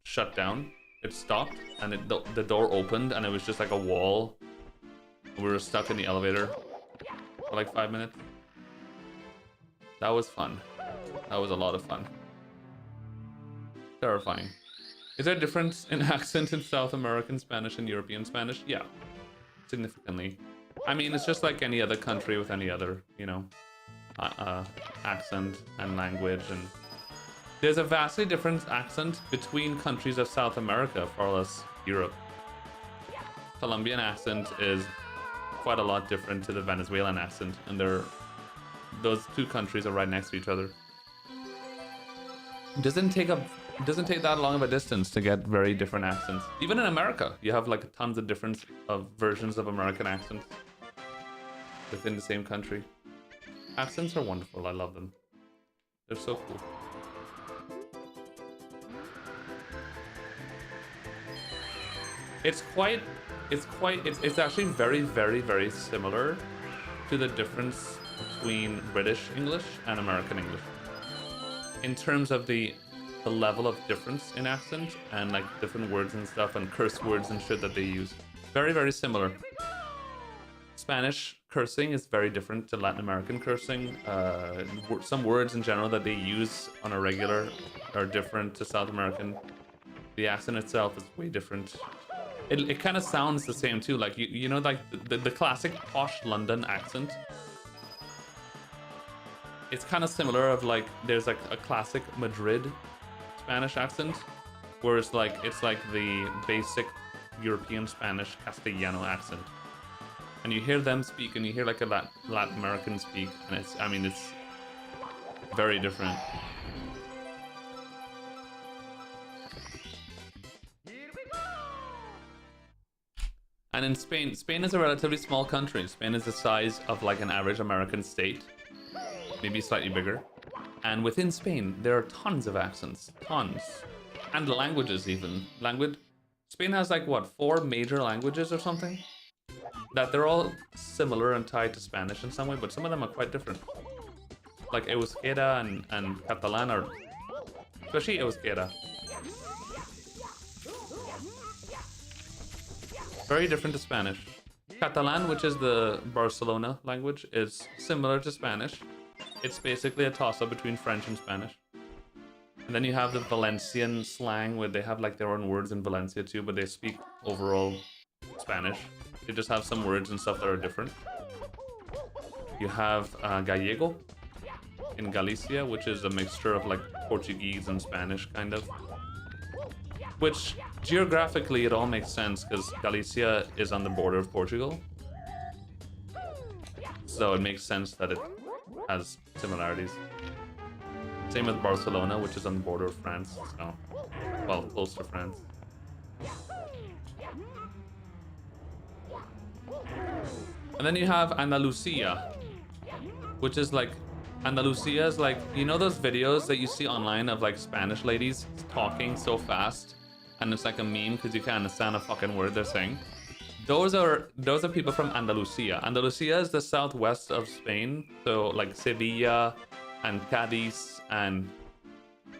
S1: shut down. It stopped and the door opened and it was just like a wall. We were stuck in the elevator for like 5 minutes. That was fun. That was a lot of fun. Terrifying. Is there a difference in accent in South American Spanish and European Spanish? Yeah, significantly. I mean, it's just like any other country with any other, you know, accent and language. And there's a vastly different accent between countries of South America, far less Europe. Colombian accent is quite a lot different to the Venezuelan accent, and those two countries are right next to each other. It doesn't take that long of a distance to get very different accents. Even in America, you have like tons of different versions of American accents within the same country. Accents are wonderful. I love them. They're so cool. It's actually very similar to the difference between British English and American English in terms of the level of difference in accent and like different words and stuff and curse words and shit that they use. Very similar. Spanish cursing is very different to Latin American cursing. Some words in general that they use on a regular are different to South American. The accent itself is way different. It kind of sounds the same too, like you know, like the classic posh London accent. It's kind of similar of like there's like a classic Madrid Spanish accent, whereas like it's like the basic European Spanish Castellano accent, and you hear them speak and you hear like a Latin American speak, and it's very different. And in Spain is a relatively small country. Spain is the size of like an average American state, maybe slightly bigger. And within Spain, there are tons of accents, tons. And languages even. Spain has like what, 4 major languages or something? That they're all similar and tied to Spanish in some way, but some of them are quite different. Like Euskera and Catalan are, especially Euskera. Very different to Spanish. Catalan, which is the Barcelona language, is similar to Spanish. It's basically a toss-up between French and Spanish. And then you have the Valencian slang, where they have like their own words in Valencia too, but they speak overall Spanish. They just have some words and stuff that are different. You have Gallego in Galicia, which is a mixture of like Portuguese and Spanish kind of. Which geographically it all makes sense because Galicia is on the border of Portugal. So it makes sense that it has similarities. Same with Barcelona, which is on the border of France. So, well, close to France. And then you have Andalusia, which is like, Andalusia is like, you know those videos that you see online of like Spanish ladies talking so fast and it's like a meme because you can't understand a fucking word they're saying? Those are people from Andalusia. Andalusia is the southwest of Spain, so like Sevilla and Cadiz and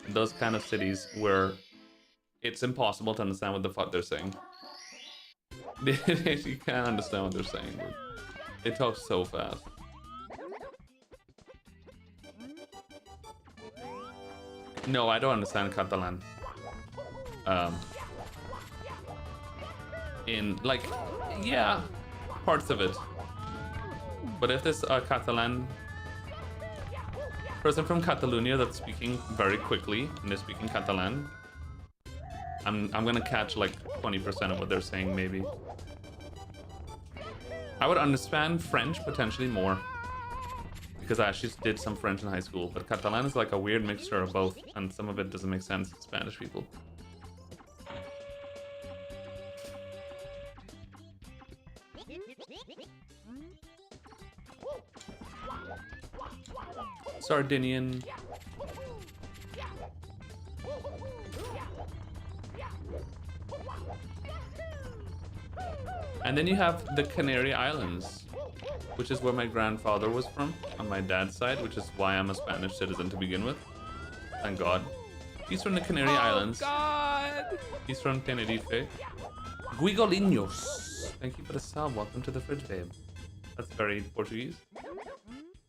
S1: those kind of cities where it's impossible to understand what the fuck they're saying. You can't understand what they're saying, dude. They talk so fast. No, I don't understand Catalan. In like, yeah, parts of it. But if there's a Catalan person from Catalonia that's speaking very quickly and they're speaking Catalan, I'm gonna catch like 20% of what they're saying, maybe. I would understand French potentially more because I actually did some French in high school, but Catalan is like a weird mixture of both, and some of it doesn't make sense to Spanish people. Sardinian. And then you have the Canary Islands, which is where my grandfather was from on my dad's side, which is why I'm a Spanish citizen to begin with. Thank God. He's from the Canary Islands. God! He's from Tenerife. Guigolinos. Thank you for the sub. Welcome to the fridge, babe. That's very Portuguese.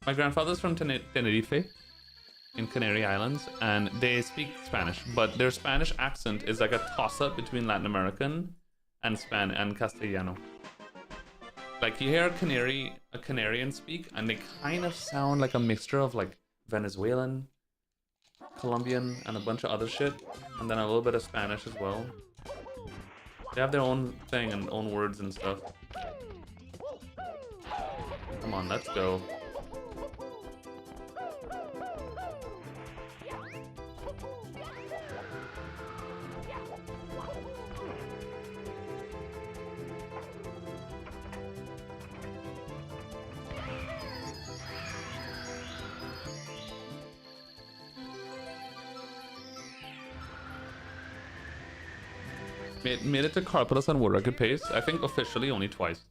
S1: My grandfather's from Tenerife in Canary Islands, and they speak Spanish, but their Spanish accent is like a toss-up between Latin American and Castellano. Like you hear a Canarian speak, and they kind of sound like a mixture of like Venezuelan, Colombian, and a bunch of other shit, and then a little bit of Spanish as well. They have their own thing and own words and stuff. Come on, let's go. Made it to Carpetus on World Record pace. I think officially only twice.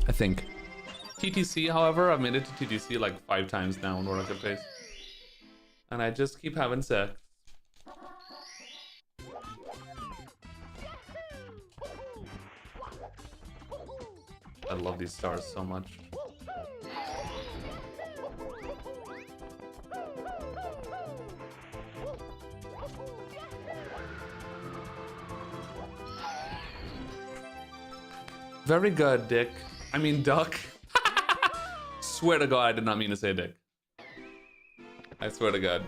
S1: I think. TTC, however, I've made it to TTC like 5 times now on World Record pace. And I just keep having sex. I love these stars so much. Very good, Dick. I mean, duck. Swear to God, I did not mean to say dick. I swear to God.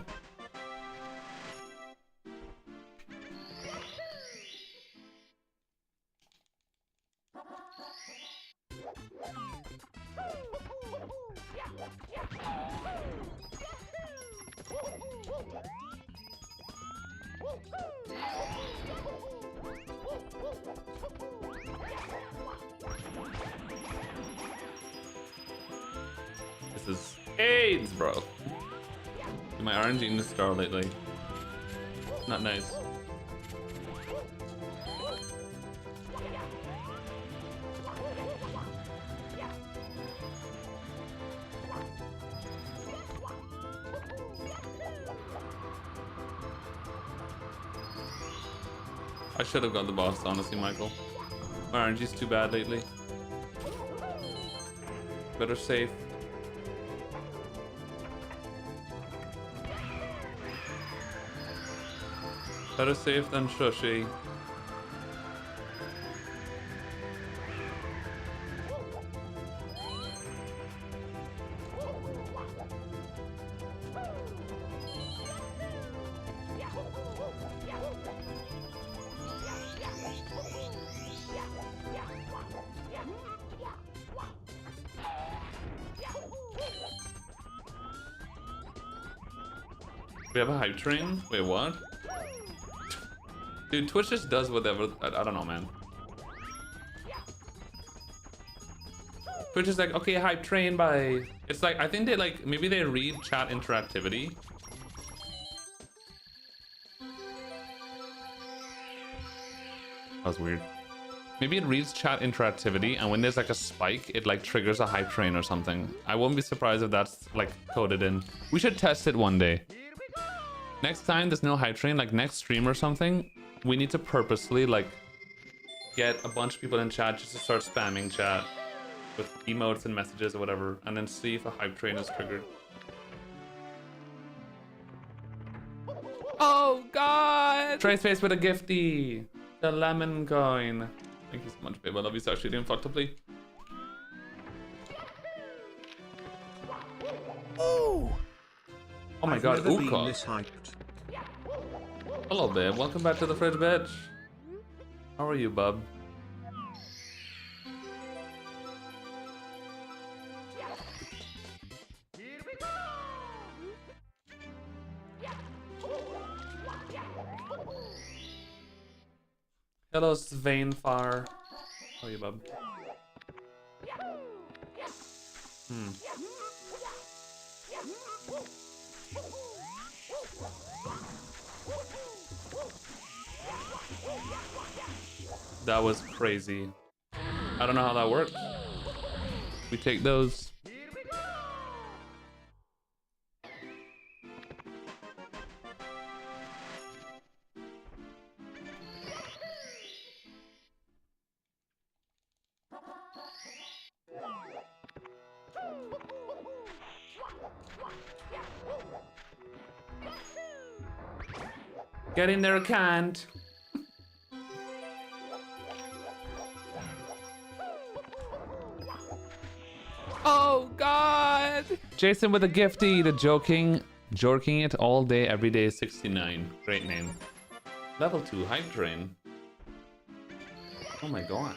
S1: This is AIDS, bro. My RNG in the star lately. Not nice. I should have got the boss, honestly, Michael. My RNG's too bad lately. Better safe. Better safe than shushy. We have a hype train? Wait, what? Dude, Twitch just does whatever. I don't know, man. Twitch is like, okay, hype train by... It's like, I think they like, maybe they read chat interactivity. That was weird. Maybe it reads chat interactivity, and when there's like a spike, it like triggers a hype train or something. I won't be surprised if that's like coded in. We should test it one day. Next time there's no hype train, like next stream or something, we need to purposely like get a bunch of people in chat just to start spamming chat with emotes and messages or whatever, and then see if a hype train is triggered. Oh God! Try space with a gifty. The lemon coin. Thank you so much, babe. I love you. Actually doing fucked up, Lee.
S4: Oh!
S1: Oh my
S4: I've
S1: God,
S4: never been
S1: Uka.
S4: this hyped.
S1: Hello, babe. Welcome back to the fridge, bitch. How are you, bub? Hello, Svainfar. How are you, bub? That was crazy. I don't know how that worked. We take those. Get in there, can't. Oh God! Jason with a gifty, the jorking it all day, every day 69. Great name. Level 2 hype train. Oh my God.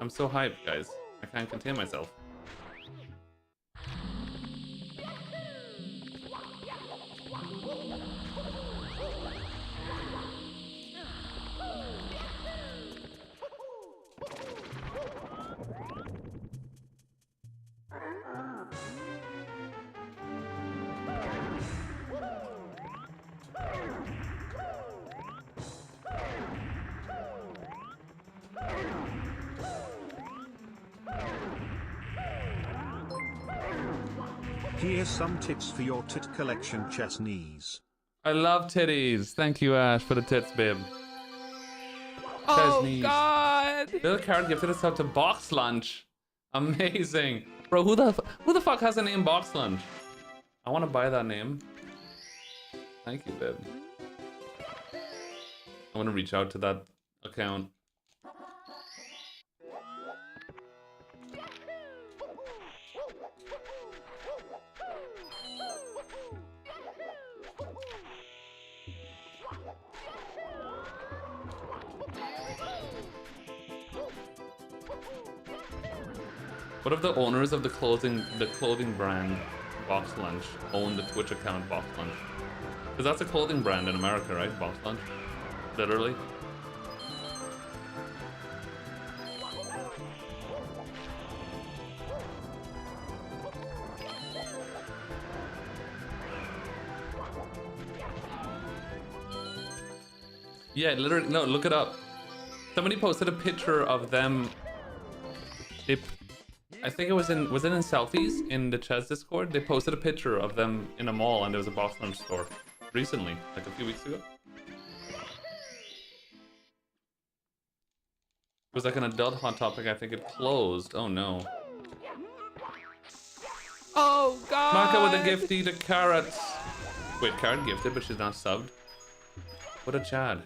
S1: I'm so hyped, guys. I can't contain myself.
S4: Here's some tips for your tit collection, Chesneys.
S1: I love titties. Thank you, Ash, for the tits, babe.
S3: Oh
S1: Chesneys.
S3: God!
S1: Little Carrot gifted us out to Box Lunch. Amazing. Bro, who the fuck has a name Box Lunch? I want to buy that name. Thank you, babe. I want to reach out to that account. What if the owners of the clothing brand Box Lunch own the Twitch account Box Lunch? Because that's a clothing brand in America, right? Box Lunch, literally. Yeah, literally. No, look it up. Somebody posted a picture of them. I think it was in selfies in the Ches Discord. They posted a picture of them in a mall, and there was a Box Lunch store recently, like a few weeks ago. It was like an adult Hot Topic. I think it closed. Oh no.
S3: Oh God!
S1: Maka with a gifty to Carrot. Wait, Carrot gifted, but she's not subbed. What a Chad.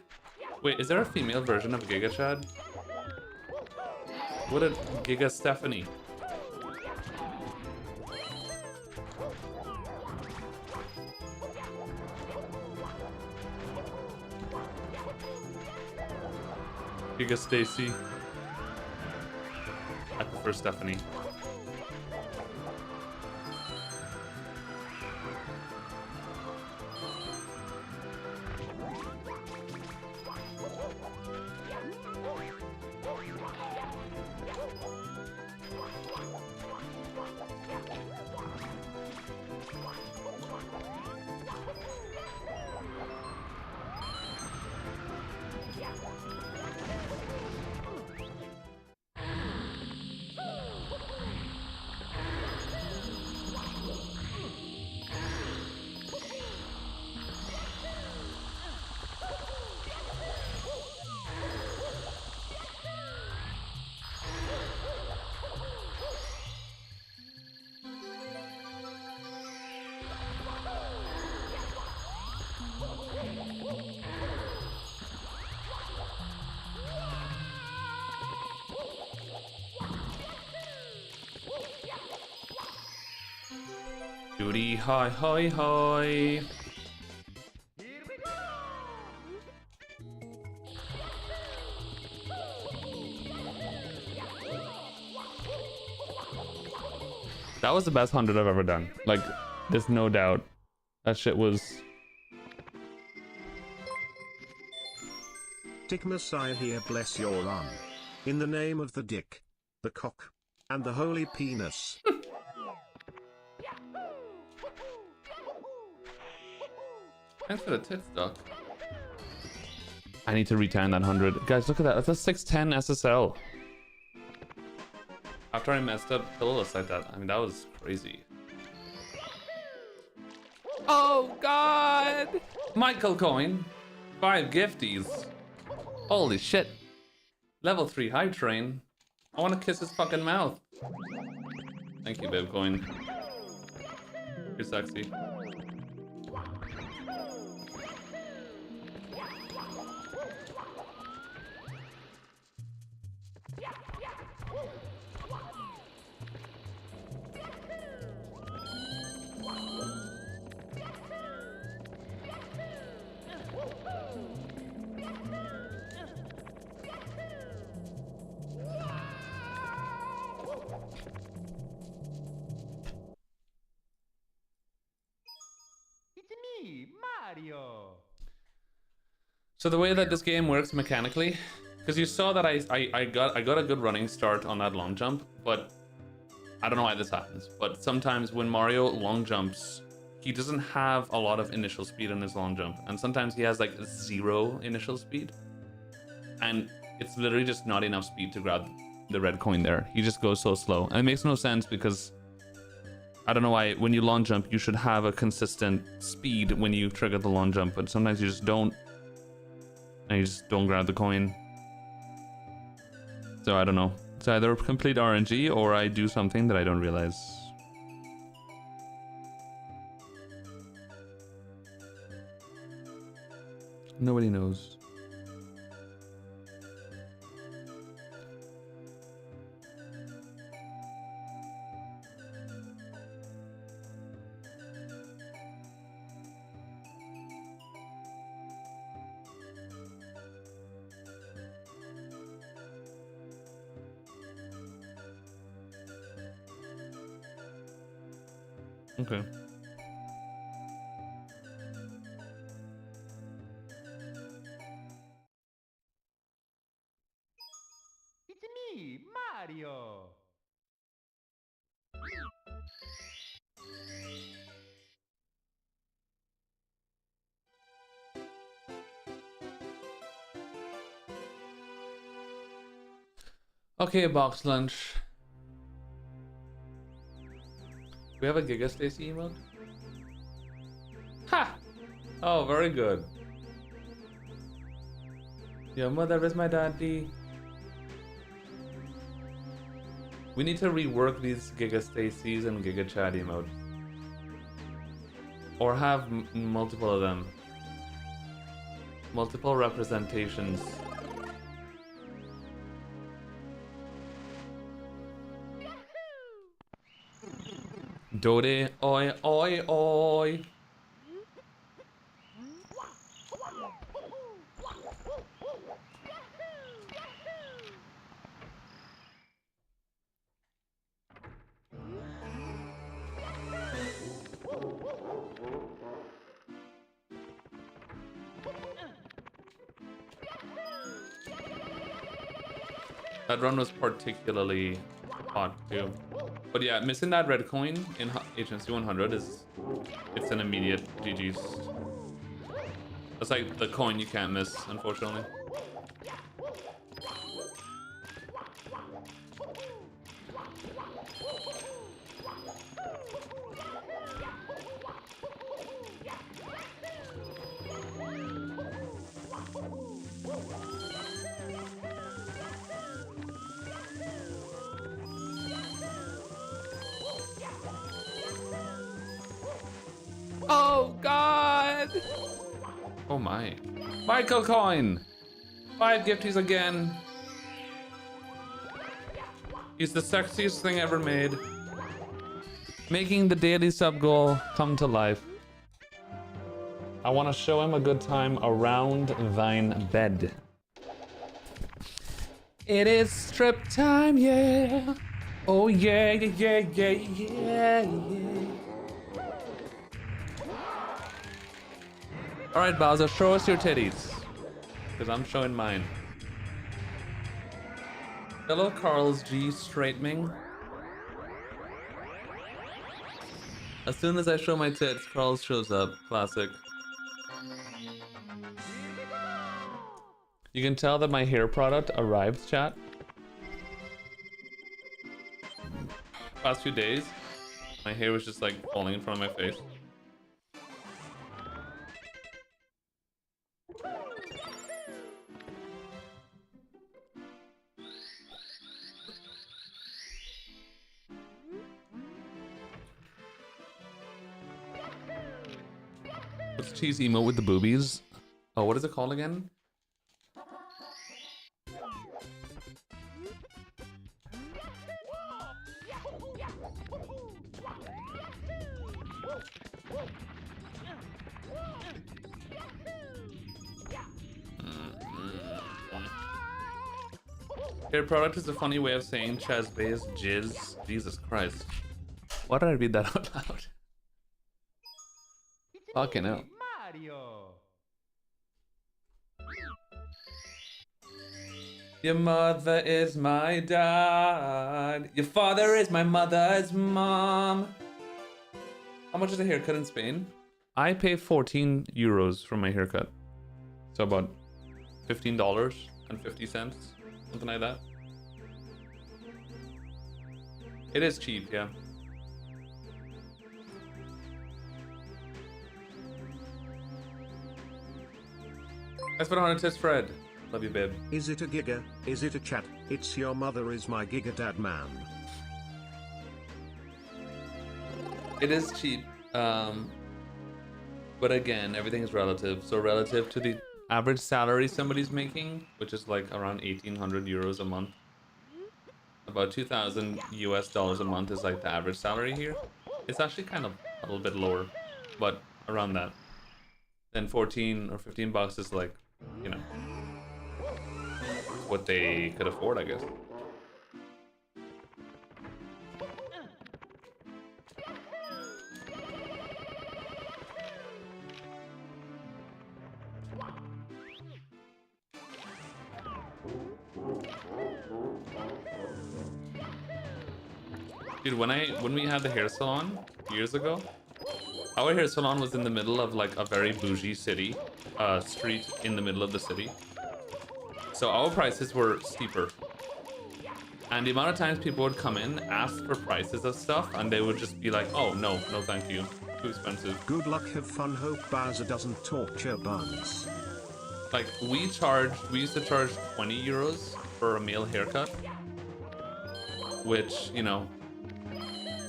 S1: Wait, is there a female version of Giga Chad? What a Giga Stephanie. Giga Stacy. I prefer Stephanie. Duty, hi, hi, hi. That was the best 100 I've ever done. Like, there's no doubt. That shit was...
S4: Dick Messiah here, bless your run. In the name of the dick, the cock, and the holy penis.
S1: Thanks for the tits, Doc. I need to return that 100. Guys, look at that. That's a 610 SSL. After I messed up Pillowless like that. I mean, that was crazy.
S3: Oh God!
S1: Michael Coin. 5 gifties. Holy shit. Level 3 hype train. I want to kiss his fucking mouth. Thank you, Babe Coin. You're sexy.
S2: It's me, Mario.
S1: So the way that this game works mechanically, because you saw that I got a good running start on that long jump, but I don't know why this happens. But sometimes when Mario long jumps, he doesn't have a lot of initial speed on his long jump, and sometimes he has like 0 initial speed, and it's literally just not enough speed to grab the red coin there. He just goes so slow, and it makes no sense because I don't know why when you long jump you should have a consistent speed when you trigger the long jump, but sometimes you just don't. And you just don't grab the coin. So I don't know. It's either complete RNG or I do something that I don't realize. Nobody knows. Okay.
S2: It's me, Mario.
S1: Okay, box lunch. Do we have a Giga Stacy emote? Ha! Oh, very good. Your mother is my daddy. We need to rework these Giga Stacy's and Giga Chad emotes. Or have multiple of them. Multiple representations. Dode, oi, oi, oi. That run was particularly hot too. But yeah, missing that red coin in HNC 100 it's an immediate GG's. That's like the coin you can't miss, unfortunately.
S3: Oh God!
S1: Oh my. Michael coin! 5 gifties again. He's the sexiest thing ever made. Making the daily sub goal come to life. I want to show him a good time around thine bed. It is strip time, yeah. Oh yeah, yeah, yeah, yeah, yeah. Alright, Bowser, show us your titties. Because I'm showing mine. Hello, Carl's G straightening. As soon as I show my tits, Carl's shows up. Classic. You can tell that my hair product arrived, chat. Past few days, my hair was just like falling in front of my face. What's cheese emote with the boobies? Oh, what is it called again? Hair product is a funny way of saying Chazbay's jizz. Jesus Christ. Why did I read that out loud? Fucking hell.
S2: Mario.
S1: Your mother is my dad. Your father is my mother's mom. How much is a haircut in Spain? I pay 14 euros for my haircut. So about $15.50, something like that. It is cheap, yeah. That's what I wanted to test, Fred. Love you, babe.
S4: Is it a giga? Is it a chat? It's your mother is my giga dad man.
S1: It is cheap, but again, everything is relative. So relative to the average salary somebody's making, which is like around 1,800 euros a month, about 2,000 US dollars a month is like the average salary here. It's actually kind of a little bit lower, but around that. Then 14 or 15 bucks is like, you know, what they could afford, I guess. Dude, when we had the hair salon years ago, our hair salon was in the middle of like a very bougie city, street in the middle of the city. So our prices were steeper. And the amount of times people would come in, ask for prices of stuff, and they would just be like, oh, no, no thank you. Too expensive.
S4: Good luck, have fun, hope Bowser doesn't torture buns.
S1: Like, we used to charge 20 euros for a male haircut. Which, you know,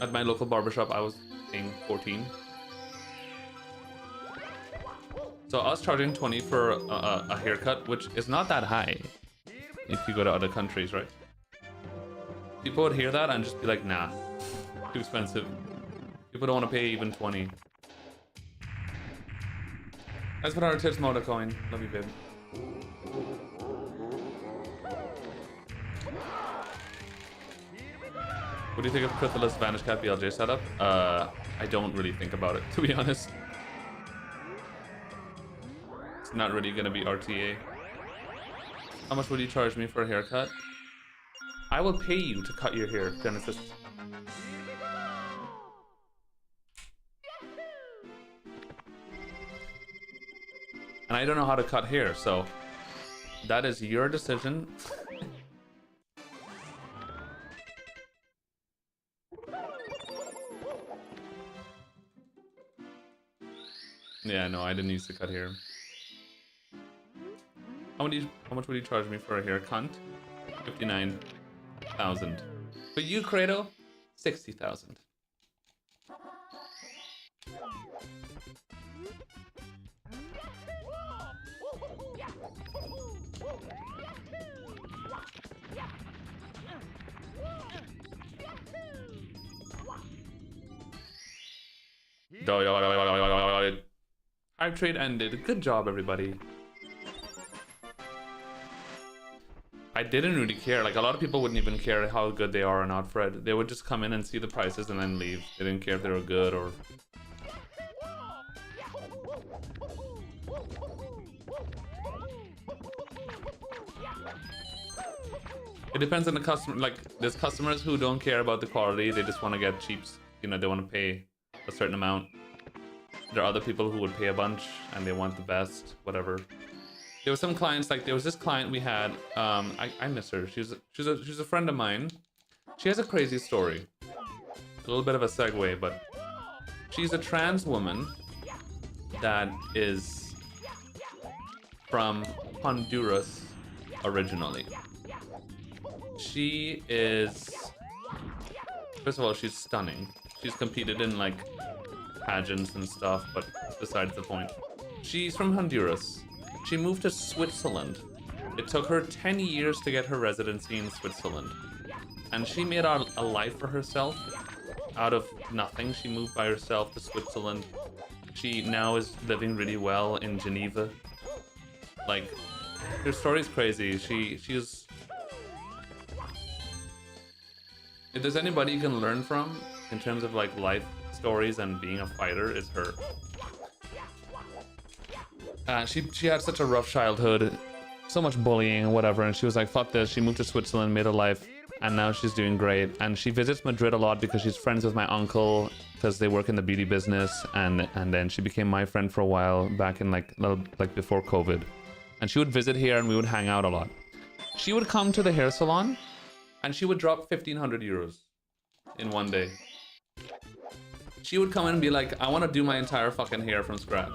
S1: at my local barbershop, I was paying 14. So I was charging 20 for a haircut, which is not that high if you go to other countries, right? People would hear that and just be like, nah, too expensive. People don't want to pay even 20. That's what our tips Moda coin. Love you, babe. What do you think of Cryptolus Vanish Cat BLJ setup? I don't really think about it, to be honest. It's not really gonna be RTA. How much would you charge me for a haircut? I will pay you to cut your hair, Genesis. And I don't know how to cut hair, so that is your decision. Yeah, no, I didn't used to cut hair. How much would you charge me for a hair, cunt? 59,000. For you, Credo, 60,000. Hype trade ended. Good job, everybody. I didn't really care. Like, a lot of people wouldn't even care how good they are or not, Fred. They would just come in and see the prices and then leave. They didn't care if they were good or... It depends on the customer. Like, there's customers who don't care about the quality. They just want to get cheaps. You know, they want to pay a certain amount. There are other people who would pay a bunch and they want the best, whatever. There were some clients, like there was this client we had, I miss her. She's a friend of mine. She has a crazy story. A little bit of a segue, but she's a trans woman that is from Honduras originally. She is, first of all, she's stunning. She's competed in like pageants and stuff, but besides the point. She's from Honduras. She moved to Switzerland. It took her 10 years to get her residency in Switzerland. And she made a life for herself out of nothing. She moved by herself to Switzerland. She now is living really well in Geneva. Like, her story's crazy. She's... If there's anybody you can learn from in terms of like life stories and being a fighter, is her. She had such a rough childhood, so much bullying and whatever, and she was like, fuck this. She moved to Switzerland, made a life, and now she's doing great. And she visits Madrid a lot because she's friends with my uncle, because they work in the beauty business, and then she became my friend for a while back in like before COVID. And she would visit here and we would hang out a lot. She would come to the hair salon and she would drop 1,500 euros in one day. She would come in and be like, I want to do my entire fucking hair from scratch.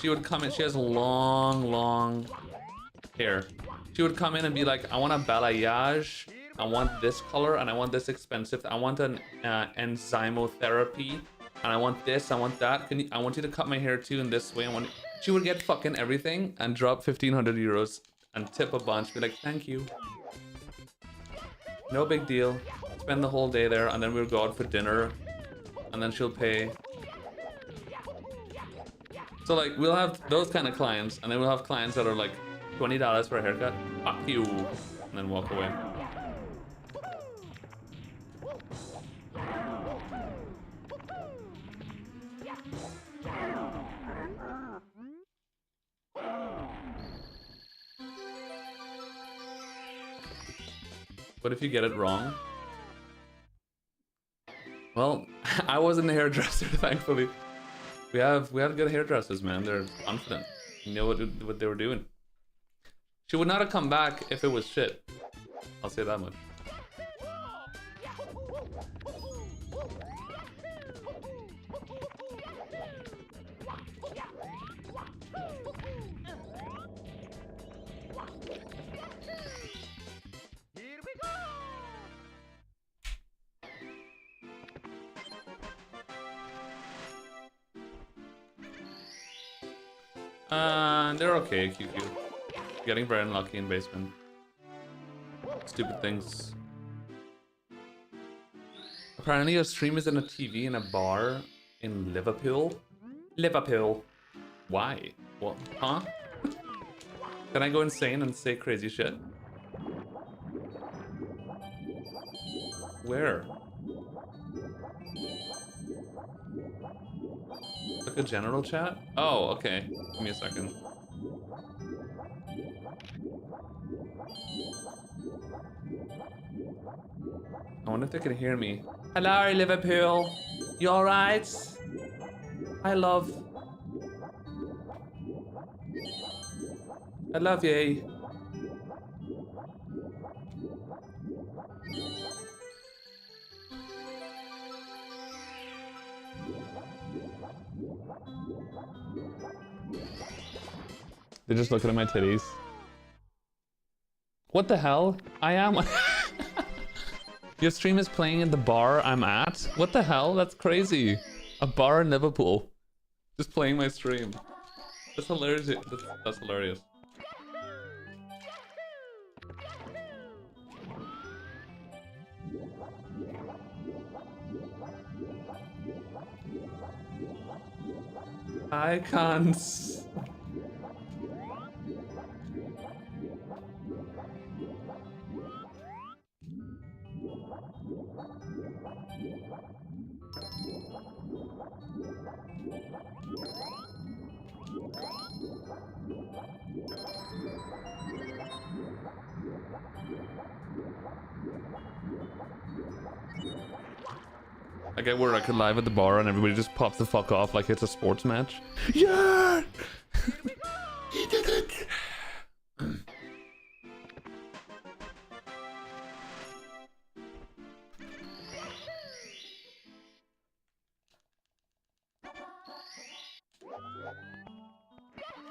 S1: she would come in. She has long hair. She would come in and be like, I want a balayage. I want this color and I want this expensive. I want an enzymotherapy. And I want this, I want that. I want you to cut my hair too in this way. She would get fucking everything and drop 1,500 euros and tip a bunch. Be like, thank you. No big deal. Spend the whole day there and then we'll go out for dinner. And then she'll pay. So like, we'll have those kind of clients. And then we'll have clients that are like $20 for a haircut. Fuck you. And then walk away. What if you get it wrong? Well, I wasn't a hairdresser, thankfully. We have good hairdressers, man. They're confident. You know what they were doing. She would not have come back if it was shit. I'll say that much. They're okay, QQ. Getting very unlucky in basement. Stupid things. Apparently your stream is in a TV in a bar in Liverpool. Liverpool. Why? What? Huh? Can I go insane and say crazy shit? Where? Like a general chat? Oh, okay. Give me a second. I wonder if they can hear me. Hello, Liverpool. You alright? I love you. They're just looking at my titties. What the hell? I am. Your stream is playing in the bar I'm at? What the hell? That's crazy. A bar in Liverpool. Just playing my stream. That's hilarious. That's hilarious. I can't. I get where I could live at the bar and everybody just pops the fuck off like it's a sports match. Yeah! He did it!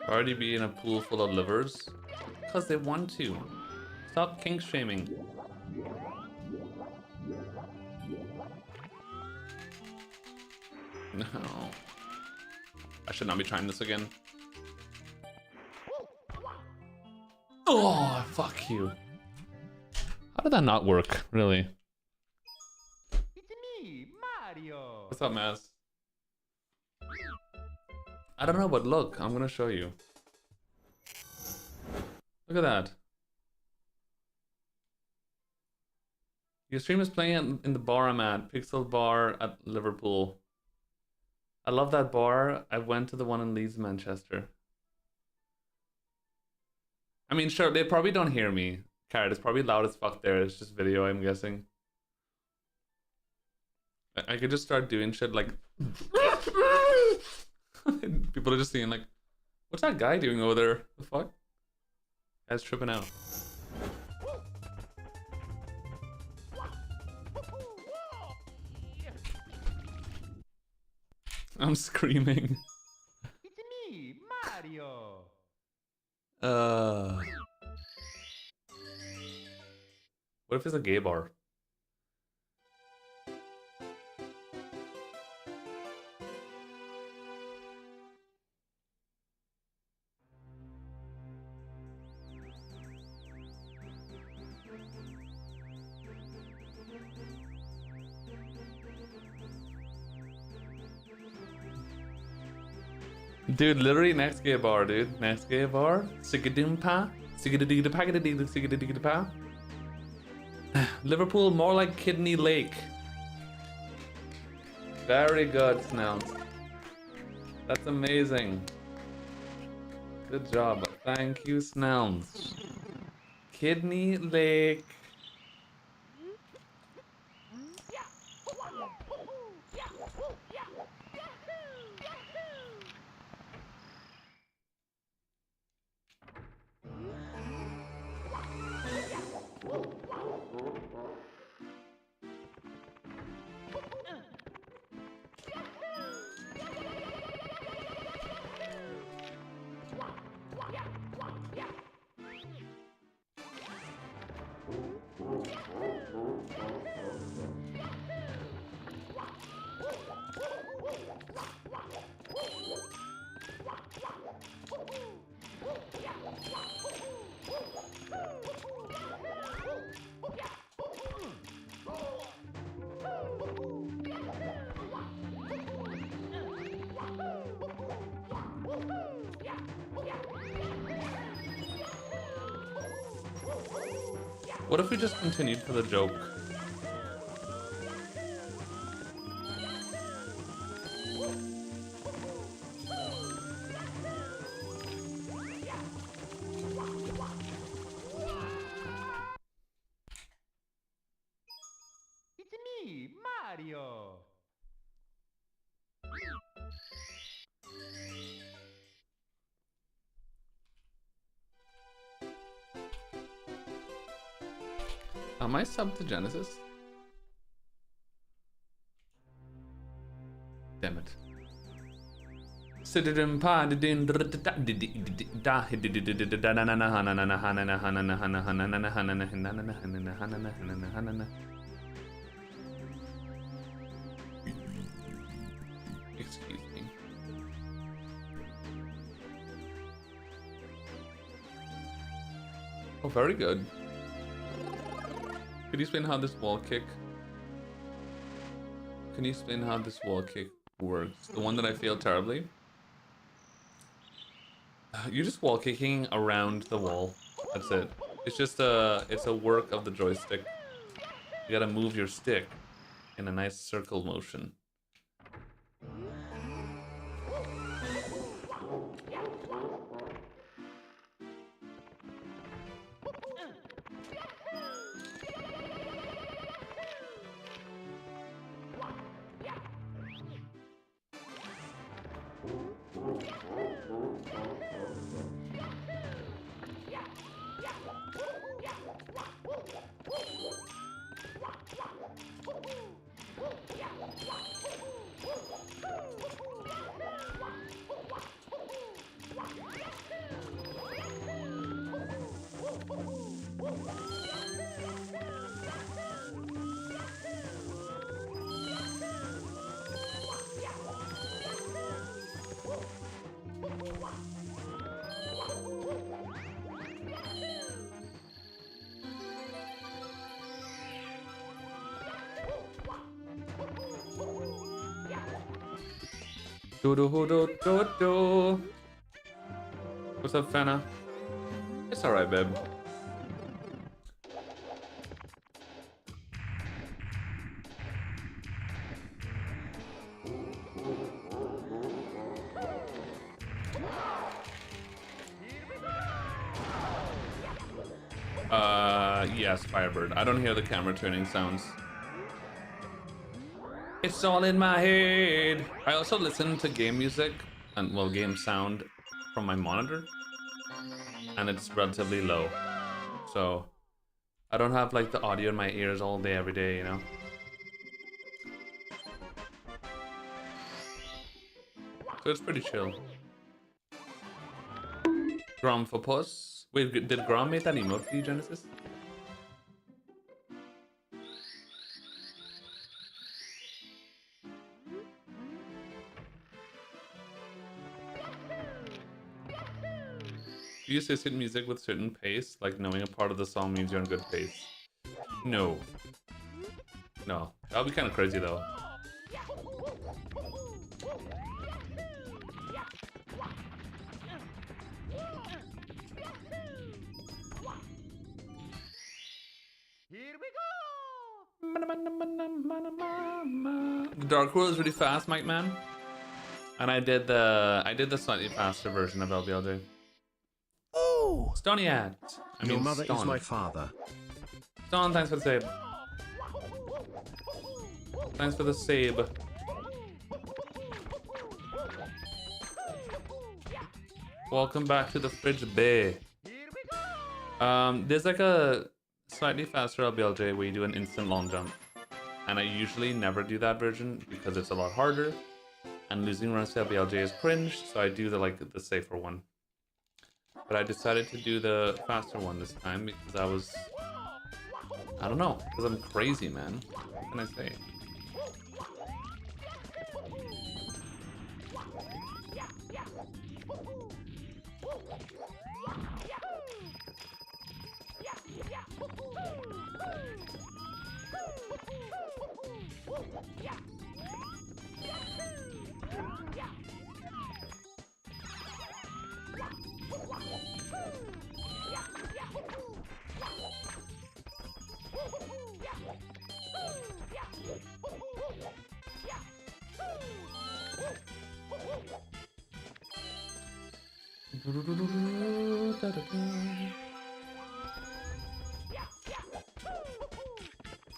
S1: Already be in a pool full of livers? Because they want to. Stop kink shaming. No. I should not be trying this again. Oh, fuck you. How did that not work, really?
S2: It's me, Mario.
S1: What's up, Maz? I don't know, but look, I'm gonna show you. Look at that. Your stream is playing in the bar I'm at, Pixel Bar at Liverpool. I love that bar. I went to the one in Leeds, Manchester. I mean, sure, they probably don't hear me. Carrot, it's probably loud as fuck there. It's just video, I'm guessing. I could just start doing shit like... People are just seeing like, what's that guy doing over there? The fuck? Guy's tripping out. I'm screaming.
S2: It's me,
S1: What if it's a gay bar? Dude, literally next gay bar, dude. Next gay bar. Sigadoompa. Sigadoopa. Liverpool, more like Kidney Lake. Very good, Snells. That's amazing. Good job. Thank you, Snells. Kidney Lake. What if we just continued for the joke?
S2: It's me, Mario.
S1: Am I sub to Genesis? Damn it. Excuse me. Oh, very good. Could you explain how this wall kick? Can you explain how this wall kick works? The one that I failed terribly? You're just wall kicking around the wall. That's it. It's just it's a work of the joystick. You gotta move your stick in a nice circle motion. Do. What's up, Fana? It's alright, babe. Yes, Firebird. I don't hear the camera turning sounds. It's all in my head. I also listen to game music and, well, game sound from my monitor, and it's relatively low. So I don't have like the audio in my ears all day, every day, you know? So it's pretty chill. Gromphopus. Wait, did Grom make that emote for you, Genesis? Do you associate music with certain pace, like knowing a part of the song means you're on good pace? No. No. That would be kind of crazy though.
S2: Here we go!
S1: The Dark World is really fast, Mike Man. And I did the slightly faster version of LBLJ. Oh, Stony ad.
S4: Your mother is my father.
S1: Stone, thanks for the save. Thanks for the save. Welcome back to the Fridge Bay. There's like a slightly faster LBLJ where you do an instant long jump. And I usually never do that version because it's a lot harder. And losing runs to LBLJ is cringe, so I do the safer one. But I decided to do the faster one this time because I don't know, because I'm crazy, man. What can I say?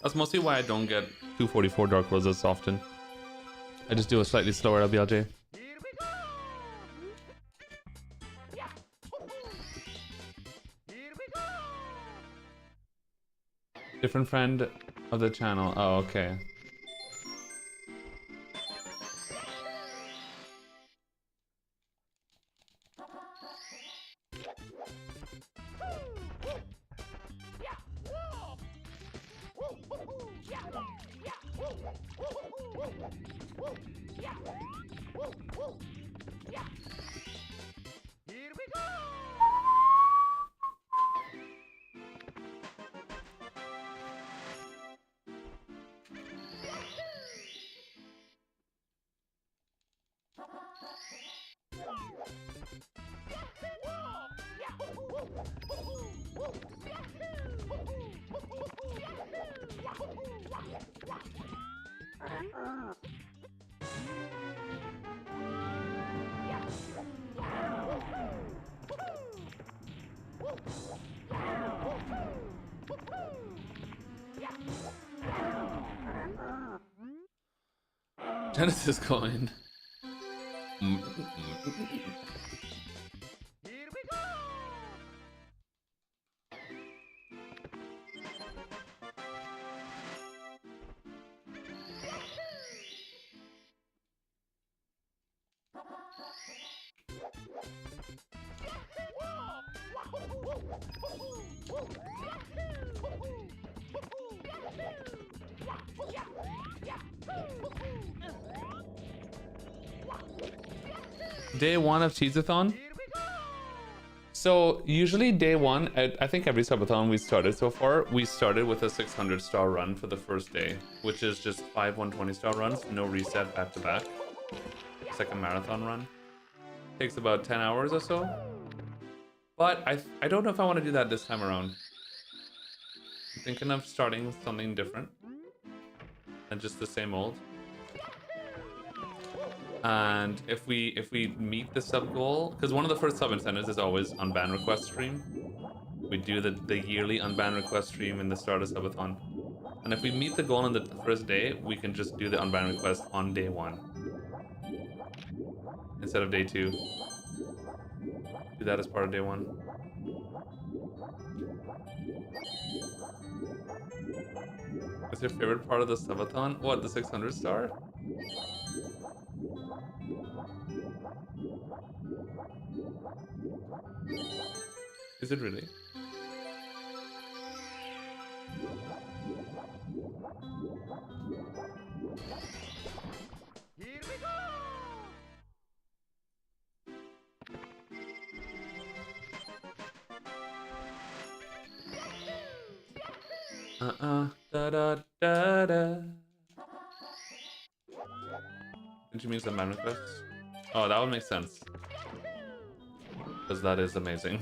S1: That's mostly why I don't get 244 Dark Worlds as often. I just do a slightly slower LBLJ. Different friend of the channel. Oh, okay. Genesis coin. Day one of Cheeseathon. So usually day one, I think every subathon we started so far, we started with a 600-star run for the first day, which is just 5 120-star runs, no reset back to back. It's like a marathon run. Takes about 10 hours or so. But I don't know if I want to do that this time around. I'm thinking of starting with something different than just the same old. And if we meet the sub goal, because one of the first sub incentives is always unban request stream. We do the yearly unban request stream in the start of subathon. And if we meet the goal on the first day, we can just do the unban request on day one instead of day two. Do that as part of day one. What's your favorite part of the subathon? What, the 600 star? Is it really?
S2: Here we go!
S1: Da da da da. Did you mean some man requests? Oh, that would make sense. Because that is amazing.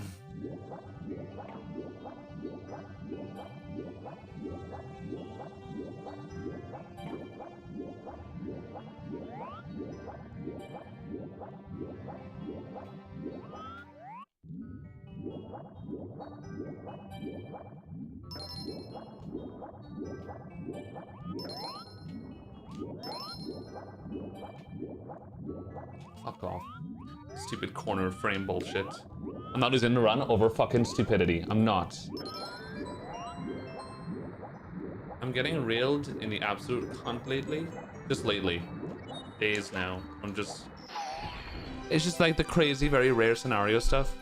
S1: Fuck off. Stupid corner frame bullshit. I'm not losing the run over fucking stupidity. I'm not. I'm getting railed in the absolute cunt lately. Just lately. Days now. I'm just... It's just like the crazy, very rare scenario stuff.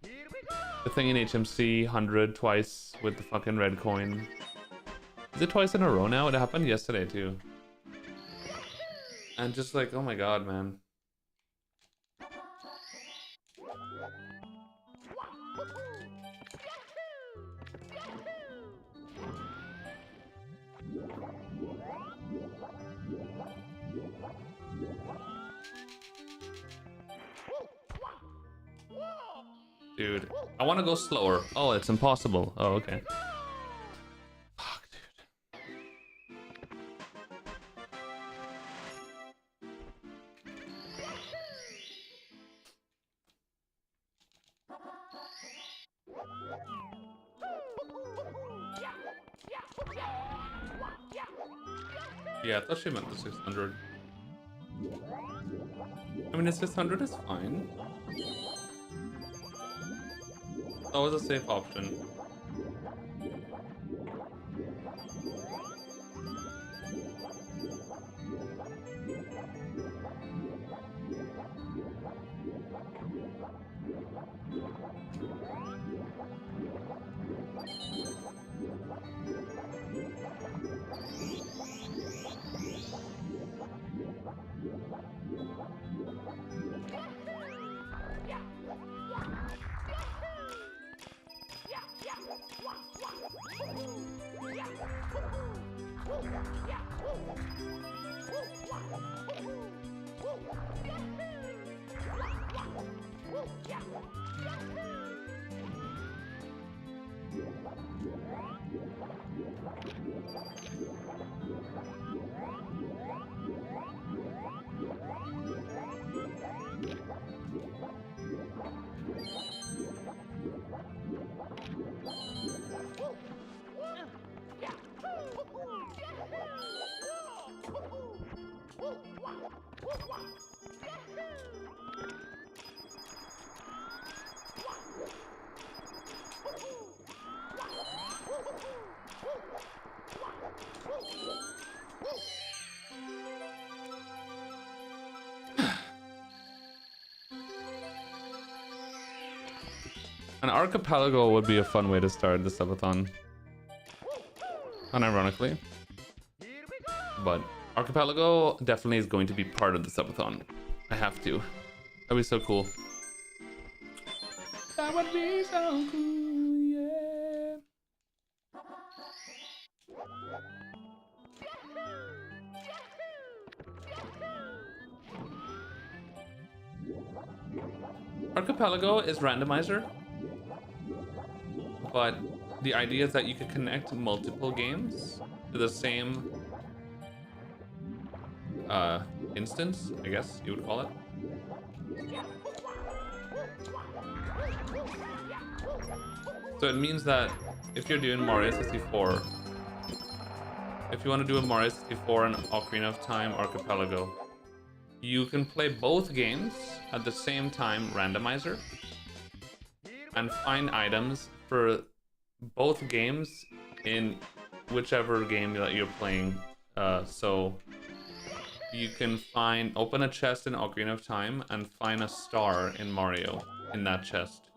S1: The thing in HMC, 100 twice with the fucking red coin. Is it twice in a row now? It happened yesterday too. And just like, oh my god, man. Dude, I want to go slower. Oh, it's impossible. Oh, okay. Fuck, dude. Yeah, I thought she meant the 600. I mean, the 600 is fine. That was a safe option. An archipelago would be a fun way to start the subathon. Unironically. But archipelago definitely is going to be part of the subathon. I have to. That'd be so cool. That would be so cool, yeah. Archipelago is randomizer, but the idea is that you could connect multiple games to the same instance, I guess you would call it. So it means that if you're doing Mario 64, if you want to do a Mario 64 and Ocarina of Time Archipelago, you can play both games at the same time, randomizer, and find items for both games in whichever game that you're playing. So you can open a chest in Ocarina of Time and find a star in Mario in that chest.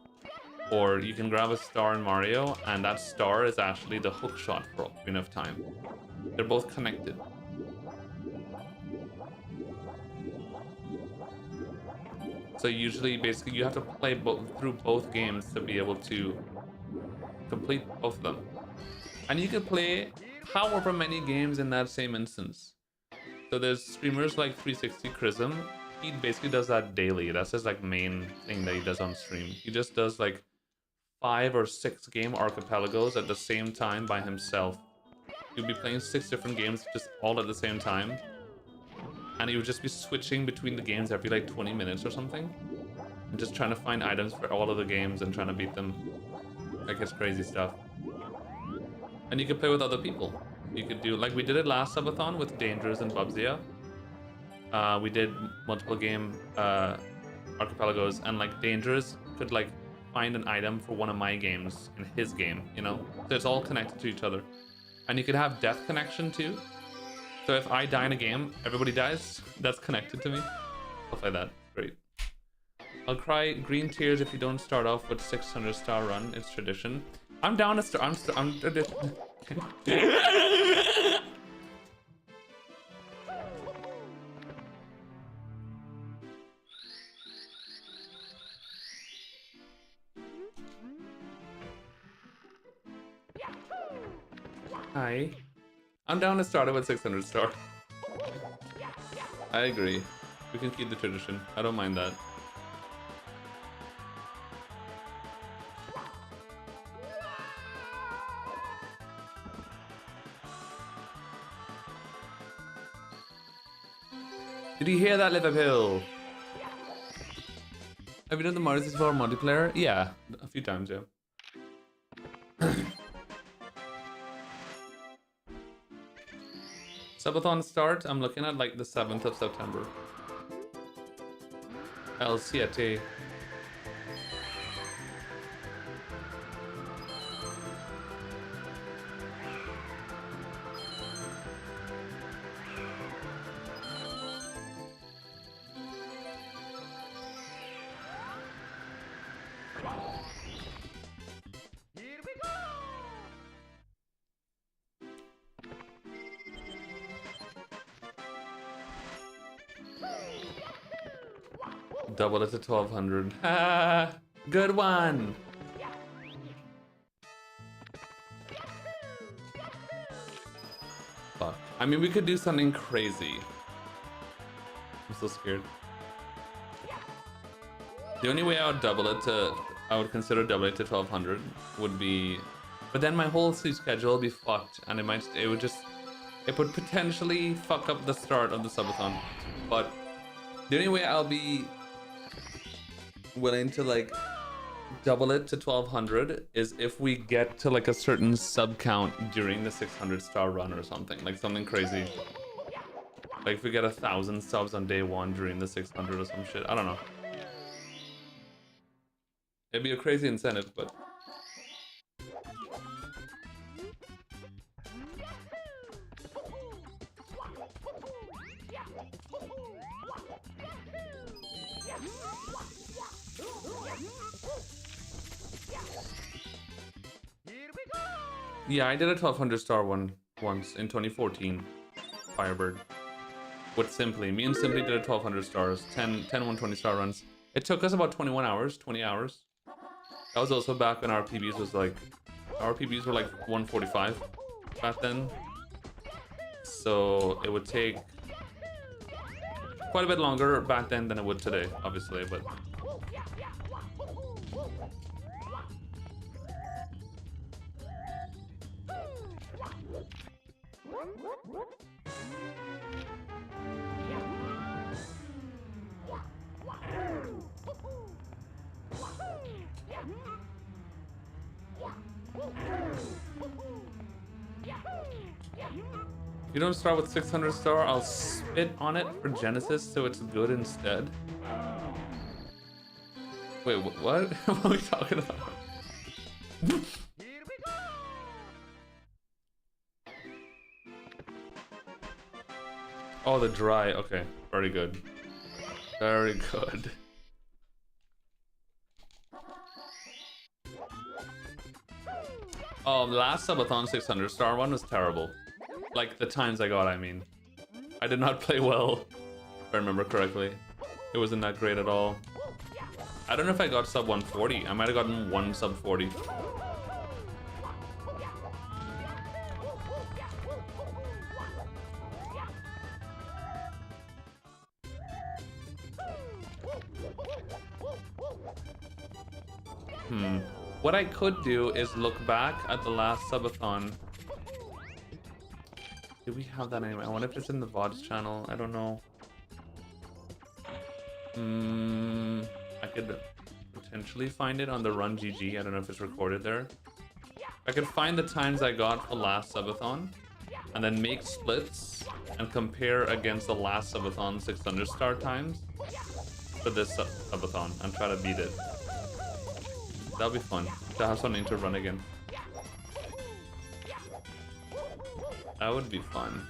S1: Or you can grab a star in Mario, and that star is actually the hook shot for Ocarina of Time. They're both connected. So usually, basically, you have to play through both games to be able to complete both of them. And you can play however many games in that same instance. So there's streamers like 360 Chrism. He basically does that daily. That's his like main thing that he does on stream. He just does like 5 or 6 game archipelagos at the same time by himself. He'll be playing 6 different games just all at the same time. And he would just be switching between the games every like 20 minutes or something. And just trying to find items for all of the games and trying to beat them. Like, it's crazy stuff. And you could play with other people. You could do, like we did it last subathon with Dangerous and Bubzia. We did multiple game archipelagos, and like Dangerous could like find an item for one of my games in his game, you know? So it's all connected to each other. And you could have death connection too. So if I die in a game, everybody dies. That's connected to me. Stuff like that. Great. I'll cry green tears if you don't start off with 600 star run. It's tradition. I'm down to start. I'm Hi. I'm down to start it with 600 star. I agree. We can keep the tradition. I don't mind that. Did you hear that, Liverpool? Have you done the Mario 64 multiplayer? Yeah, a few times, yeah. Subathon start, I'm looking at like the 7th of September. El Siete. Double it to 1200. Ah, good one. Fuck. I mean, we could do something crazy. I'm so scared. The only way I would double it to, I would consider doubling it to 1200 would be, but then my whole sleep schedule would be fucked, and it would potentially fuck up the start of the subathon. But the only way I'll be willing to like double it to 1200 is if we get to like a certain sub count during the 600 star run or something, like something crazy. Like if we get 1,000 subs on day 1 during the 600 or some shit. I don't know. It'd be a crazy incentive, but yeah, I did a 1200 star one once in 2014. Firebird. With Simply. Me and Simply did a 1200 stars. 10 120 star runs. It took us about 21 hours, 20 hours. That was also back when our PBs was like... Our PBs were like 145 back then. So it would take quite a bit longer back then than it would today, obviously, but... If you don't start with 600 star, I'll spit on it for Genesis so it's good instead. Wait, what? What are we talking about? Oh, the dry. Okay, very good. Very good. Oh, the last subathon 600 star one was terrible. Like the times I got, I mean. I did not play well, if I remember correctly. It wasn't that great at all. I don't know if I got sub 140. I might have gotten one sub 40. What I could do is look back at the last subathon. Do we have that anyway? I wonder if it's in the VODs channel. I don't know. I could potentially find it on the Run GG. I don't know if it's recorded there. I could find the times I got for last subathon and then make splits and compare against the last subathon 600 star times for this subathon and try to beat it. That'll be fun to have something to run again. That would be fun.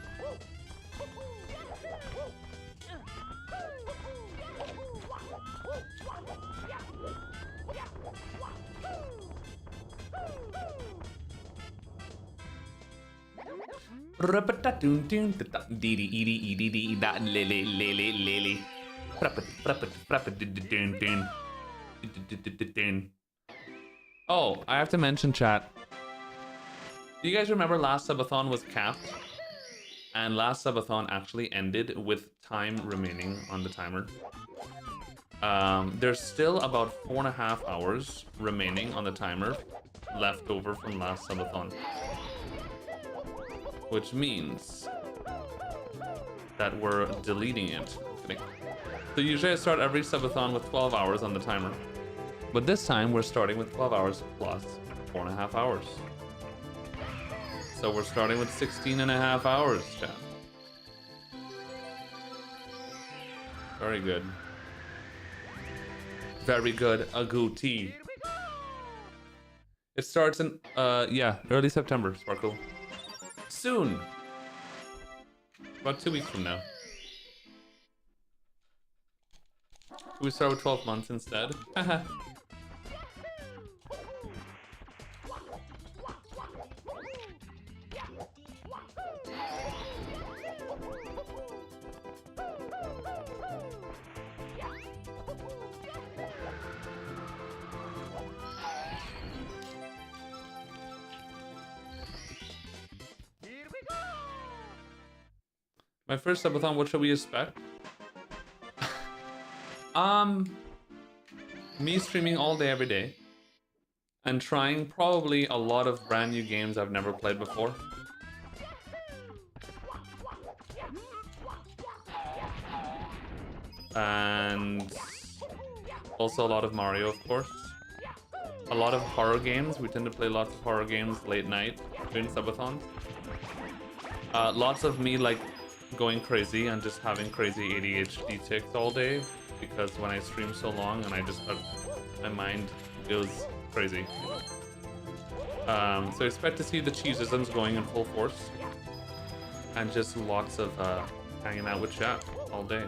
S1: Oh, I have to mention, chat. Do you guys remember last subathon was capped? And last subathon actually ended with time remaining on the timer. There's still about 4.5 hours remaining on the timer left over from last subathon. Which means that we're deleting it. So usually I start every subathon with 12 hours on the timer. But this time we're starting with 12 hours plus 4.5 hours. So we're starting with 16.5 hours, chat. Very good. Very good, a goatee. It starts in, yeah, early September, Sparkle. Soon. About 2 weeks from now. We start with 12 months instead. Haha. My first subathon, what should we expect? Me streaming all day, every day. And trying probably a lot of brand new games I've never played before. And also a lot of Mario, of course. A lot of horror games. We tend to play lots of horror games late night during subathons. Lots of me like going crazy and just having crazy ADHD tics all day, because when I stream so long and I just have, my mind goes crazy. So expect to see the cheesisms going in full force and just lots of hanging out with chat all day.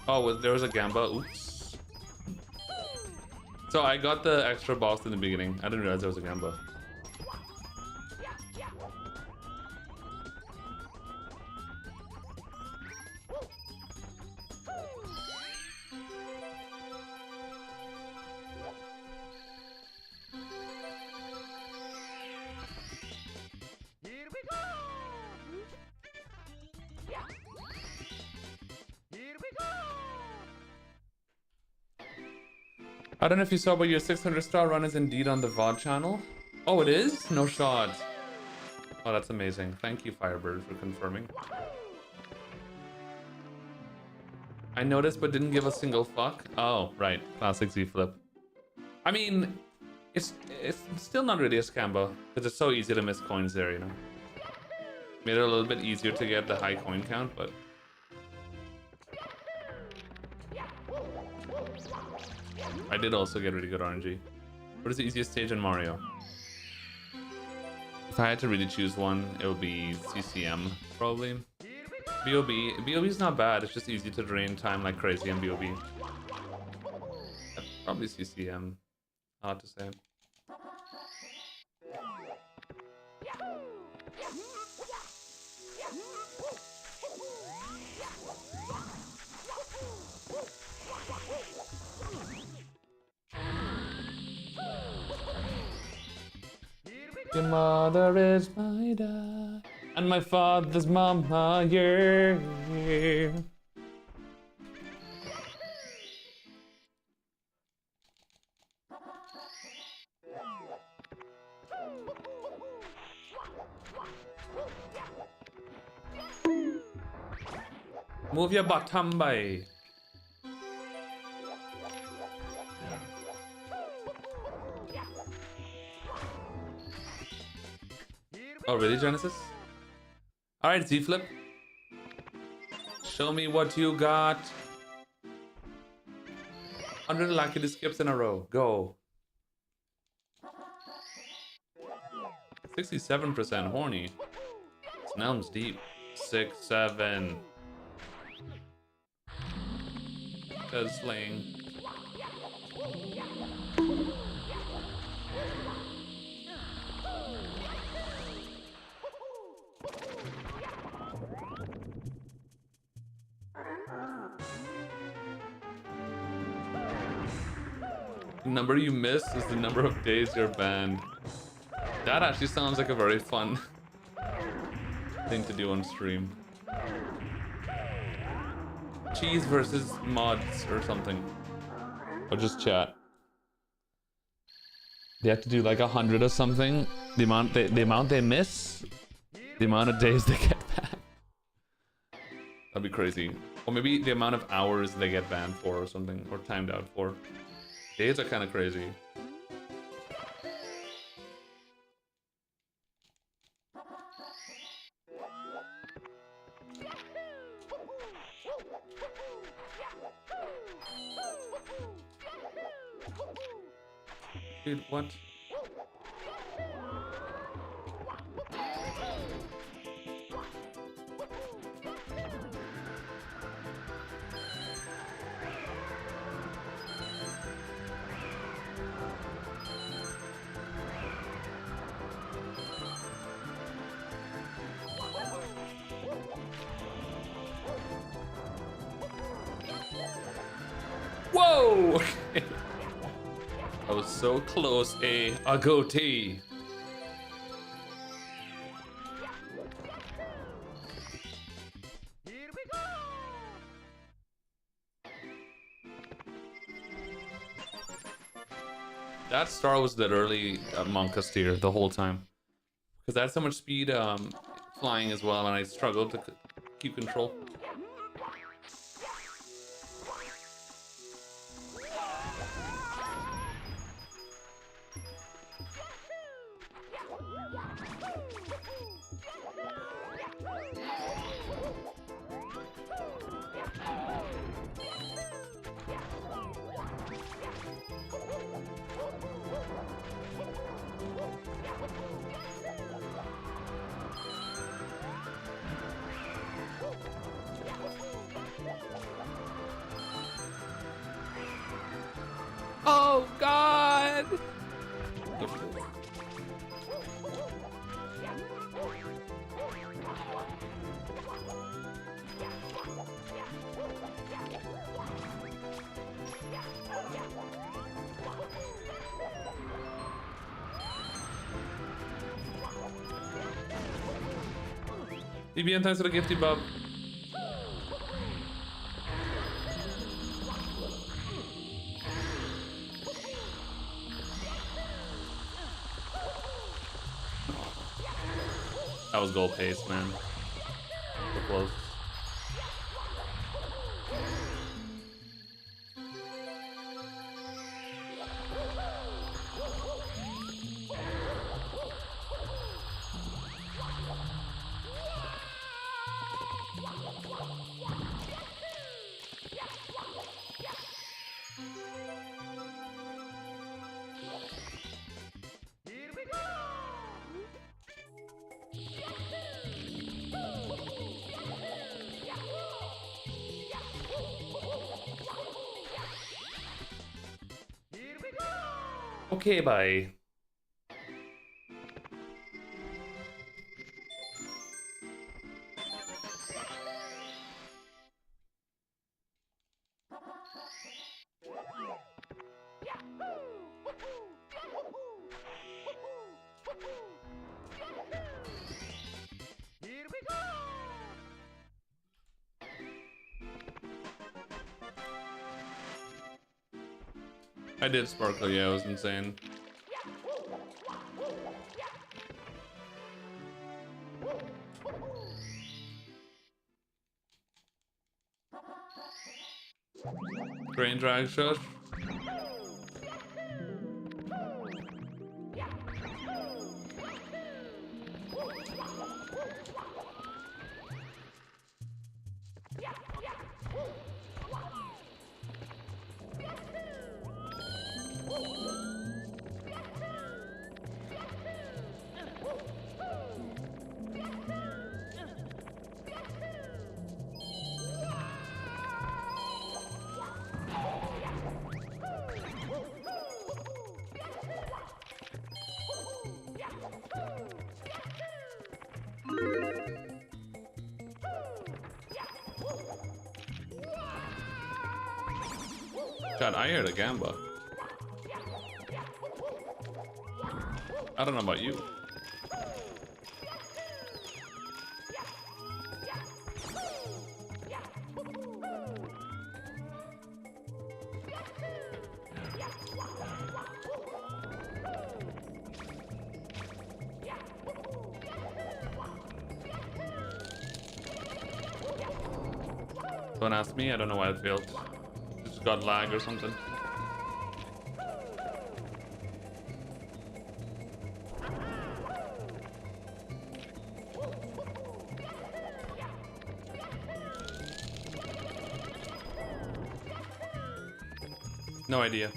S1: Oh, there was a Gamba. Oops. So I got the extra box in the beginning. I didn't realize there was a Gamba. I don't know if you saw, but your 600 star run is indeed on the VOD channel. Oh, it is? No shot. Oh, that's amazing. Thank you, Firebird, for confirming. I noticed but didn't give a single fuck. Oh, right. Classic Z flip. I mean, it's still not really a scambo, because it's so easy to miss coins there, you know. Made it a little bit easier to get the high coin count, but... I did also get really good RNG. What is the easiest stage in Mario? If I had to really choose one, it would be CCM, probably. B.O.B. B.O.B.'s not bad, it's just easy to drain time like crazy in B.O.B. Probably CCM. Hard to say. Your mother is my dad, and my father's mama, yeah. Move your bottom by. Oh, really, Genesis? Alright, Z-Flip. Show me what you got. 100 lucky skips in a row. Go. 67% horny. Snelm's deep. 6, 7. Cause slaying. The number you miss is the number of days you're banned. That actually sounds like a very fun thing to do on stream. Cheese versus mods or something. Or just chat. They have to do like 100 or something. The amount they miss, the amount of days they get banned. That'd be crazy. Or maybe the amount of hours they get banned for or something, or timed out for. Days are kind of crazy. Dude, what? Whoa! Okay. I was so close, a goatee.
S2: Here we go!
S1: That star was literally a Monka steer the whole time. Because I had so much speed flying as well, and I struggled to keep control.
S3: Oh God!
S1: BBN, thanks for the gifty bub. That was goal pace, man. So close.
S2: Here we go! Here we go!
S1: Okay, bye.
S2: Here we go!
S1: I did sparkle, yeah, it was insane. Train drag shush. God, I heard a gamba. I don't know about you. Don't ask me, I don't know why it failed. Just got lag or something. No idea.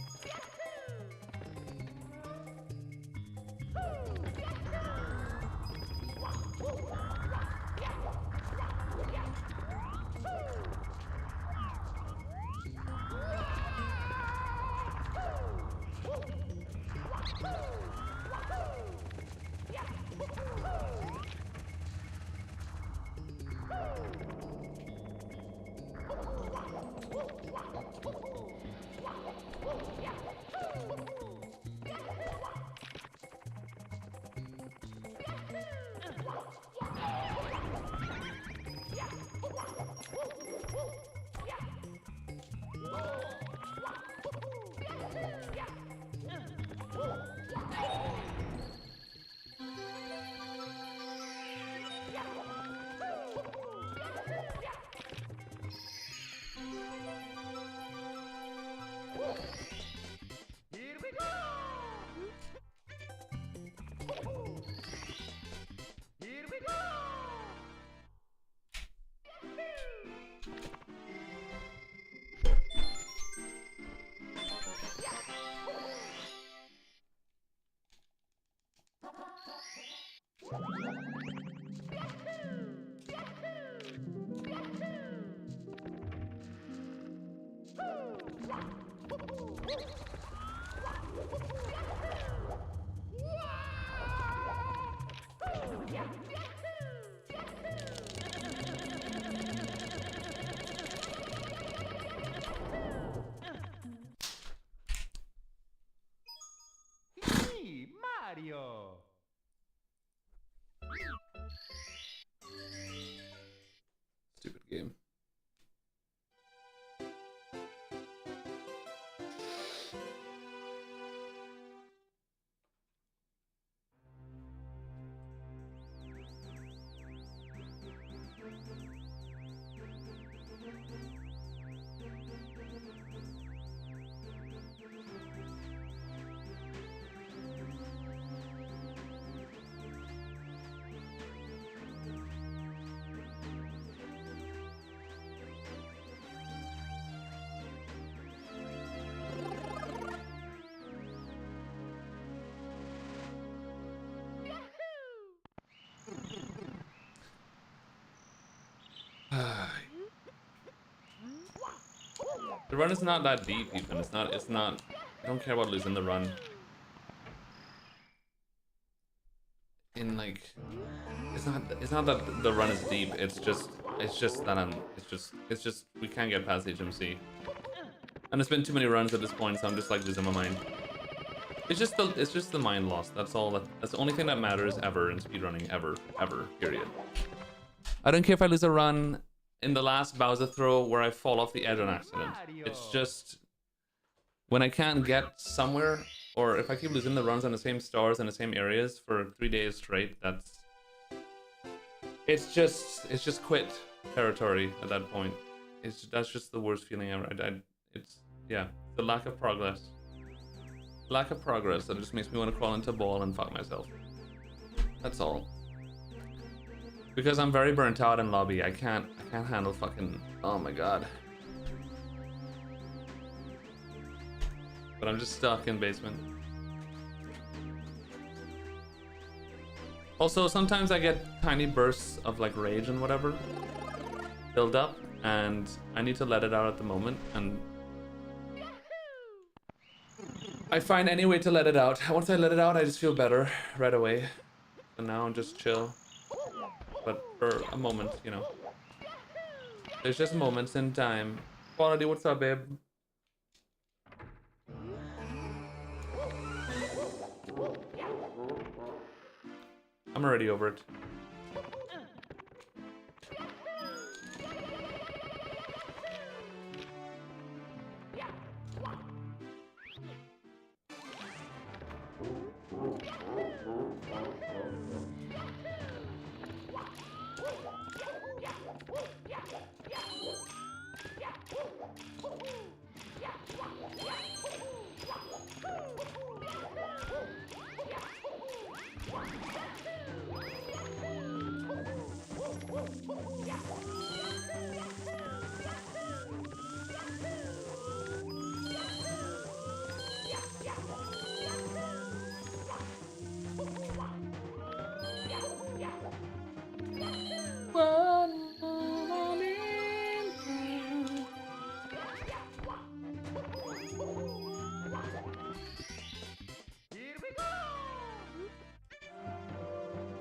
S2: Here we go! Here we go! Hey, Mario!
S1: Stupid game. The run is not that deep even. It's not I don't care about losing the run. In like it's not that the run is deep, it's just that it's just we can't get past HMC. And it's been too many runs at this point, so I'm just like losing my mind. It's just the mind loss. That's the only thing that matters ever in speedrunning, ever, period. I don't care if I lose a run in the last Bowser throw where I fall off the edge on accident. It's just when I can't get somewhere, or if I keep losing the runs on the same stars in the same areas for 3 days straight, it's just quit territory at that point. That's just the worst feeling ever. It's the lack of progress. Lack of progress that just makes me want to crawl into a ball and fuck myself. That's all. Because I'm very burnt out in lobby. I can't handle fucking, oh my god. But I'm just stuck in basement. Also, sometimes I get tiny bursts of like rage and whatever build up, and I need to let it out at the moment, and I find any way to let it out. Once I let it out, I just feel better right away. So now I'm just chill. But for a moment, you know. There's just moments in time. Quality, what's up, babe? I'm already over it.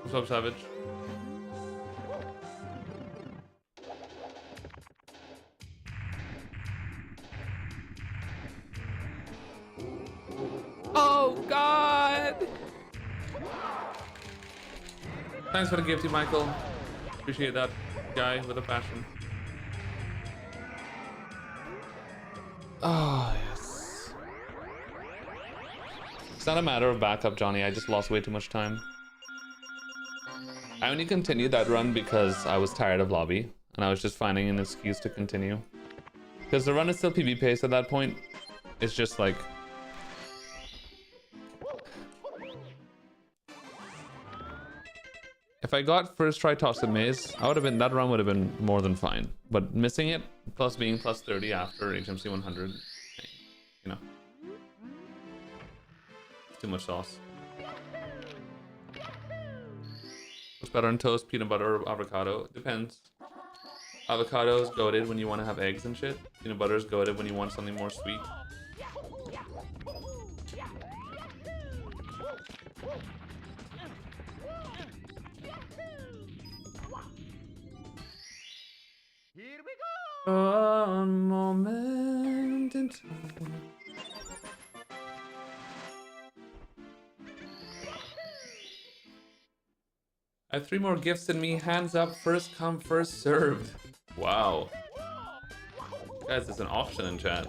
S1: What's up, Savage?
S3: Oh God!
S1: Thanks for the gift, Michael. Appreciate that, guy with a passion. Oh, yes. It's not a matter of backup, Johnny. I just lost way too much time. I only continued that run because I was tired of lobby, and I was just finding an excuse to continue. Because the run is still PB pace at that point. It's just like... If I got first try Toxic Maze, that run would have been more than fine. But missing it, plus being plus 30 after HMC 100, you know. It's too much sauce. What's better on toast, peanut butter or avocado? Depends. Avocado is goated when you want to have eggs and shit. Peanut butter is goated when you want something more sweet.
S2: Here we go!
S1: One moment in time. I have 3 more gifts in me. Hands up, first come, first served. Wow. Guys, there's an auction in chat.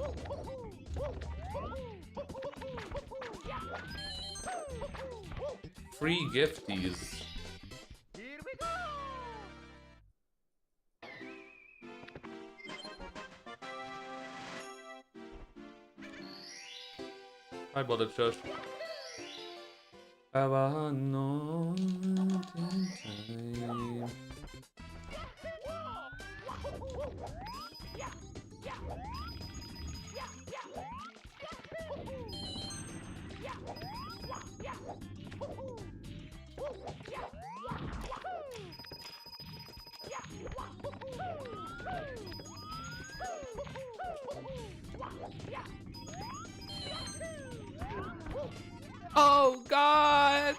S1: Free gifties.
S2: Here we go!
S1: Hi, Bullet Shush. Have a moment in time.
S3: Oh God!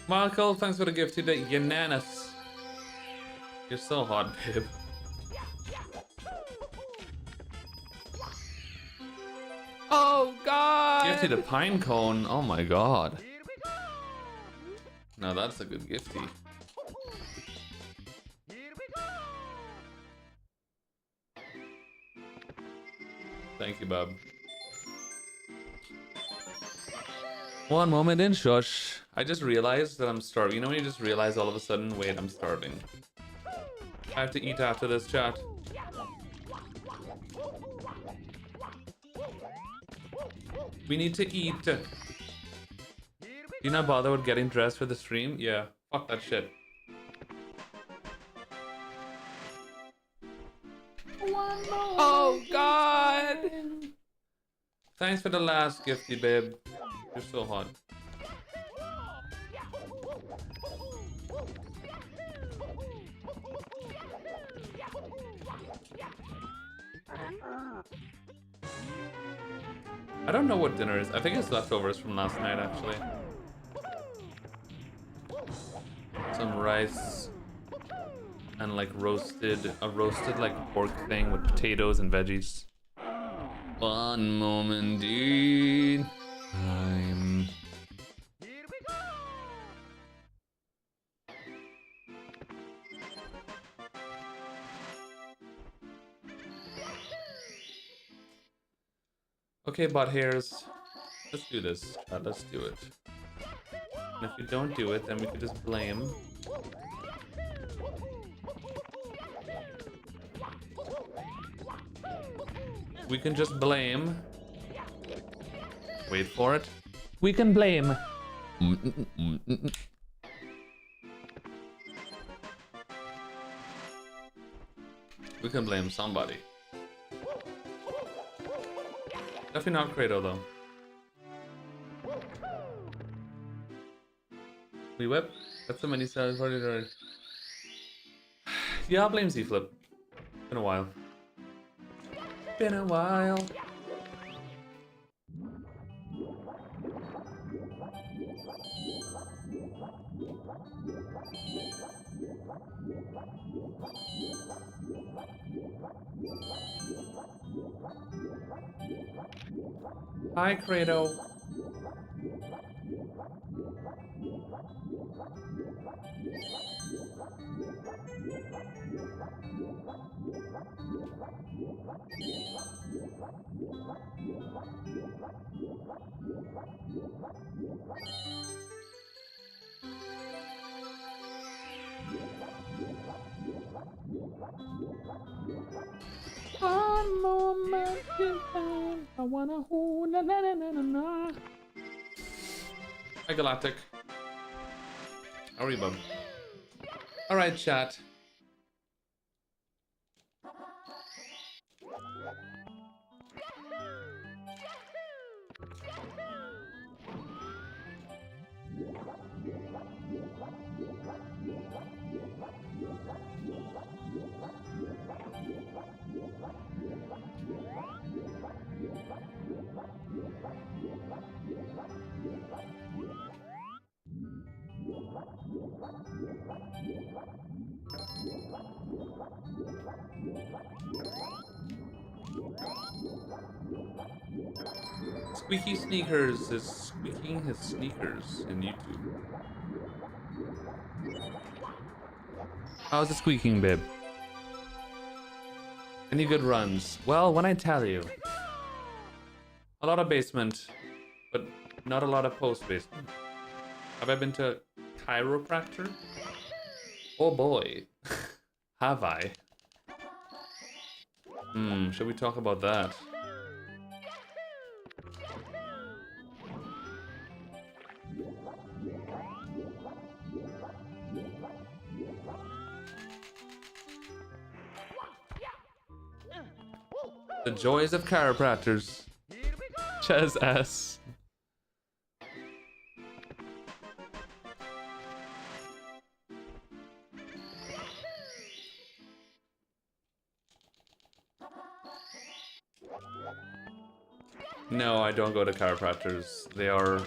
S1: Michael, thanks for the gift today. Yananis. You're so hot, babe.
S3: Oh God!
S1: Gifty the pine cone. Oh my god. Now that's a good gifty. Thank you, bub. One moment in shush. I just realized that I'm starving. You know when you just realize all of a sudden, wait, I'm starving. I have to eat after this, chat. We need to eat. You not bother with getting dressed for the stream? Yeah, fuck that shit.
S3: Oh God!
S1: Thanks for the last gifty, babe. You're so hot. I don't know what dinner is. I think it's leftovers from last night, actually. Some rice and like a roasted like pork thing with potatoes and veggies. One moment, dude. I'm... Okay, butt hairs. Let's do this. Let's do it. And if we don't do it, then we could just blame. We can just blame. Wait for it. We can blame. We can blame somebody. Definitely not Credo though. We whip. That's so many cells. Yeah, I'll blame Z-Flip. Been a while. Been a while. Hi, Credo. One moment in time, I wanna hold na na na na na na. Hi, Galactic. How are you, bub? Alright, chat. Squeaky Sneakers is squeaking his sneakers in YouTube. How's it squeaking, babe? Any good runs? Well, when I tell you, a lot of basement, but not a lot of post basement. Have I been to chiropractor? Oh boy, have I? Should we talk about that? The joys of chiropractors. Ches S. No, I don't go to chiropractors. They are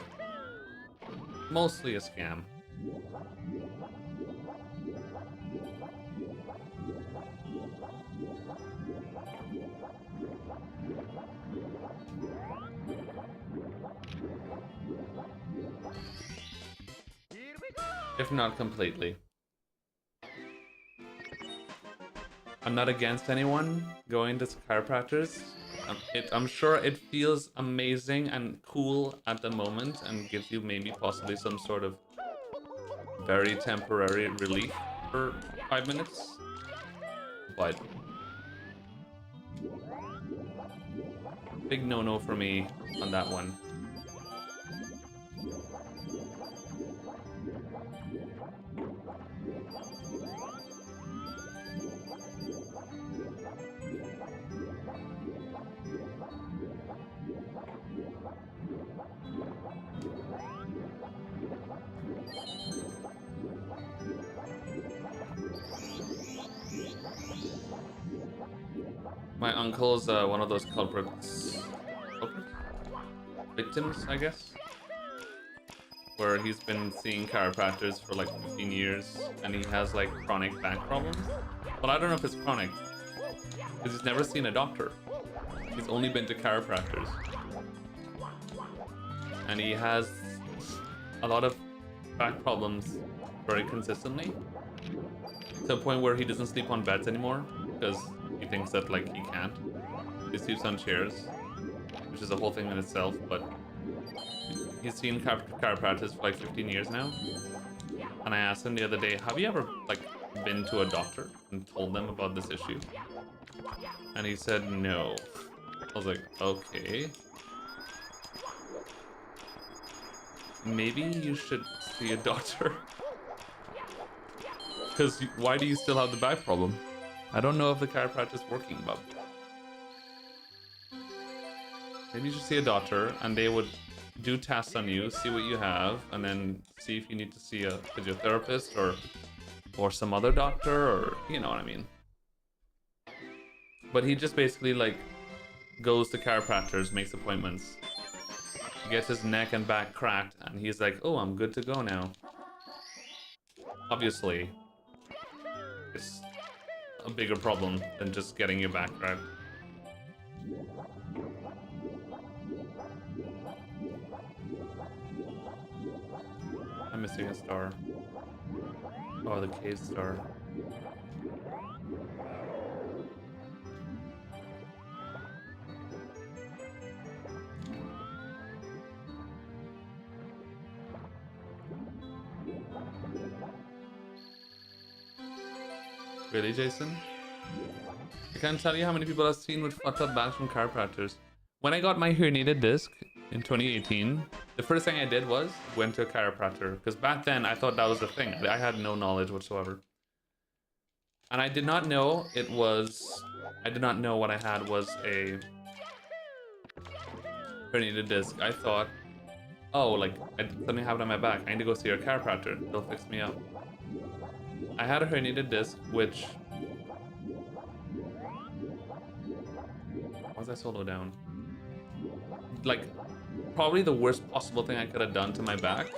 S1: mostly a scam. If not completely. I'm not against anyone going to chiropractors. I'm sure it feels amazing and cool at the moment and gives you maybe possibly some sort of very temporary relief for 5 minutes. But big no-no for me on that one. My uncle's one of those culprits. Victims, I guess? Where he's been seeing chiropractors for like 15 years and he has like chronic back problems. Well, I don't know if it's chronic because he's never seen a doctor. He's only been to chiropractors. And he has a lot of back problems very consistently to a point where he doesn't sleep on beds anymore because he thinks that like he can't. He sleeps on chairs, which is a whole thing in itself, but he's seen chiropractors for like 15 years now. And I asked him the other day, have you ever like been to a doctor and told them about this issue? And he said no. I was like, okay. Maybe you should see a doctor. Because why do you still have the back problem? I don't know if the chiropractor is working, but maybe you should see a doctor and they would do tests on you, see what you have, and then see if you need to see a physiotherapist or some other doctor, or you know what I mean. But he just basically like goes to chiropractors, makes appointments, gets his neck and back cracked, and he's like, oh, I'm good to go now. Obviously, it's a bigger problem than just getting your back cracked. I'm missing a star. Oh, the cave star. Really, Jason? I can't tell you how many people I've seen with fucked up backs from chiropractors. When I got my herniated disc in 2018, the first thing I did was went to a chiropractor, because back then I thought that was the thing. I had no knowledge whatsoever. And I did not know what I had was a herniated disc. I thought, oh, like something happened on my back. I need to go see a chiropractor. They'll fix me up. I had a herniated disc, which... Why was I so low down? Like, probably the worst possible thing I could have done to my back,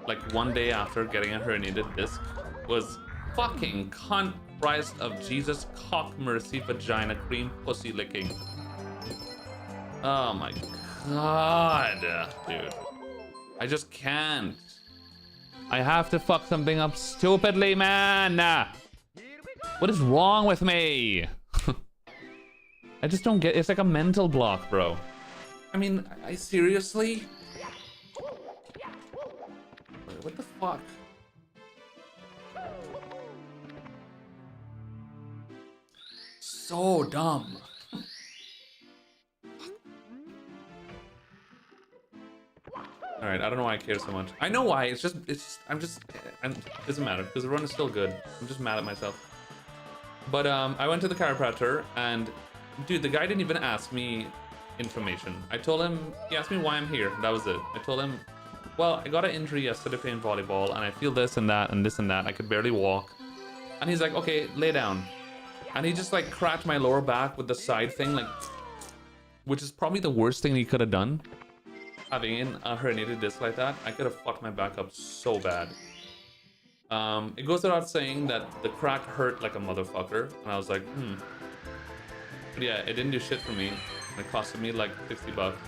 S1: like one day after getting a herniated disc, was fucking cunt Christ of Jesus cock mercy vagina cream pussy licking. Oh my god, dude. I just can't. I have to fuck something up stupidly, man. What is wrong with me? I just don't get, it's like a mental block, bro. I mean, I seriously? Wait, what the fuck? So dumb. Alright, I don't know why I care so much. I know why, it doesn't matter, because the run is still good. I'm just mad at myself. But I went to the chiropractor, and dude, the guy didn't even ask me information. I told him, he asked me why I'm here, that was it. I told him, well, I got an injury yesterday playing volleyball, and I feel this and that and this and that. I could barely walk. And he's like, okay, lay down. And he just like cracked my lower back with the side thing, like, which is probably the worst thing he could have done. Having a herniated disc like that, I could have fucked my back up so bad. It goes without saying that the crack hurt like a motherfucker, and I was like, But yeah, it didn't do shit for me. It costed me like 60 bucks.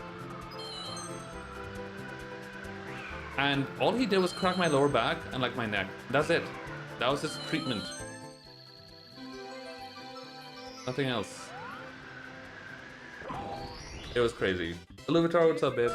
S1: And all he did was crack my lower back and like my neck. That's it. That was his treatment. Nothing else. It was crazy. Illuvitar, what's up, babe?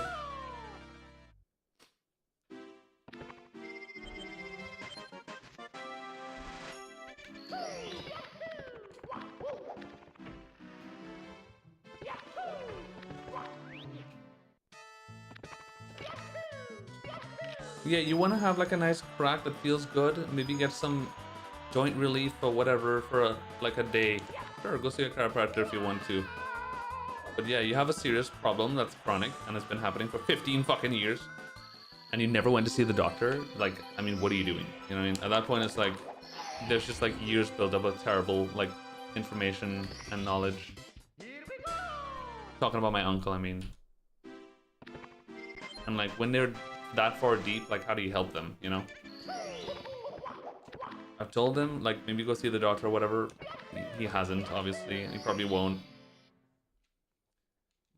S1: Yeah, you want to have like a nice crack that feels good. Maybe get some joint relief or whatever for like a day. Sure, go see a chiropractor if you want to. But yeah, you have a serious problem that's chronic and it's been happening for 15 fucking years. And you never went to see the doctor. Like, I mean, what are you doing? You know what I mean? At that point, it's like, there's just like years built up of terrible like information and knowledge. Talking about my uncle, I mean. And like when they're that far deep, like how do you help them, you know? I've told him like maybe go see the doctor or whatever. He hasn't, obviously, and he probably won't.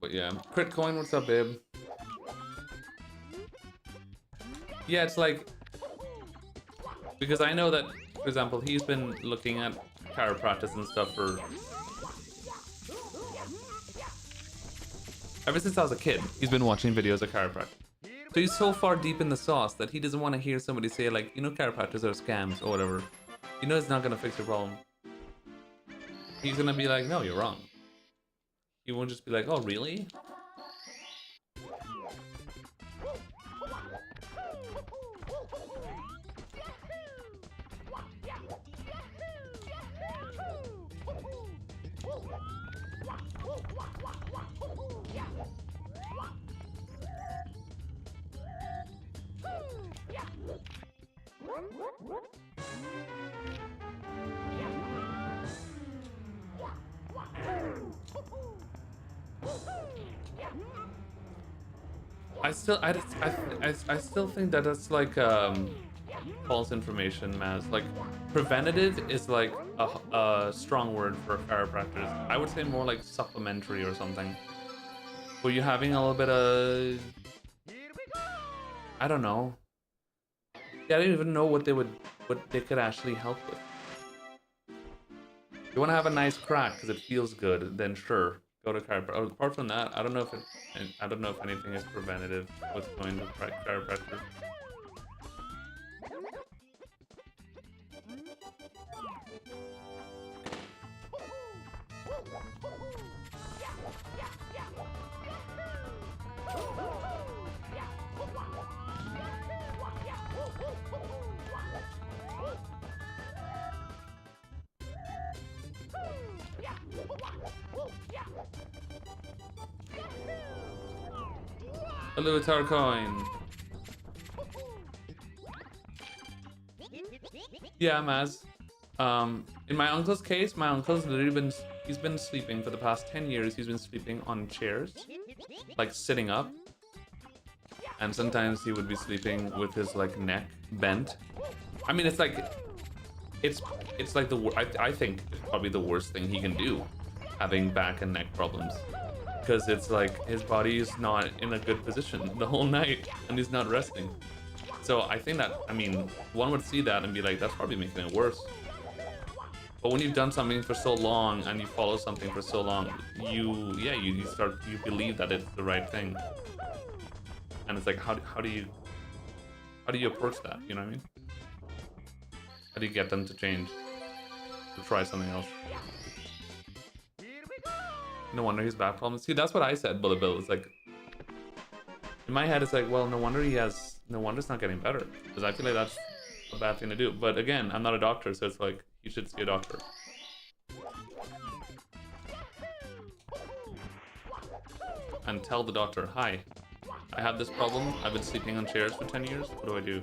S1: But yeah, Crit Coin, what's up, babe? Yeah, it's like, because I know that, for example, he's been looking at chiropractic and stuff for ever since I was a kid. He's been watching videos of chiropractic. So he's so far deep in the sauce that he doesn't want to hear somebody say like, you know, chiropractors are scams or whatever. You know it's not gonna fix your problem. He's gonna be like, no, you're wrong. He won't just be like, oh, really? I still think that that's like false information, Maz. Like preventative is like a strong word for chiropractors. I would say more like supplementary or something. Were you having a little bit of, I don't know. Yeah, I don't even know what they could actually help with. If you want to have a nice crack because it feels good, then sure, go to chiropractor. Apart from that, I don't know if anything is preventative with going to chiropractor. Hello, Tarcoin. Yeah, Maz. In my uncle's case, my uncle's literally he's been sleeping for the past 10 years. He's been sleeping on chairs, like sitting up. And sometimes he would be sleeping with his like neck bent. I mean, it's like, it's like I think it's probably the worst thing he can do, having back and neck problems. Because it's like his body is not in a good position the whole night and he's not resting. So I think that, I mean, one would see that and be like, that's probably making it worse. But when you've done something for so long and you follow something for so long, you believe that it's the right thing. And it's like, how do you approach that? You know what I mean? How do you get them to change, to try something else? No wonder he's back problems. See, that's what I said, Bullet Bill. It's like, in my head, it's like, well, no wonder it's not getting better. Because I feel like that's a bad thing to do. But again, I'm not a doctor, so it's like, you should see a doctor. And tell the doctor, hi, I have this problem. I've been sleeping on chairs for 10 years. What do I do?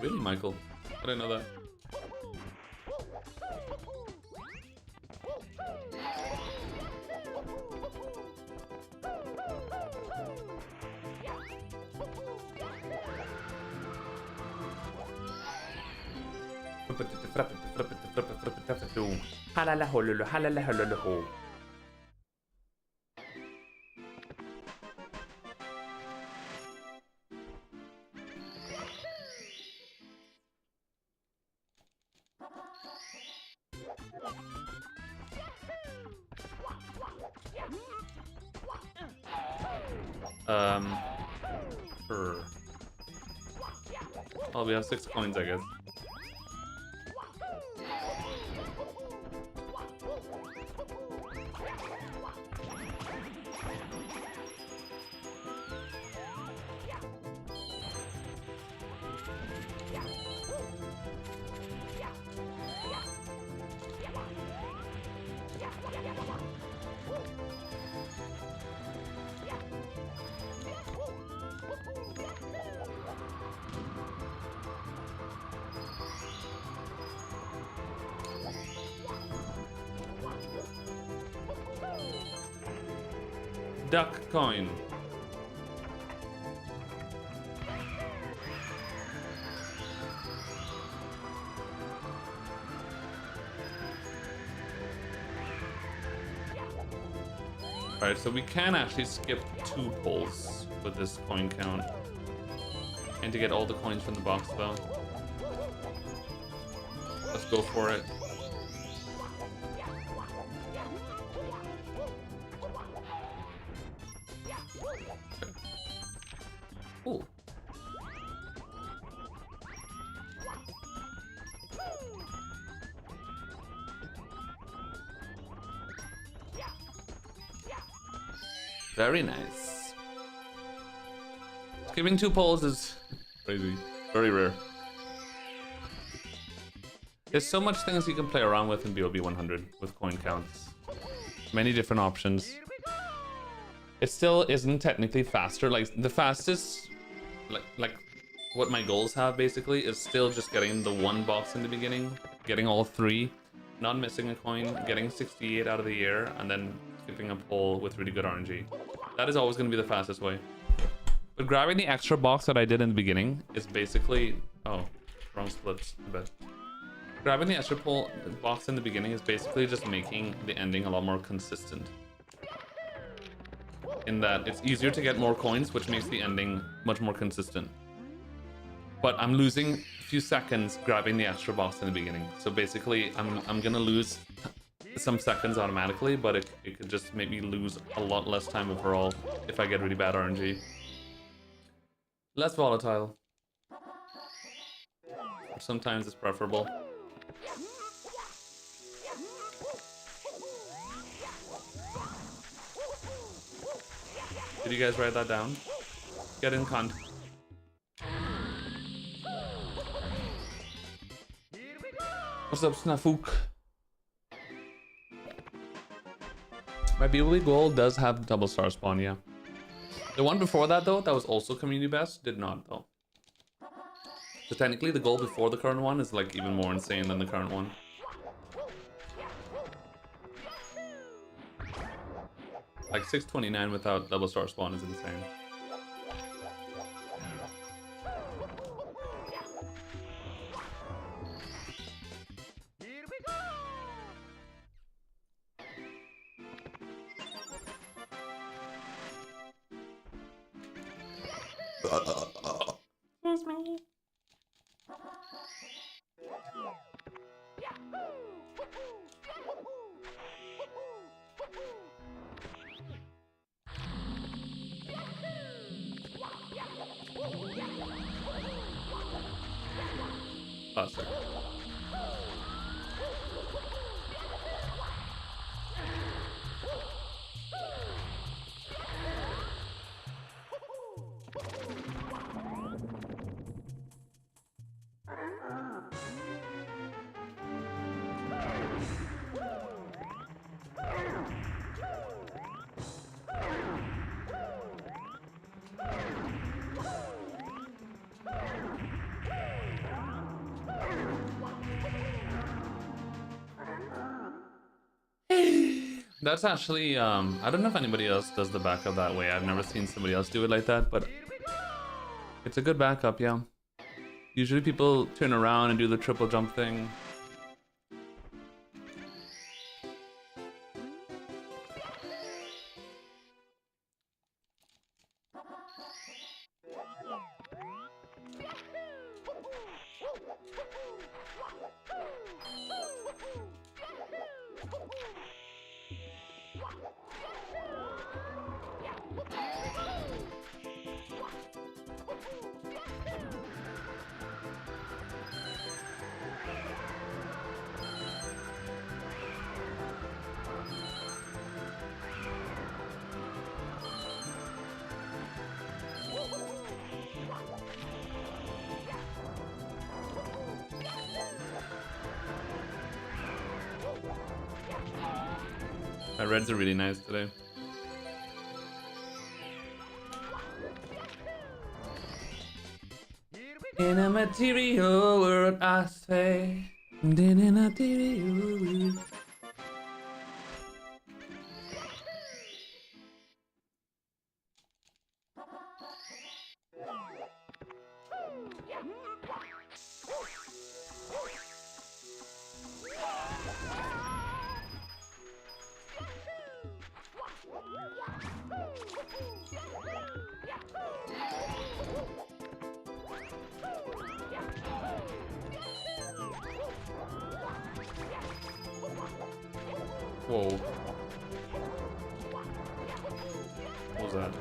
S1: Really, Michael? I didn't know that. Sure. Oh, we have 6 coins, I guess. Duck coin. Alright, so we can actually skip 2 pulls with this coin count. And to get all the coins from the box though. Let's go for it. Cool. Very nice. Skipping 2 polls is crazy. Very rare. There's so much things you can play around with in BOB 100 with coin counts. Many different options. It still isn't technically faster. Like the fastest, like what my goals have basically is still just getting the 1 box in the beginning, getting all 3, not missing a coin, getting 68 out of the air, and then skipping a pull with really good RNG. That is always going to be the fastest way. But grabbing the extra box that I did in the beginning is basically... Oh, wrong splits, I bet. Grabbing the extra pull box in the beginning is basically just making the ending a lot more consistent. In that it's easier to get more coins, which makes the ending much more consistent. But I'm losing a few seconds grabbing the extra box in the beginning. So basically, I'm gonna lose some seconds automatically, but it could just make me lose a lot less time overall if I get really bad RNG. Less volatile. Sometimes it's preferable. Did you guys write that down? Get in contact. What's up, Snafook? My BOE goal does have double star spawn, yeah. The one before that though, that was also community best, did not though. So technically the goal before the current one is like even more insane than the current one. Like 629 without double star spawn is insane. Excuse me. Classic. That's actually, I don't know if anybody else does the backup that way. I've never seen somebody else do it like that, but it's a good backup, yeah. Usually people turn around and do the triple jump thing. My reds are really nice today. In a material world, I say. In a material world. Whoa. What was that?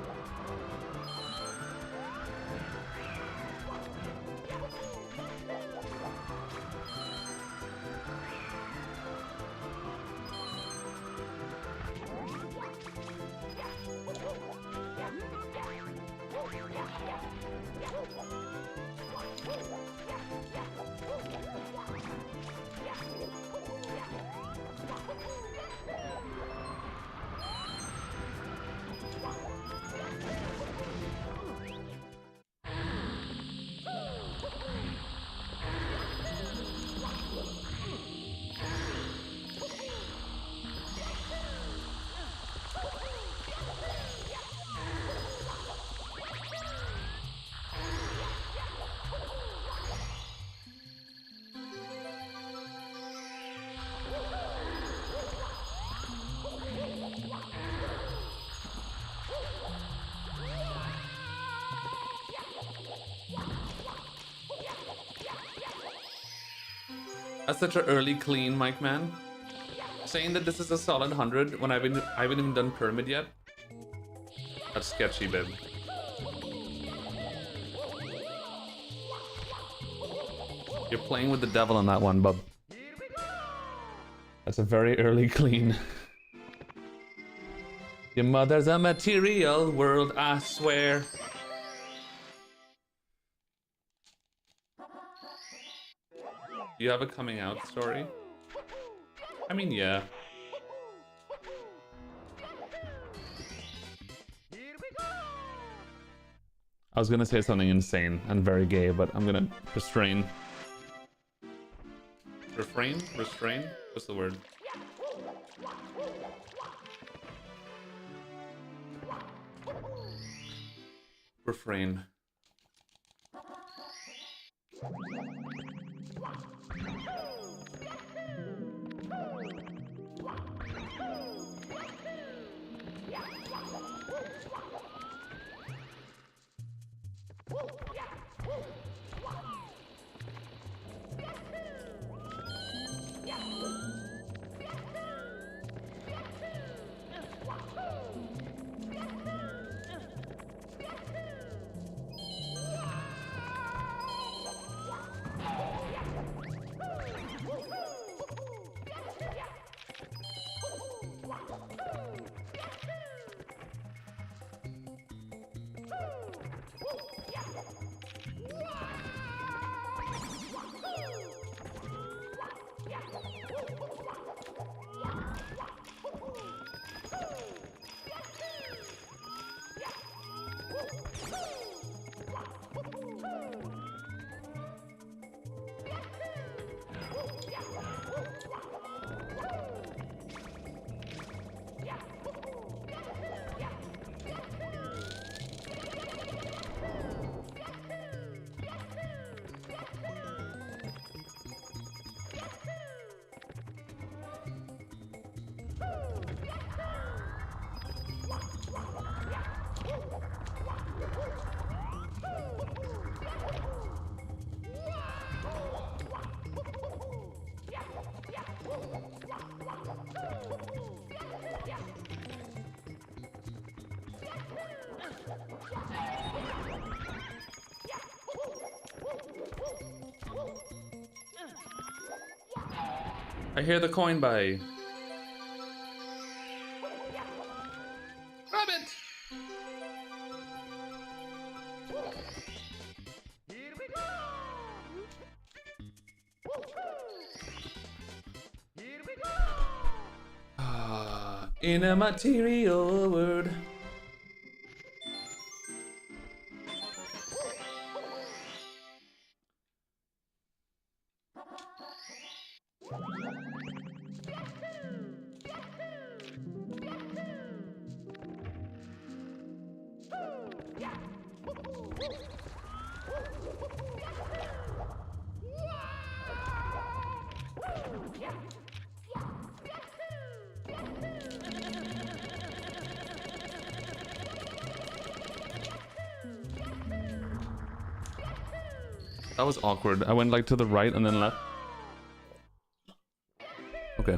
S1: That's such an early clean, Mike man. Saying that this is a solid 100 when I haven't even done pyramid yet. That's sketchy, babe. You're playing with the devil on that one, bub. That's a very early clean. Your mother's a material world, I swear. Do you have a coming out story? I mean, yeah. I was gonna say something insane and very gay, but I'm gonna restrain. Refrain? Restrain? What's the word? Refrain. I hear the coin by. Grab it!
S2: Here we go! Here we go!
S1: In a material world. That was awkward. I went like to the right and then left. Okay.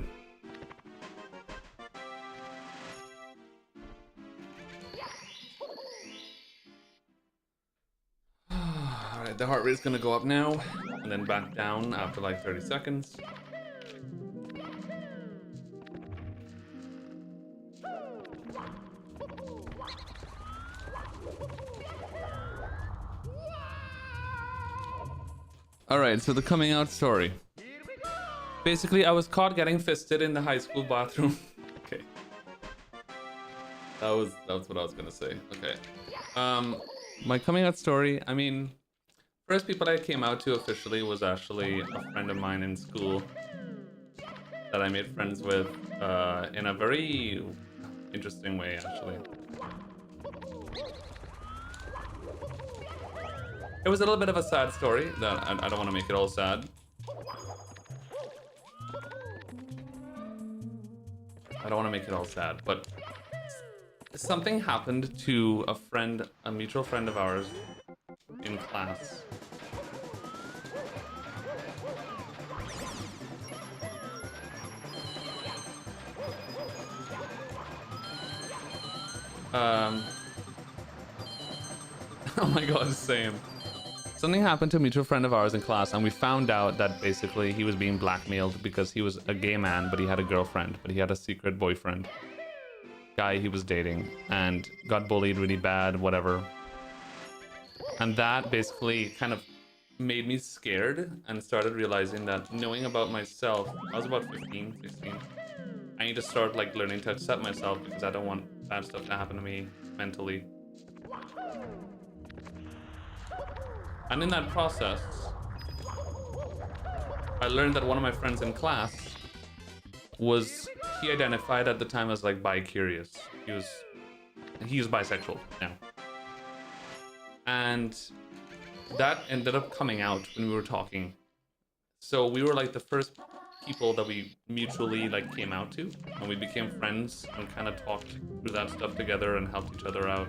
S1: Alright, the heart rate's gonna go up now and then back down after like 30 seconds. Alright, so the coming out story. Basically, I was caught getting fisted in the high school bathroom. Okay. That's what I was gonna say. Okay. My coming out story, I mean, first people I came out to officially was actually a friend of mine in school that I made friends with in a very interesting way, actually. It was a little bit of a sad story that I don't want to make it all sad. I don't want to make it all sad, but something happened to a friend, a mutual friend of ours in class. Oh my god, same. Something happened to a mutual friend of ours in class, and we found out that basically he was being blackmailed because he was a gay man, but he had a girlfriend, but he had a secret boyfriend. Guy he was dating, and got bullied really bad, whatever. And that basically kind of made me scared and started realizing that knowing about myself, I was about 15, 16. I need to start like learning to accept myself because I don't want bad stuff to happen to me mentally. And in that process, I learned that one of my friends in class he identified at the time as like bi-curious. He was bisexual now. And that ended up coming out when we were talking. So we were like the first people that we mutually like came out to, and we became friends and kind of talked through that stuff together and helped each other out.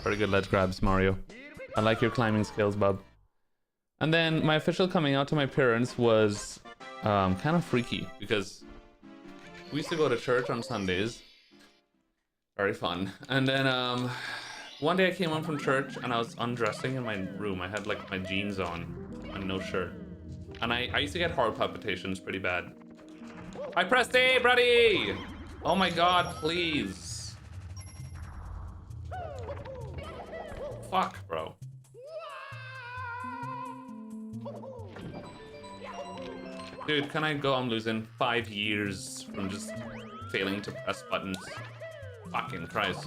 S1: Very good ledge grabs, Mario. I like your climbing skills, bub. And then my official coming out to my parents was kind of freaky because we used to go to church on Sundays. Very fun. And then one day I came home from church and I was undressing in my room. I had like my jeans on and no shirt. And I used to get heart palpitations pretty bad. I pressed A, buddy! Oh my god, please. Fuck, bro. Dude, can I go? I'm losing 5 years from just failing to press buttons. Fucking Christ.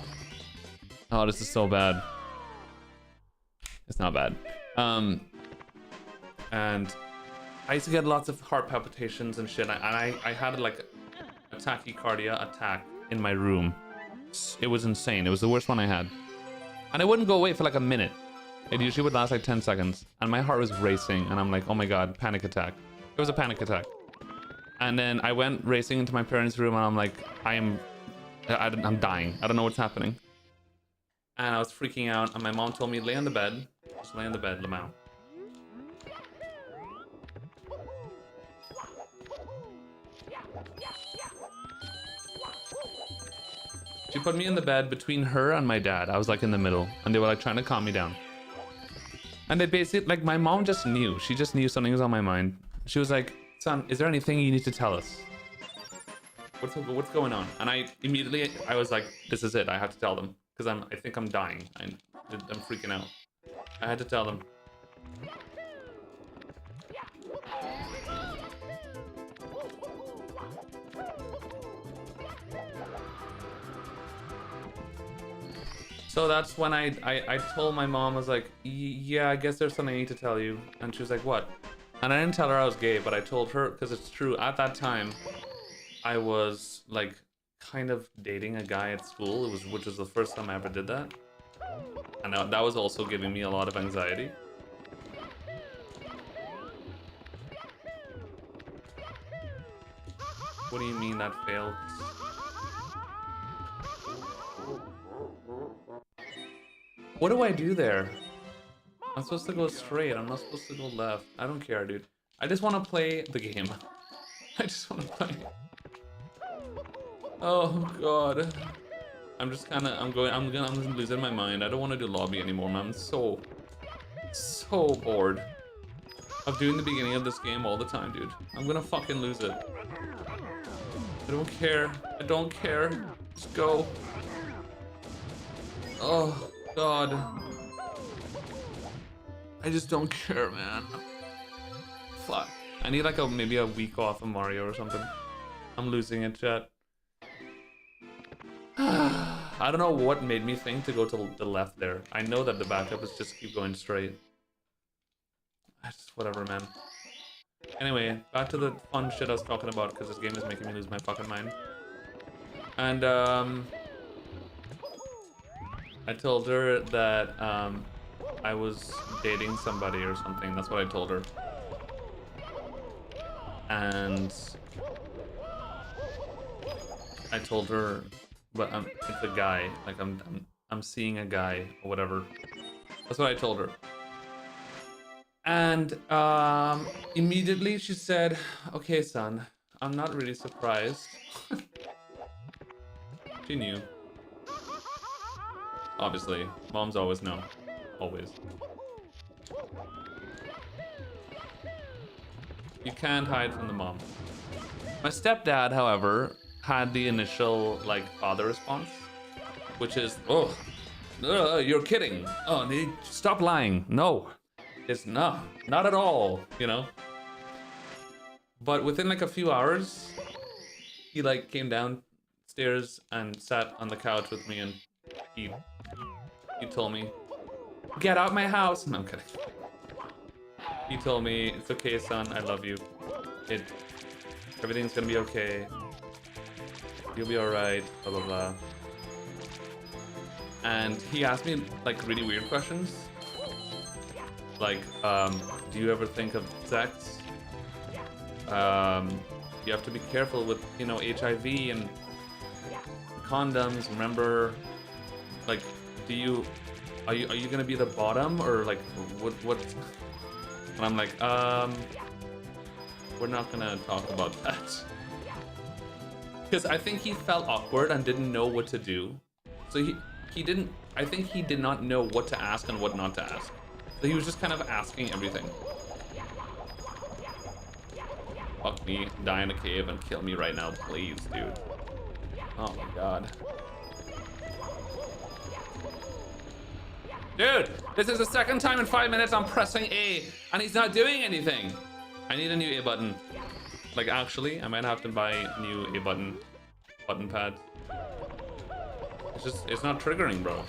S1: Oh, this is so bad. It's not bad. And I used to get lots of heart palpitations and shit. And I had like a tachycardia attack in my room. It was insane. It was the worst one I had. And it wouldn't go away for like a minute. It usually would last like 10 seconds. And my heart was racing. And I'm like, oh my god, panic attack. It was a panic attack. And then I went racing into my parents' room and I'm like, I'm dying. I don't know what's happening. And I was freaking out. And my mom told me, lay on the bed. Just lay on the bed, Lamau. She put me in the bed between her and my dad. I was like in the middle, and they were like trying to calm me down. And they basically, like, my mom just knew. She just knew something was on my mind. She was like, son, is there anything you need to tell us? What's going on? And I immediately, I was like, this is it. I have to tell them. Because I think I'm dying. I'm freaking out. I had to tell them. So that's when I told my mom, I was like, yeah, I guess there's something I need to tell you. And she was like, what? And I didn't tell her I was gay, but I told her, because it's true, at that time, I was like kind of dating a guy at school, which was the first time I ever did that. And that was also giving me a lot of anxiety. What do you mean that failed? What do I do there? I'm supposed to go straight. I'm not supposed to go left. I don't care, dude. I just want to play the game. I just want to play. Oh god. I'm just kind of. I'm losing my mind. I don't want to do lobby anymore, man. I'm so bored of doing the beginning of this game all the time, dude. I'm gonna fucking lose it. I don't care. I don't care. Just go. Oh god. I just don't care, man. Fuck. I need like maybe a week off of Mario or something. I'm losing it, chat. I don't know what made me think to go to the left there. I know that the backup is just keep going straight. Whatever, man. Anyway, back to the fun shit I was talking about, because this game is making me lose my fucking mind. And I told her that I was dating somebody or something. That's what I told her. And I told her, but it's a guy. Like I'm seeing a guy or whatever. That's what I told her. And immediately she said, "Okay, son, I'm not really surprised." She knew. Obviously, moms always know. Always. You can't hide from the mom. My stepdad, however, had the initial, like, father response, which is, oh, you're kidding. Oh, stop lying. No, it's not at all, you know? But within, like, a few hours, he, like, came downstairs and sat on the couch with me, and he told me, "Get out my house." No, I'm kidding. He told me, "It's okay, son. I love you. Everything's gonna be okay. You'll be alright." Blah blah blah. And he asked me like really weird questions, like, "Do you ever think of sex? You have to be careful with, you know, HIV and condoms. Remember, like, are you gonna be the bottom, or like what?" And I'm like, we're not gonna talk about that. Because I think he felt awkward and didn't know what to do. So I think he did not know what to ask and what not to ask. So he was just kind of asking everything. Fuck me, die in a cave and kill me right now, please, dude. Oh my god. Dude, this is the second time in 5 minutes I'm pressing A and he's not doing anything. I need a new A button. Like, actually, I might have to buy new A button pad. It's not triggering, bro.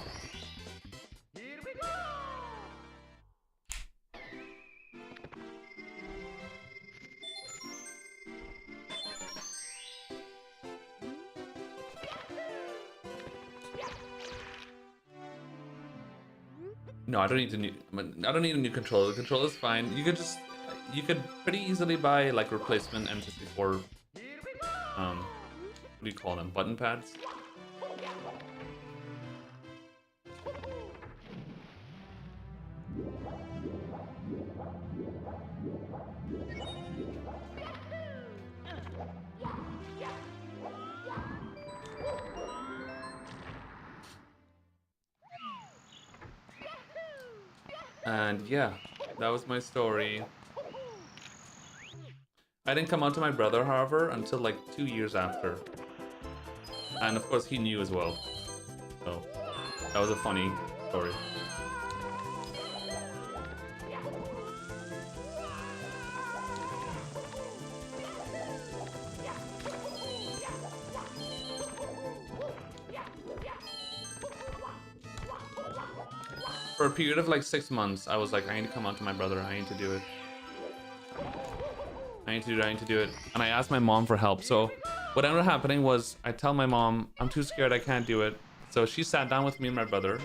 S1: No, I don't need a new controller. The controller's fine. You could pretty easily buy like replacement N64 what do you call them? Button pads? And yeah, that was my story. I didn't come out to my brother, however, until like 2 years after. And of course he knew as well. So that was a funny story. For a period of like 6 months, I was like, I need to come out to my brother. I need to do it. I need to do it. I need to do it. And I asked my mom for help. So what ended up happening was I tell my mom, I'm too scared. I can't do it. So she sat down with me and my brother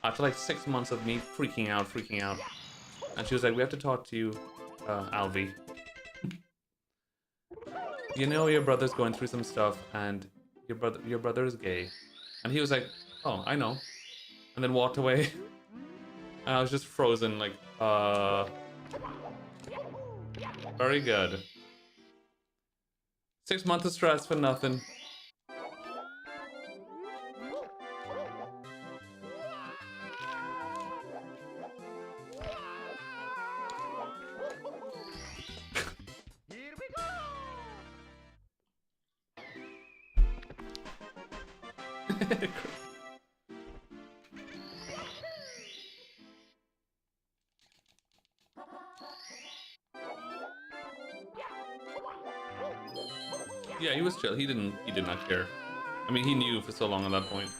S1: after like 6 months of me freaking out. And she was like, we have to talk to you, Alvi. You know your brother's going through some stuff and your brother is gay. And he was like, oh, I know. And then walked away. And I was just frozen, like, very good. 6 months of stress for nothing.
S2: Here we go!
S1: Yeah, he was chill. He did not care. I mean, he knew for so long at that point.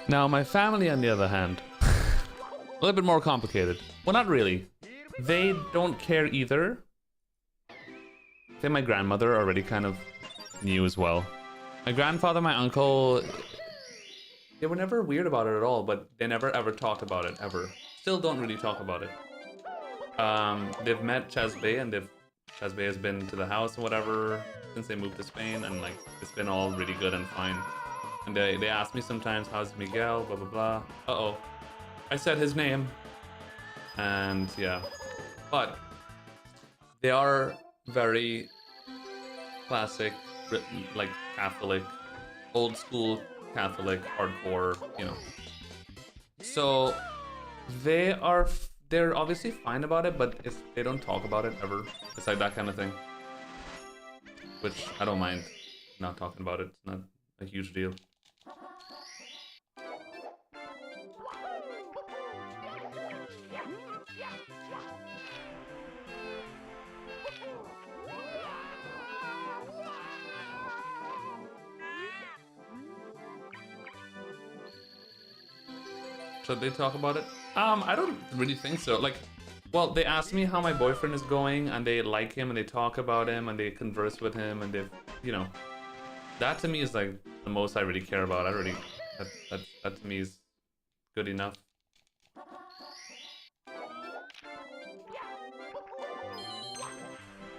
S1: Now, my family, on the other hand, a little bit more complicated. Well, not really. They don't care either. I think my grandmother already kind of knew as well. My grandfather, my uncle, they were never weird about it at all, but they never ever talked about it, ever. Still don't really talk about it. They've met Chazbay, and Chazbay has been to the house and whatever since they moved to Spain, and like it's been all really good and fine. And they ask me sometimes, how's Miguel, blah, blah, blah. Uh-oh. I said his name. And yeah. But they are very classic, like Catholic, old school Catholic, hardcore, you know. So they're obviously fine about it, but they don't talk about it ever. It's like that kind of thing. Which I don't mind not talking about it. It's not a huge deal. Should they talk about it? I don't really think so. Like, well, they asked me how my boyfriend is going, and they like him, and they talk about him, and they converse with him, and they, you know, that to me is like the most I really care about. That to me is good enough.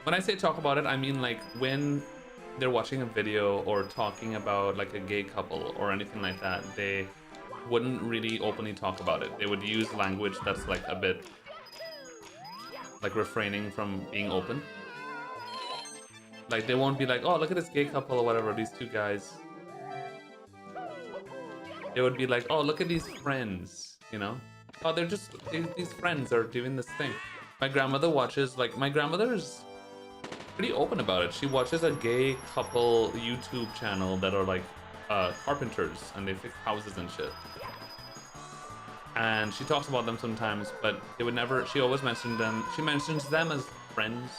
S1: When I say talk about it, I mean like when they're watching a video or talking about like a gay couple or anything like that, they wouldn't really openly talk about it. They would use language that's like a bit like refraining from being open. Like they won't be like, oh, look at this gay couple or whatever, these two guys. They would be like, oh, look at these friends, you know? Oh, these friends are doing this thing. My grandmother watches, like, my grandmother is pretty open about it. She watches a gay couple YouTube channel that are like carpenters, and they fix houses and shit. And she talks about them sometimes, but they would never, she always mentioned them, she mentions them as friends,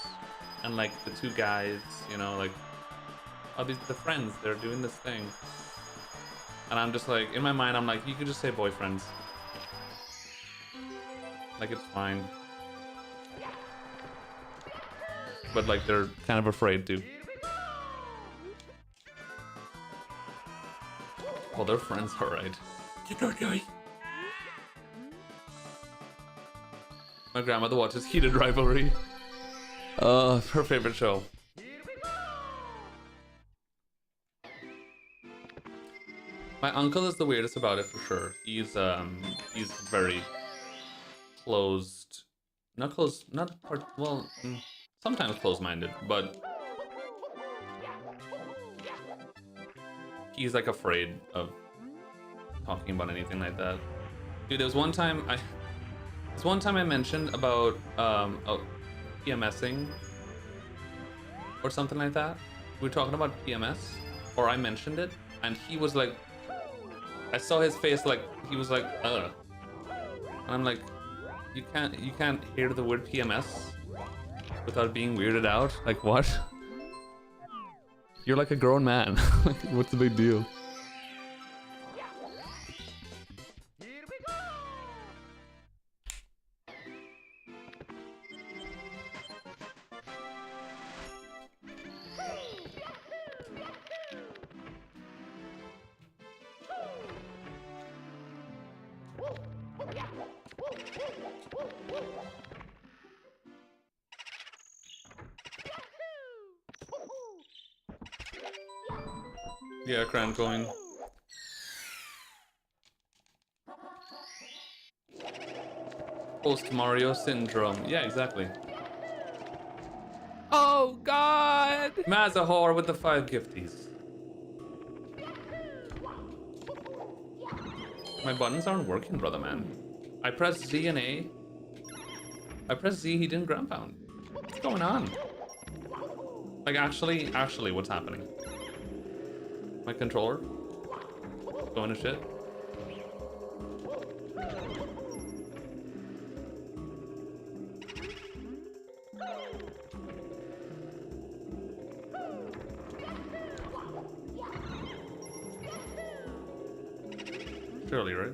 S1: and like the two guys, you know, like, oh, these are the friends, they're doing this thing. And I'm just like, in my mind, I'm like, you could just say boyfriends. Like, it's fine. But like, they're kind of afraid to. Well, they're friends, alright. My grandmother watches Heated Rivalry. Her favorite show. My uncle is the weirdest about it for sure. He's very closed, not closed, not part, well, sometimes closed-minded, but he's like afraid of talking about anything like that. Dude, there was one time I mentioned about PMSing or something like that. We were talking about PMS, or I mentioned it, and he was like, I saw his face like he was like, ugh. And I'm like, you can't hear the word PMS without being weirded out. Like what? You're like a grown man. Like, what's the big deal? Yeah, Crown going. Post Mario syndrome. Yeah, exactly.
S3: Oh God!
S1: Mazahor with the 5 gifties. My buttons aren't working, brother man. I pressed Z and A. I pressed Z, he didn't ground pound. What's going on? Like actually, what's happening? My controller? Going to shit? Surely, right?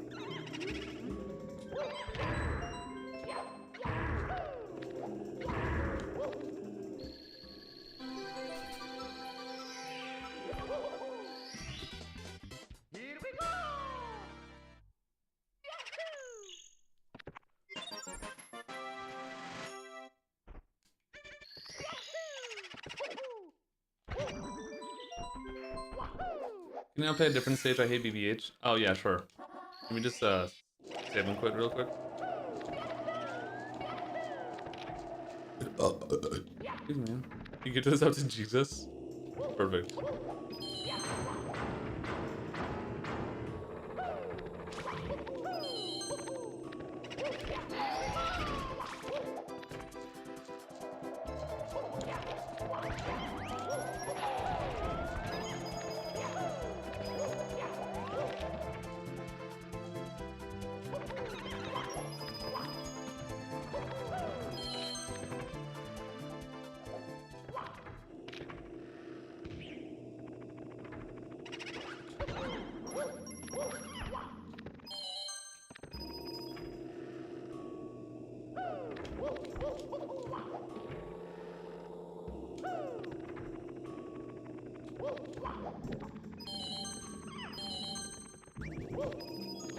S1: Can I play a different stage? I hate BBH. Oh yeah, sure. Let me just save and quit real quick. Excuse me. You get this out to Jesus? Perfect.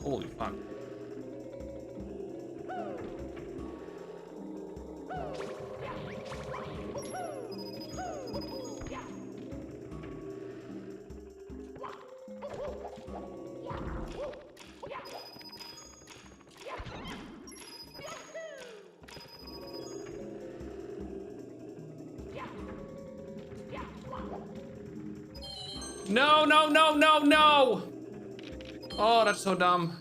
S1: Holy fuck. No, no, no, no, no! Oh, that's so dumb.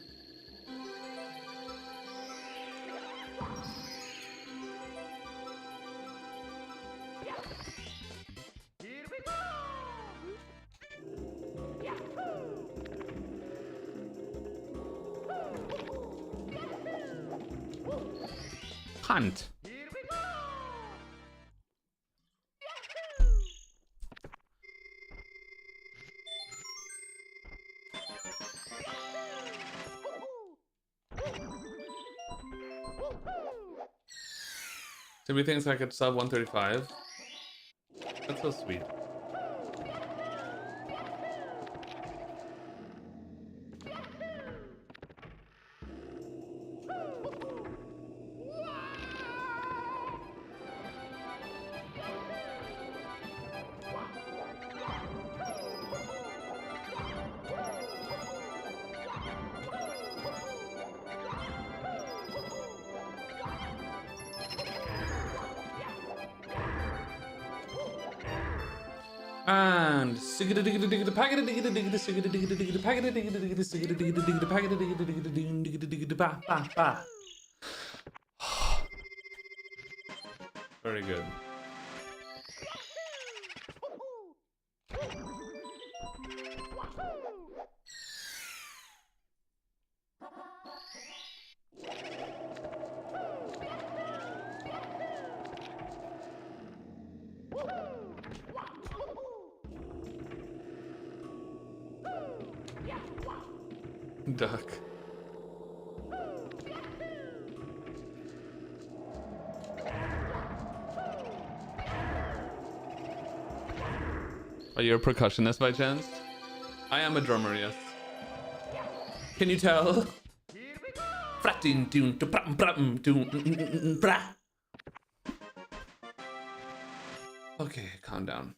S1: Hunt. Do we think I could sub 135? That's so sweet. and very good. Duck. Are you a percussionist by chance? I am a drummer, yes. Can you tell? Okay, calm down.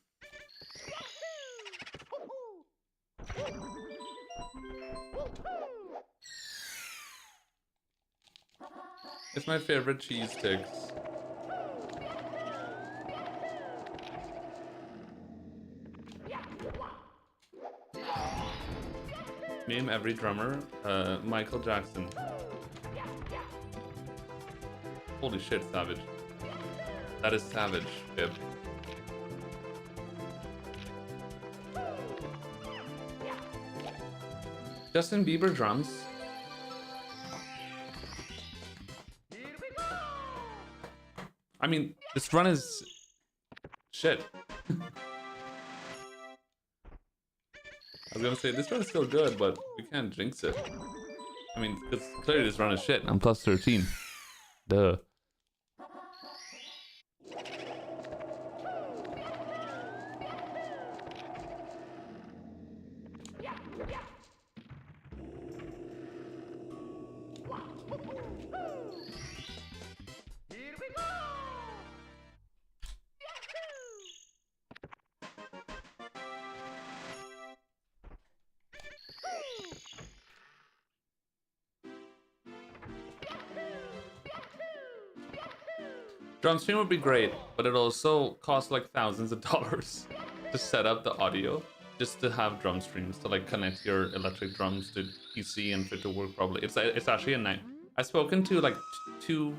S1: It's my favorite cheese sticks. Name every drummer. Michael Jackson. Holy shit, savage. That is savage, Bib. Justin Bieber drums. I mean, this run is shit. I was gonna say this run is still good, but we can't jinx it. I mean, because clearly this run is shit. I'm plus 13. Duh. Drum stream would be great, but it also costs like thousands of dollars to set up the audio just to have drum streams to like connect your electric drums to PC and for it to work properly. It's actually a night. I've spoken to like two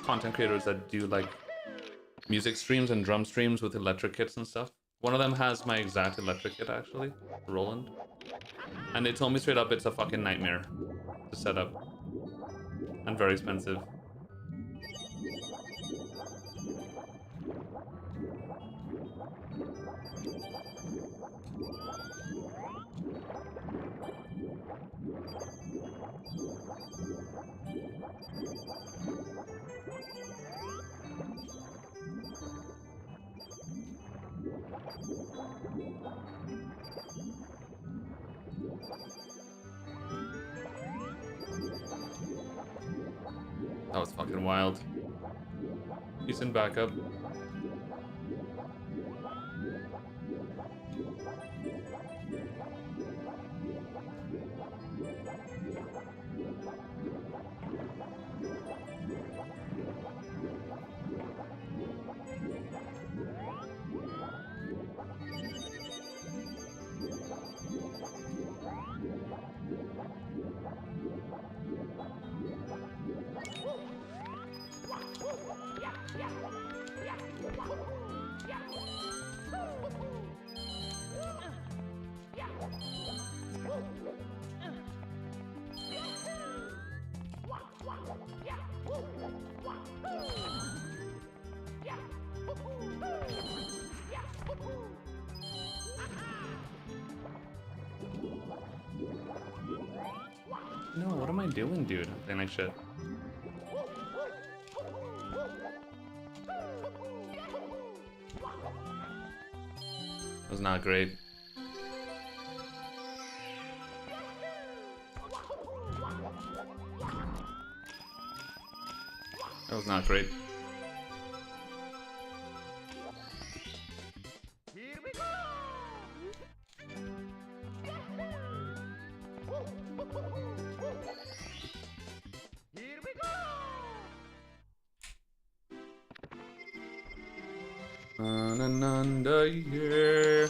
S1: content creators that do like music streams and drum streams with electric kits and stuff. One of them has my exact electric kit actually, Roland, and they told me straight up it's a fucking nightmare to set up and very expensive. That was fucking wild. Decent backup. No, what am I doing, dude? I'm playing like shit. That was not great. That was not great. Another year.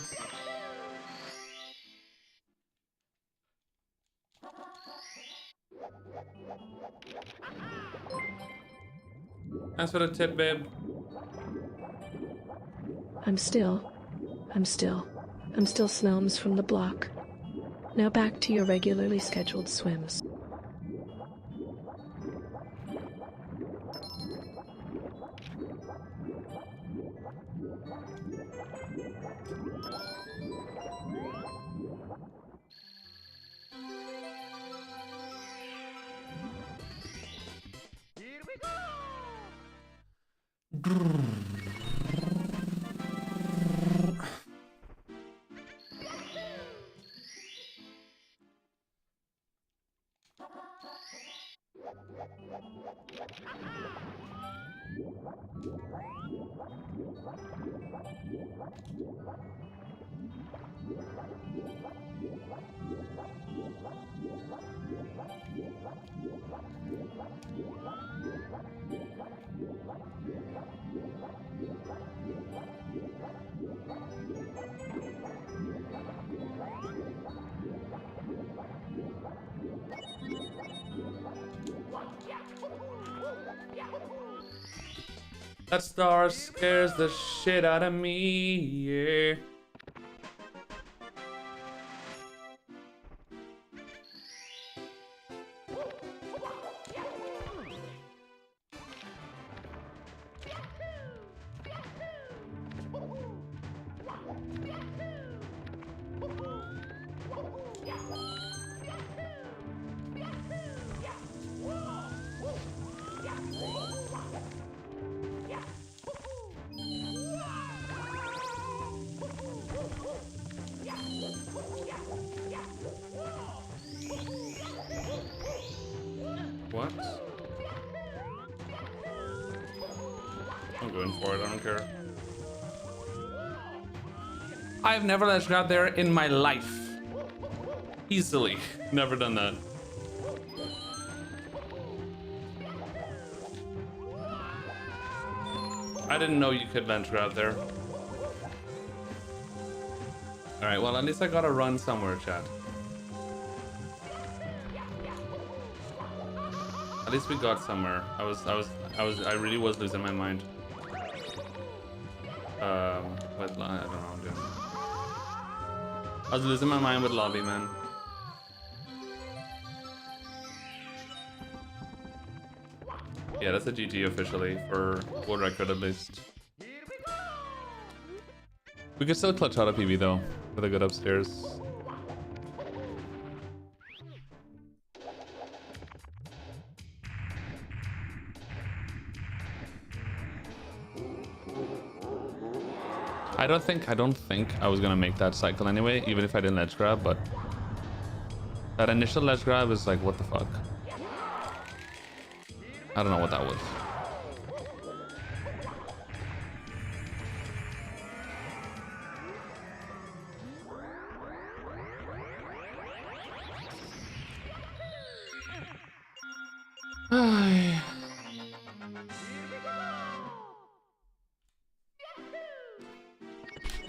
S1: Thanks for the tip, babe.
S2: I'm still Smelms from the block. Now back to your regularly scheduled swims.
S1: That star scares the shit out of me, yeah. What? I'm going for it, I don't care. I've never ledge grabbed there in my life. Easily. Never done that. I didn't know you could ledge grab there. Alright, well at least I gotta run somewhere, chat. At least we got somewhere. I really was losing my mind. With, I don't know what I'm doing. I was losing my mind with lobby, man. Yeah, that's a GG officially, for world record at least. We could still clutch out a PB though, with a good upstairs. I don't think I was gonna make that cycle anyway, even if I didn't ledge grab, but that initial ledge grab is like, what the fuck? I don't know what that was.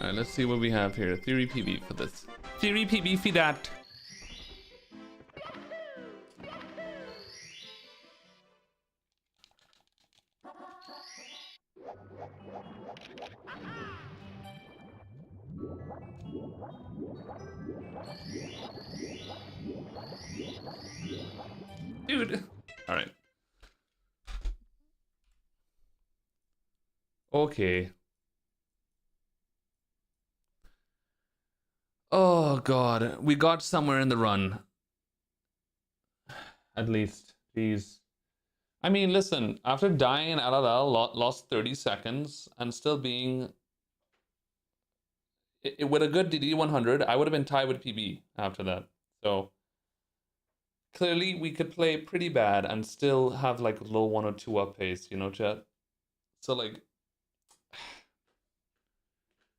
S1: Alright, let's see what we have here. Theory PB for this. Theory PB for that. Dude. Alright. Okay. Oh god, we got somewhere in the run. At least, jeez. I mean, listen, after dying in LLL, lost 30 seconds, and still being... with a good DD 100, I would have been tied with PB after that. So, clearly we could play pretty bad and still have like low 1 or 2 up pace, you know, chat? So like...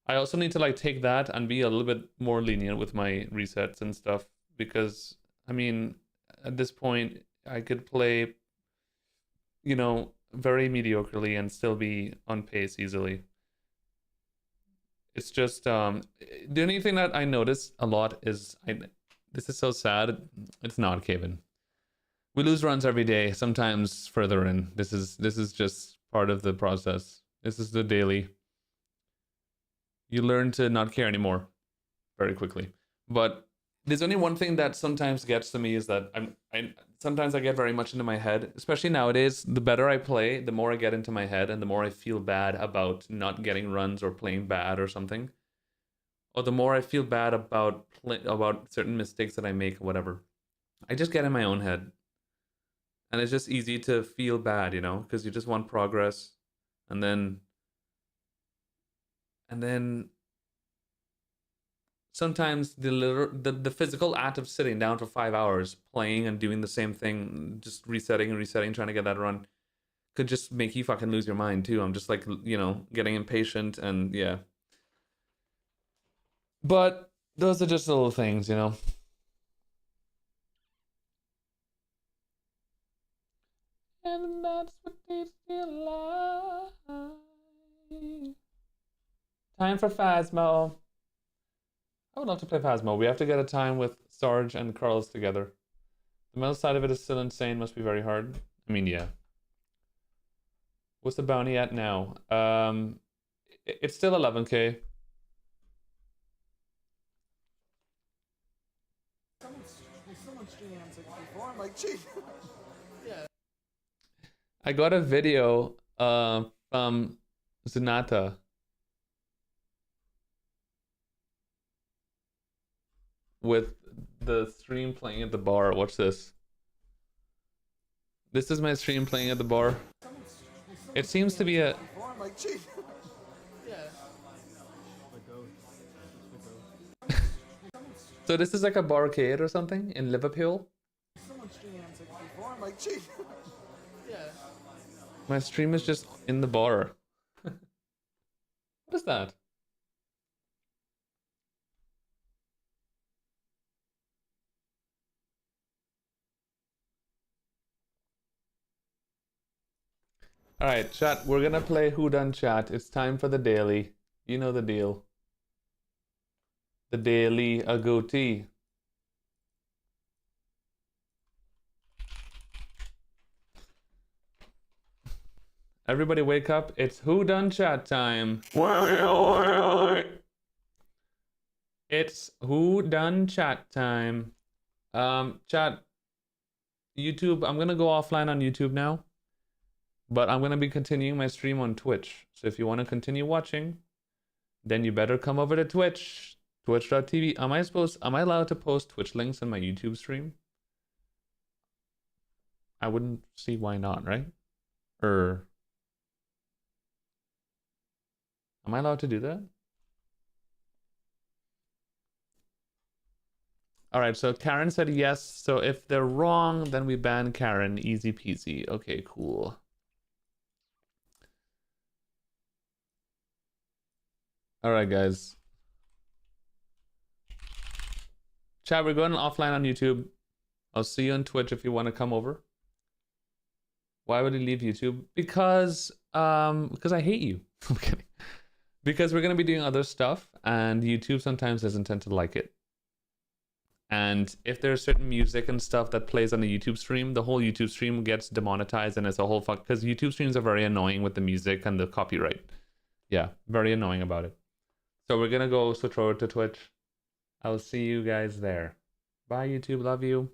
S1: I also need to like take that and be a little bit more lenient with my resets and stuff, because I mean at this point I could play, you know, very mediocrely and still be on pace easily. It's just the only thing that I notice a lot is This is so sad. It's not, Kevin. We lose runs every day, sometimes further in. This is just part of the process. This is the daily. You learn to not care anymore very quickly. But there's only one thing that sometimes gets to me is that sometimes I get very much into my head, especially nowadays. The better I play, the more I get into my head and the more I feel bad about not getting runs or playing bad or something. Or the more I feel bad about certain mistakes that I make or whatever. I just get in my own head. And it's just easy to feel bad, you know, because you just want progress. And then sometimes the physical act of sitting down for 5 hours, playing and doing the same thing, just resetting and resetting, trying to get that run, could just make you fucking lose your mind too. I'm just like, you know, getting impatient and yeah. But those are just little things, you know. And that's what they feel like. Time for Phasmo. I would love to play Phasmo. We have to get a time with Sarge and Carlos together. The mental side of it is still insane. Must be very hard. I mean, yeah. What's the bounty at now? It's still 11k.
S5: Someone's streaming on 64. I'm like, gee. Yeah.
S1: I got a video from Zunata. With the stream playing at the bar. Watch this. This is my stream playing at the bar. It seems to be a...
S5: I'm like, gee. Yeah.
S1: So this is like a barcade or something in Liverpool?
S5: Someone's streaming on 64. I'm like, gee. Yeah.
S1: My stream is just in the bar. What is that? Alright, chat, we're gonna play Who Done Chat. It's time for the daily. You know the deal. The daily, a goatee. Everybody wake up, it's Who Done Chat time. It's Who Done Chat time. Chat, YouTube, I'm gonna go offline on YouTube now. But I'm going to be continuing my stream on Twitch. So if you want to continue watching, then you better come over to Twitch. Twitch.tv. Am I allowed to post Twitch links on my YouTube stream? I wouldn't see why not, right? Am I allowed to do that? Alright, so Karen said yes. So if they're wrong, then we ban Karen. Easy peasy. Okay, cool. Alright, guys. Chat, we're going offline on YouTube. I'll see you on Twitch if you want to come over. Why would he leave YouTube? Because I hate you. I'm kidding. Because we're going to be doing other stuff, and YouTube sometimes doesn't tend to like it. And if there's certain music and stuff that plays on the YouTube stream, the whole YouTube stream gets demonetized, and it's a whole fuck. Because YouTube streams are very annoying with the music and the copyright. Yeah, very annoying about it. So we're gonna go switch over to Twitch. I'll see you guys there. Bye, YouTube. Love you.